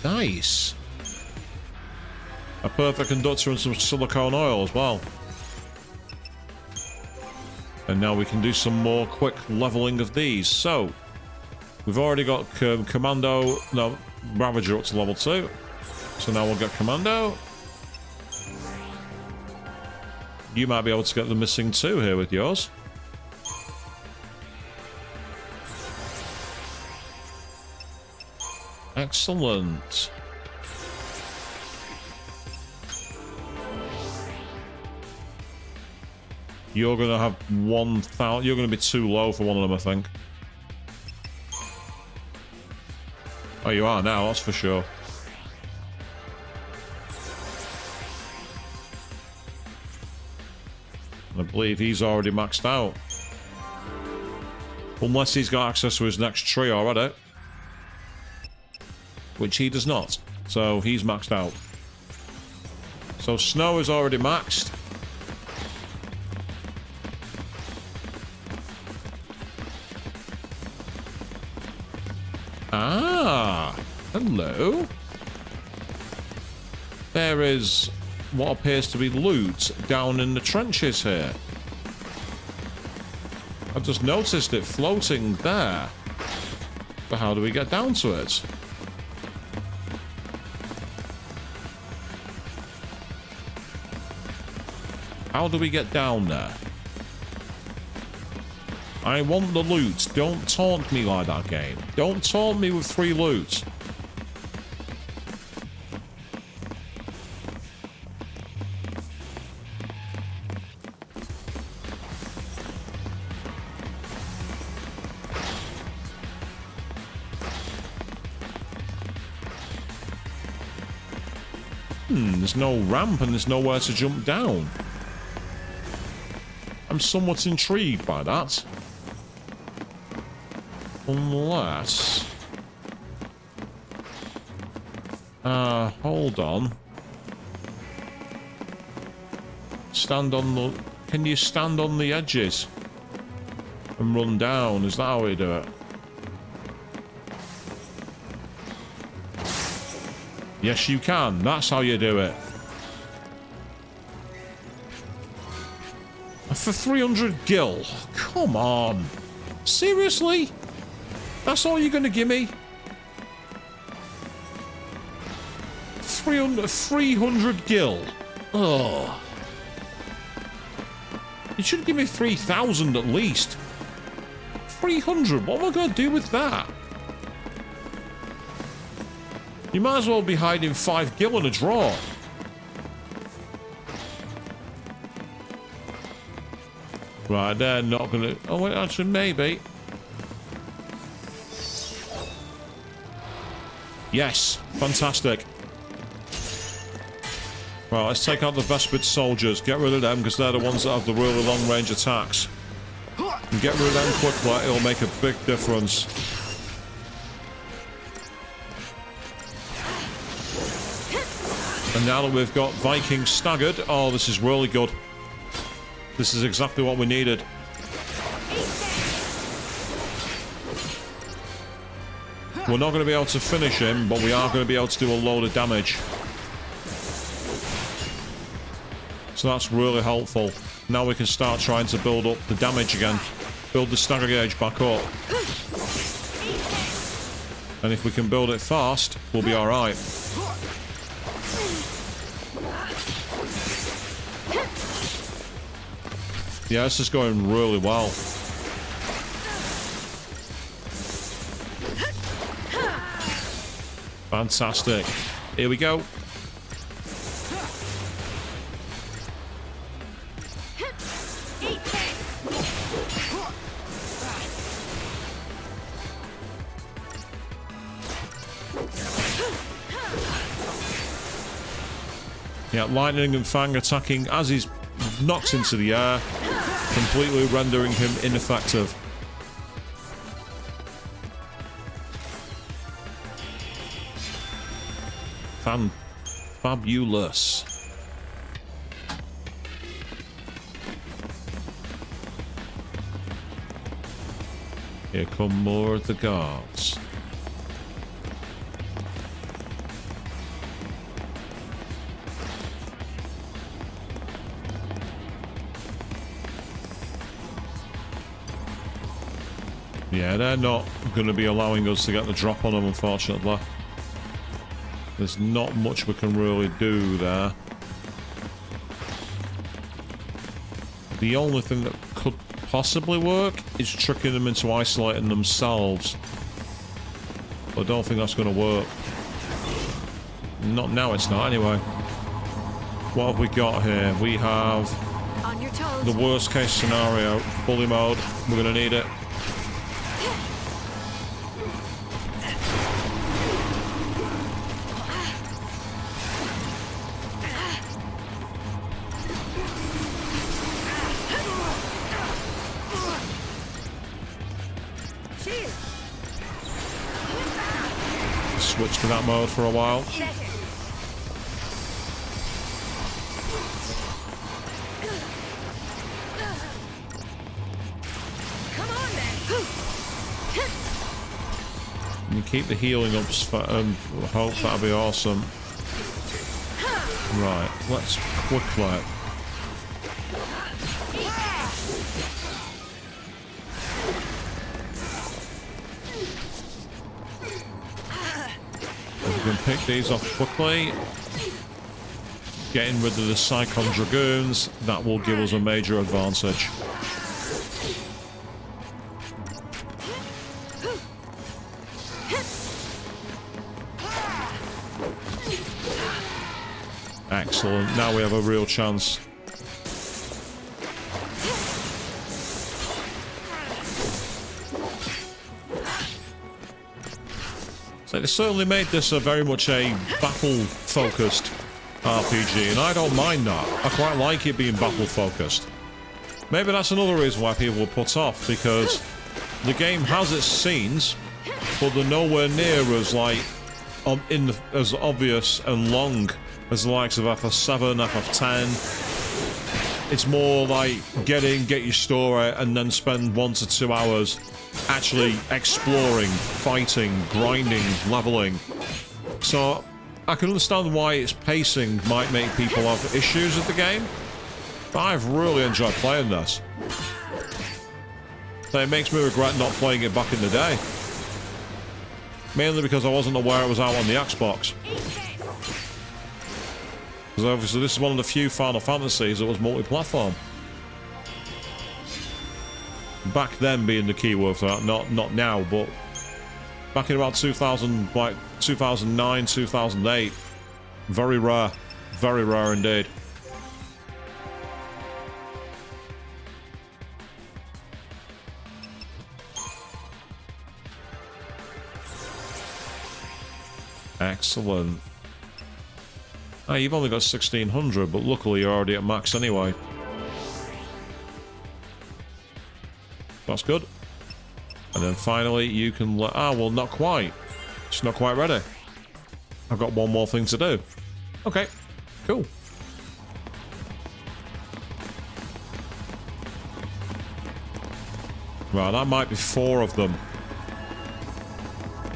Speaker 1: Nice. A perfect conductor and some silicone oil as well. And now we can do some more quick leveling of these. So, we've already got Commando... No, Ravager up to level 2. So now we'll get Commando. You might be able to get the missing 2 here with yours. Excellent. You're going to have 1,000... You're going to be too low for one of them, I think. Oh, you are now, that's for sure. I believe he's already maxed out. Unless he's got access to his next tree already. Which he does not. So he's maxed out. So Snow is already maxed. Ah, hello. There is what appears to be loot down in the trenches here. I've just noticed it floating there. But how do we get down to it? How do we get down there? I want the loot. Don't taunt me like that, game. Don't taunt me with free loot. There's no ramp and there's nowhere to jump down. I'm somewhat intrigued by that. Unless... hold on. Stand on the... Can you stand on the edges? And run down? Is that how we do it? Yes, you can. That's how you do it. For 300 gil? Come on. Seriously? That's all you're going to give me? 300 gil? Ugh. You should give me 3,000 at least. 300? What am I going to do with that? You might as well be hiding 5 gil in a drawer. Right, they're not gonna... Oh, wait, actually, maybe. Yes, fantastic. Right, let's take out the Vespid soldiers. Get rid of them, because they're the ones that have the really long-range attacks. And get rid of them quickly, it'll make a big difference. And now that we've got Vikings staggered, oh, this is really good. This is exactly what we needed. We're not going to be able to finish him, but we are going to be able to do a load of damage. So that's really helpful. Now we can start trying to build up the damage again. Build the stagger gauge back up. And if we can build it fast, we'll be alright. Yeah, this is going really well. Fantastic. Here we go. Yeah, Lightning and Fang attacking as he's knocked into the air, completely rendering him ineffective. Fabulous. Here come more of the guards. Yeah, they're not going to be allowing us to get the drop on them, unfortunately. There's not much we can really do there. The only thing that could possibly work is tricking them into isolating themselves. But I don't think that's going to work. Not now, it's not, anyway. What have we got here? We have
Speaker 10: On your toes.
Speaker 1: the worst case scenario. Bully mode. We're going to need it. Switch to that mode for a while.
Speaker 10: Come on, then.
Speaker 1: You keep the healing up and hope that'll be awesome. Right, let's quickly. If we can pick these off quickly, getting rid of the Psychon Dragoons, that will give us a major advantage. Excellent, now we have a real chance. So they certainly made this a very much a battle-focused RPG, and I don't mind that. I quite like it being battle-focused. Maybe that's another reason why people were put off, because the game has its scenes, but they're nowhere near as as obvious and long as the likes of FF7, FF10. It's more like get your story and then spend 1 to 2 hours actually exploring, fighting, grinding, leveling. So I can understand why its pacing might make people have issues with the game, but I've really enjoyed playing this. So it makes me regret not playing it back in the day. Mainly because I wasn't aware it was out on the Xbox. Because obviously this is one of the few Final Fantasies that was multi-platform. Back then being the key word for that, not now, but back in about 2000, like 2009, 2008. Very rare indeed. Excellent. Oh, you've only got 1600, but luckily you're already at max anyway. That's good. And then finally you can let... Ah, well, not quite. It's not quite ready. I've got one more thing to do. Okay, cool. Right, that might be 4 of them.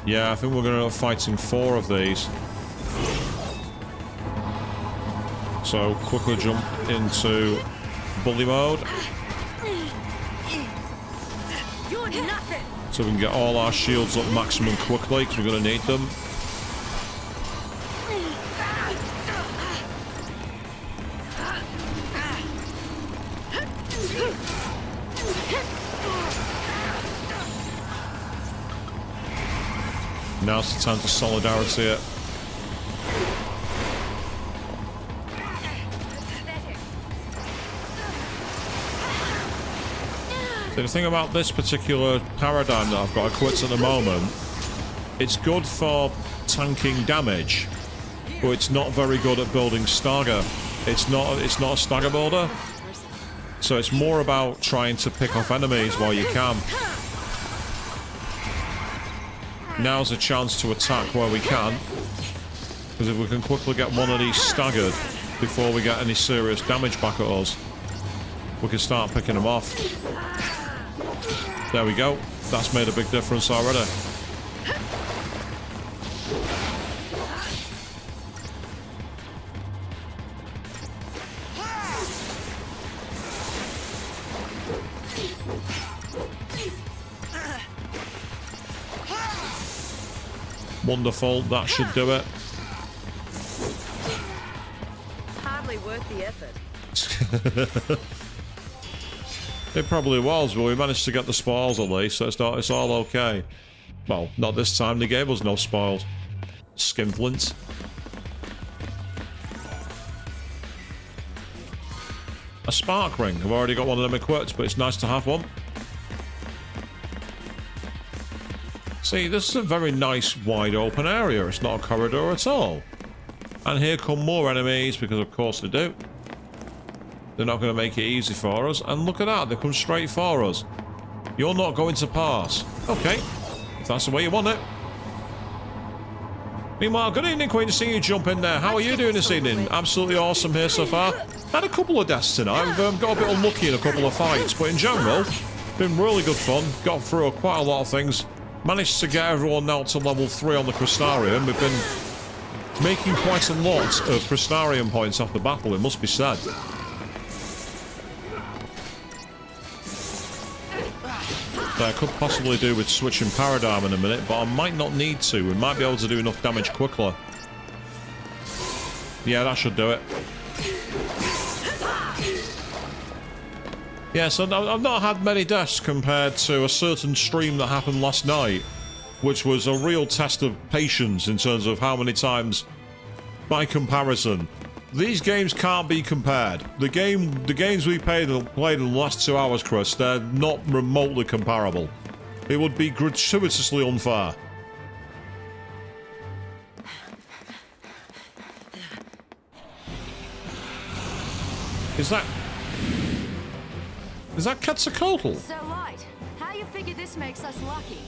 Speaker 1: Yeah, I think we're going to end up fighting 4 of these. So, quickly jump into bully mode. So we can get all our shields up maximum quickly, because we're going to need them. Now's the time to solidarity it. So the thing about this particular paradigm that I've got equipped at the moment, it's good for tanking damage, but it's not very good at building stagger. It's not a stagger builder, so it's more about trying to pick off enemies while you can. Now's a chance to attack where we can, because if we can quickly get one of these staggered before we get any serious damage back at us, we can start picking them off. There we go. That's made a big difference already. Wonderful, that should do it.
Speaker 6: Hardly worth the effort.
Speaker 1: It probably was, but we managed to get the spoils at least, so it's all okay. Well, not this time, they gave us no spoils. Skinflints. A spark ring. I've already got one of them equipped, but it's nice to have one. See, this is a very nice wide open area. It's not a corridor at all. And here come more enemies, because of course they do. They're not going to make it easy for us. And look at that, they come straight for us. You're not going to pass. Okay, if that's the way you want it. Meanwhile, good evening, Queen, to see you jump in there. How are you doing this evening? Absolutely awesome here so far. Had a couple of deaths tonight. We've got a bit unlucky in a couple of fights, but in general, been really good fun. Got through quite a lot of things. Managed to get everyone now to level 3 on the Crystarium. We've been making quite a lot of Crystarium points off the battle, it must be said. That I could possibly do with switching paradigm in a minute, but I might not need to. We might be able to do enough damage quickly. Yeah, that should do it. Yeah, so I've not had many deaths compared to a certain stream that happened last night, which was a real test of patience in terms of how many times, by comparison. These games can't be compared. The games we played in the last 2 hours, Chris, they're not remotely comparable. It would be gratuitously unfair. Is that Quetzalcoatl?
Speaker 2: So light. How you figure this makes us lucky?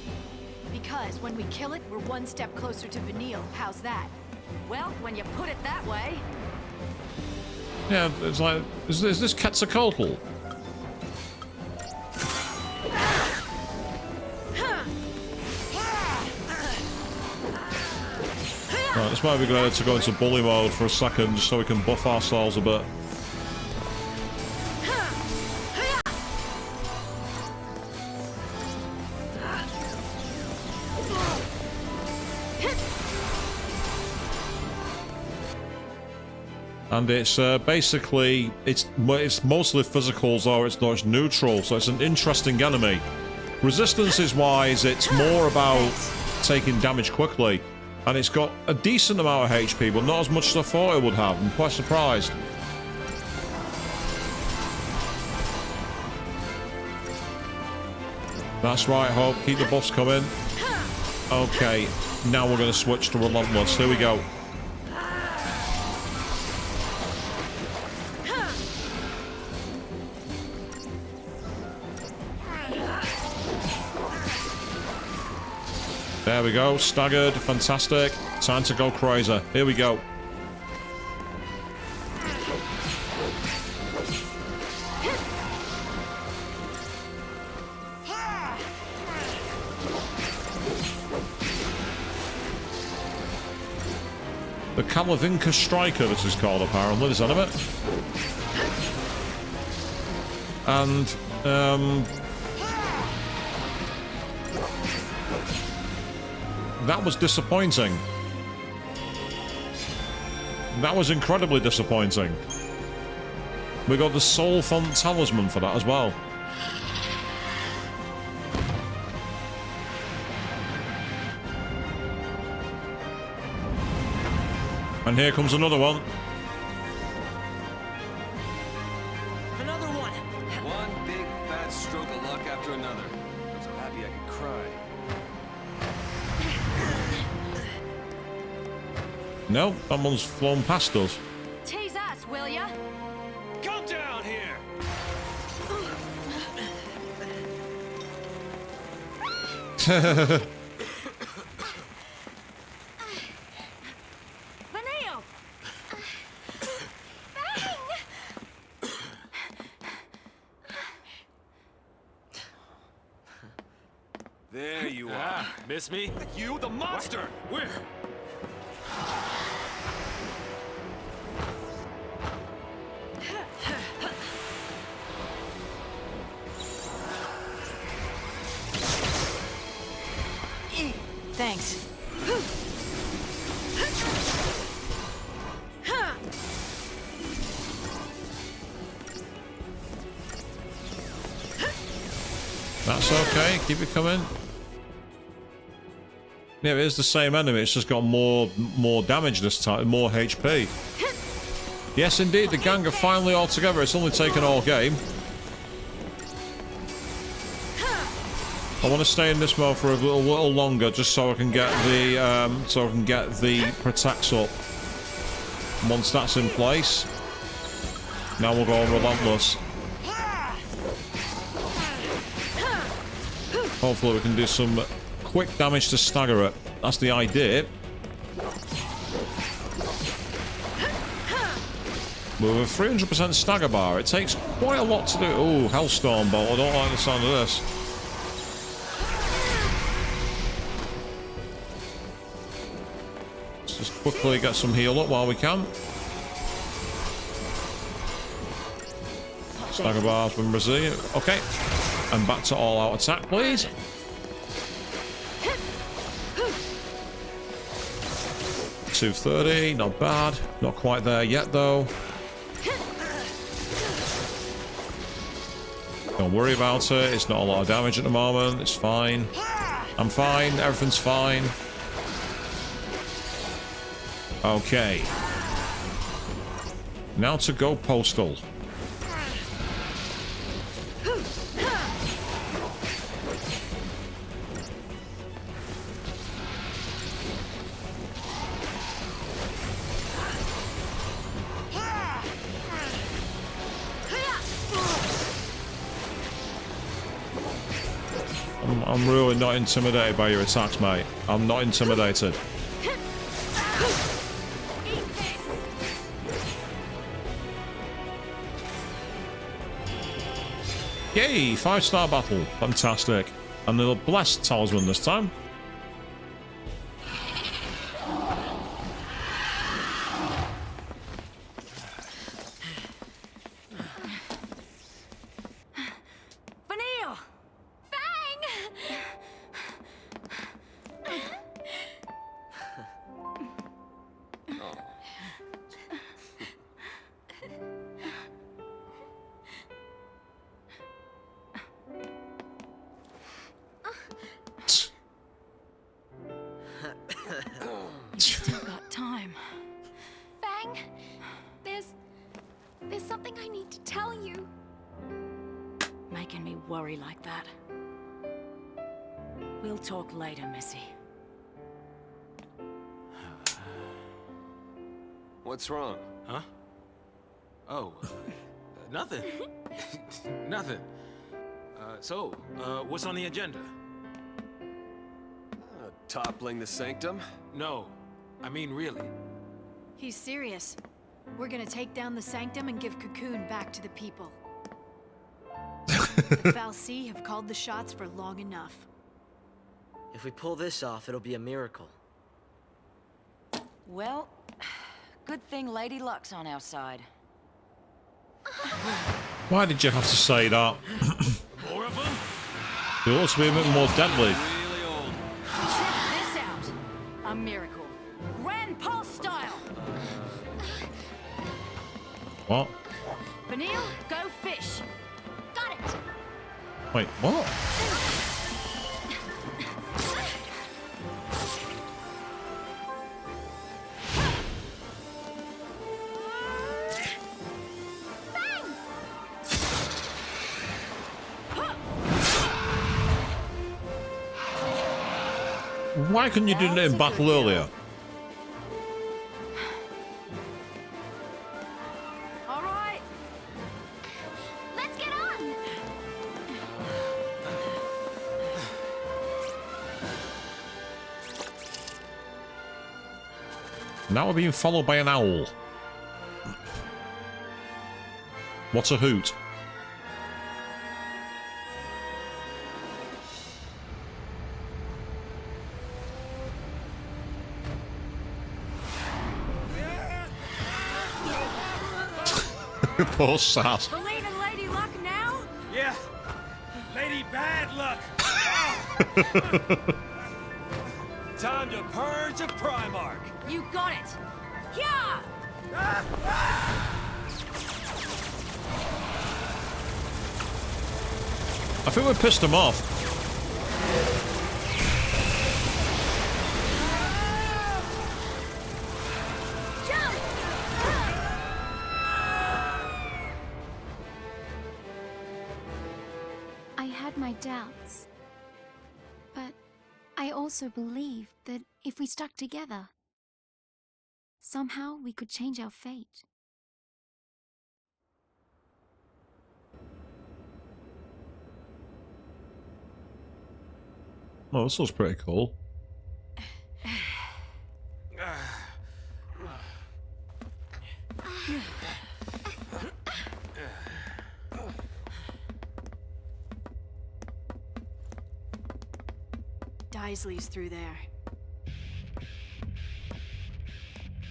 Speaker 2: Because when we kill it, we're one step closer to Vanille. How's that?
Speaker 6: Well, when you put it that way.
Speaker 1: Yeah, it's like, is this Quetzalcoatl? Right, this might be good to go into bully mode for a second, just so we can buff ourselves a bit. And it's basically, it's mostly physicals or it's neutral, so it's an interesting enemy. Resistances wise, it's more about taking damage quickly. And it's got a decent amount of HP, but not as much as I thought it would have. I'm quite surprised. That's right, Hope. Keep the buffs coming. Okay, now we're going to switch to Relentless. Here we go. There we go. Staggered. Fantastic. Time to go crazy. Here we go. The Kalavinka Striker, this is called, apparently. There's none of it. And, that was disappointing. That was incredibly disappointing. We got the Soul Font Talisman for that as well. And here comes another one.
Speaker 3: Another one!
Speaker 8: One big fat stroke of luck after another. I'm so happy I could cry.
Speaker 1: No, that one's flown past us.
Speaker 10: Tease us, will ya?
Speaker 7: Come down here!
Speaker 10: Vanille!
Speaker 7: There you are. Miss me? You, the monster! Where?
Speaker 6: Thanks.
Speaker 1: That's okay. Keep it coming. Yeah, it is the same enemy. It's just got more damage this time, more HP. Yes, indeed, the gang are finally all together. It's only taken all game. I want to stay in this mode for a little longer, just so I can get the protects up. Once that's in place, now we'll go on Relentless. Hopefully we can do some quick damage to stagger it. That's the idea. With a 300% stagger bar, it takes quite a lot to do. Ooh, Hellstorm Bolt. I don't like the sound of this. Let's just quickly get some heal up while we can. Stagger bar's been resilient. Okay. And back to all-out attack, please. $230, not bad. Not quite there yet, though. Don't worry about it. It's not a lot of damage at the moment. It's fine. I'm fine. Everything's fine. Okay. Now to go postal. I'm really not intimidated by your attacks, mate. I'm not intimidated. Yay! 5-star battle. Fantastic. And the blessed talisman this time.
Speaker 10: Vanille! Fang!
Speaker 2: You've still got time.
Speaker 4: Fang, there's something I need to tell you.
Speaker 6: Making me worry like that. We'll talk later, Missy.
Speaker 8: What's wrong?
Speaker 5: Huh? Oh, nothing. Nothing. So, what's on the agenda?
Speaker 8: Toppling the sanctum?
Speaker 5: No, I mean really.
Speaker 2: He's serious. We're gonna take down the sanctum and give Cocoon back to the people. The Fal'Cie have called the shots for long enough.
Speaker 3: If we pull this off, it'll be a miracle.
Speaker 6: Well, good thing Lady Luck's on our side.
Speaker 1: Why did you have to say that?
Speaker 5: More of them?
Speaker 1: It ought to be a bit more deadly.
Speaker 8: Really old.
Speaker 6: Check this out. A miracle. Grand Pulse style.
Speaker 1: What?
Speaker 6: Vanille, go fish.
Speaker 4: Got it.
Speaker 1: Wait, what? Why couldn't you do it in battle earlier?
Speaker 2: All right.
Speaker 4: Let's get on.
Speaker 1: Now we're being followed by an owl. What's a hoot? Poor Sass.
Speaker 10: Believe in Lady Luck now?
Speaker 7: Yeah. Lady Bad Luck. Time to purge a Primarch.
Speaker 10: You got it. Yeah.
Speaker 1: I think we pissed him off.
Speaker 4: I had my doubts, but I also believed that if we stuck together, somehow we could change our fate.
Speaker 1: Oh, this looks pretty cool.
Speaker 2: Isley's through there.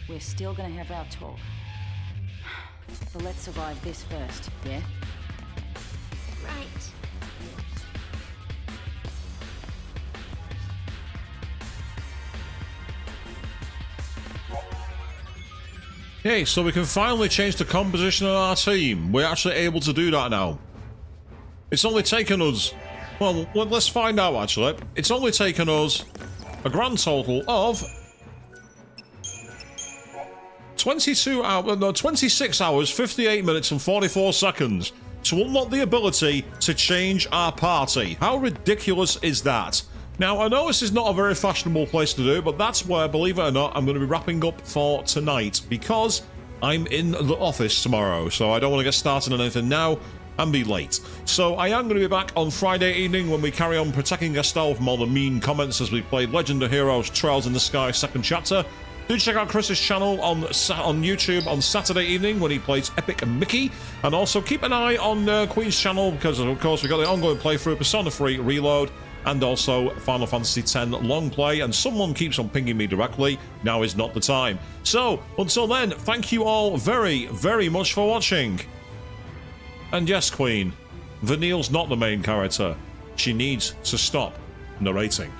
Speaker 6: We're still gonna have our talk. But let's survive this first, yeah?
Speaker 4: Right.
Speaker 1: Okay, so we can finally change the composition of our team. We're actually able to do that now. It's only taken us... Well, let's find out, actually. It's only taken us a grand total of 26 hours, 58 minutes and 44 seconds to unlock the ability to change our party. How ridiculous is that? Now, I know this is not a very fashionable place to do, but that's where, believe it or not, I'm going to be wrapping up for tonight because I'm in the office tomorrow, so I don't want to get started on anything now and be late. So I am going to be back on Friday evening when we carry on protecting Estelle from all the mean comments as we play Legend of Heroes Trails in the Sky 2nd chapter. Do check out Chris's channel on YouTube on Saturday evening when he plays Epic Mickey. And also keep an eye on Queen's channel because, of course, we've got the ongoing playthrough Persona 3 Reload and also Final Fantasy X long play. And someone keeps on pinging me directly. Now is not the time. So, until then, thank you all very, very much for watching. And yes, Queen, Vanille's not the main character. She needs to stop narrating.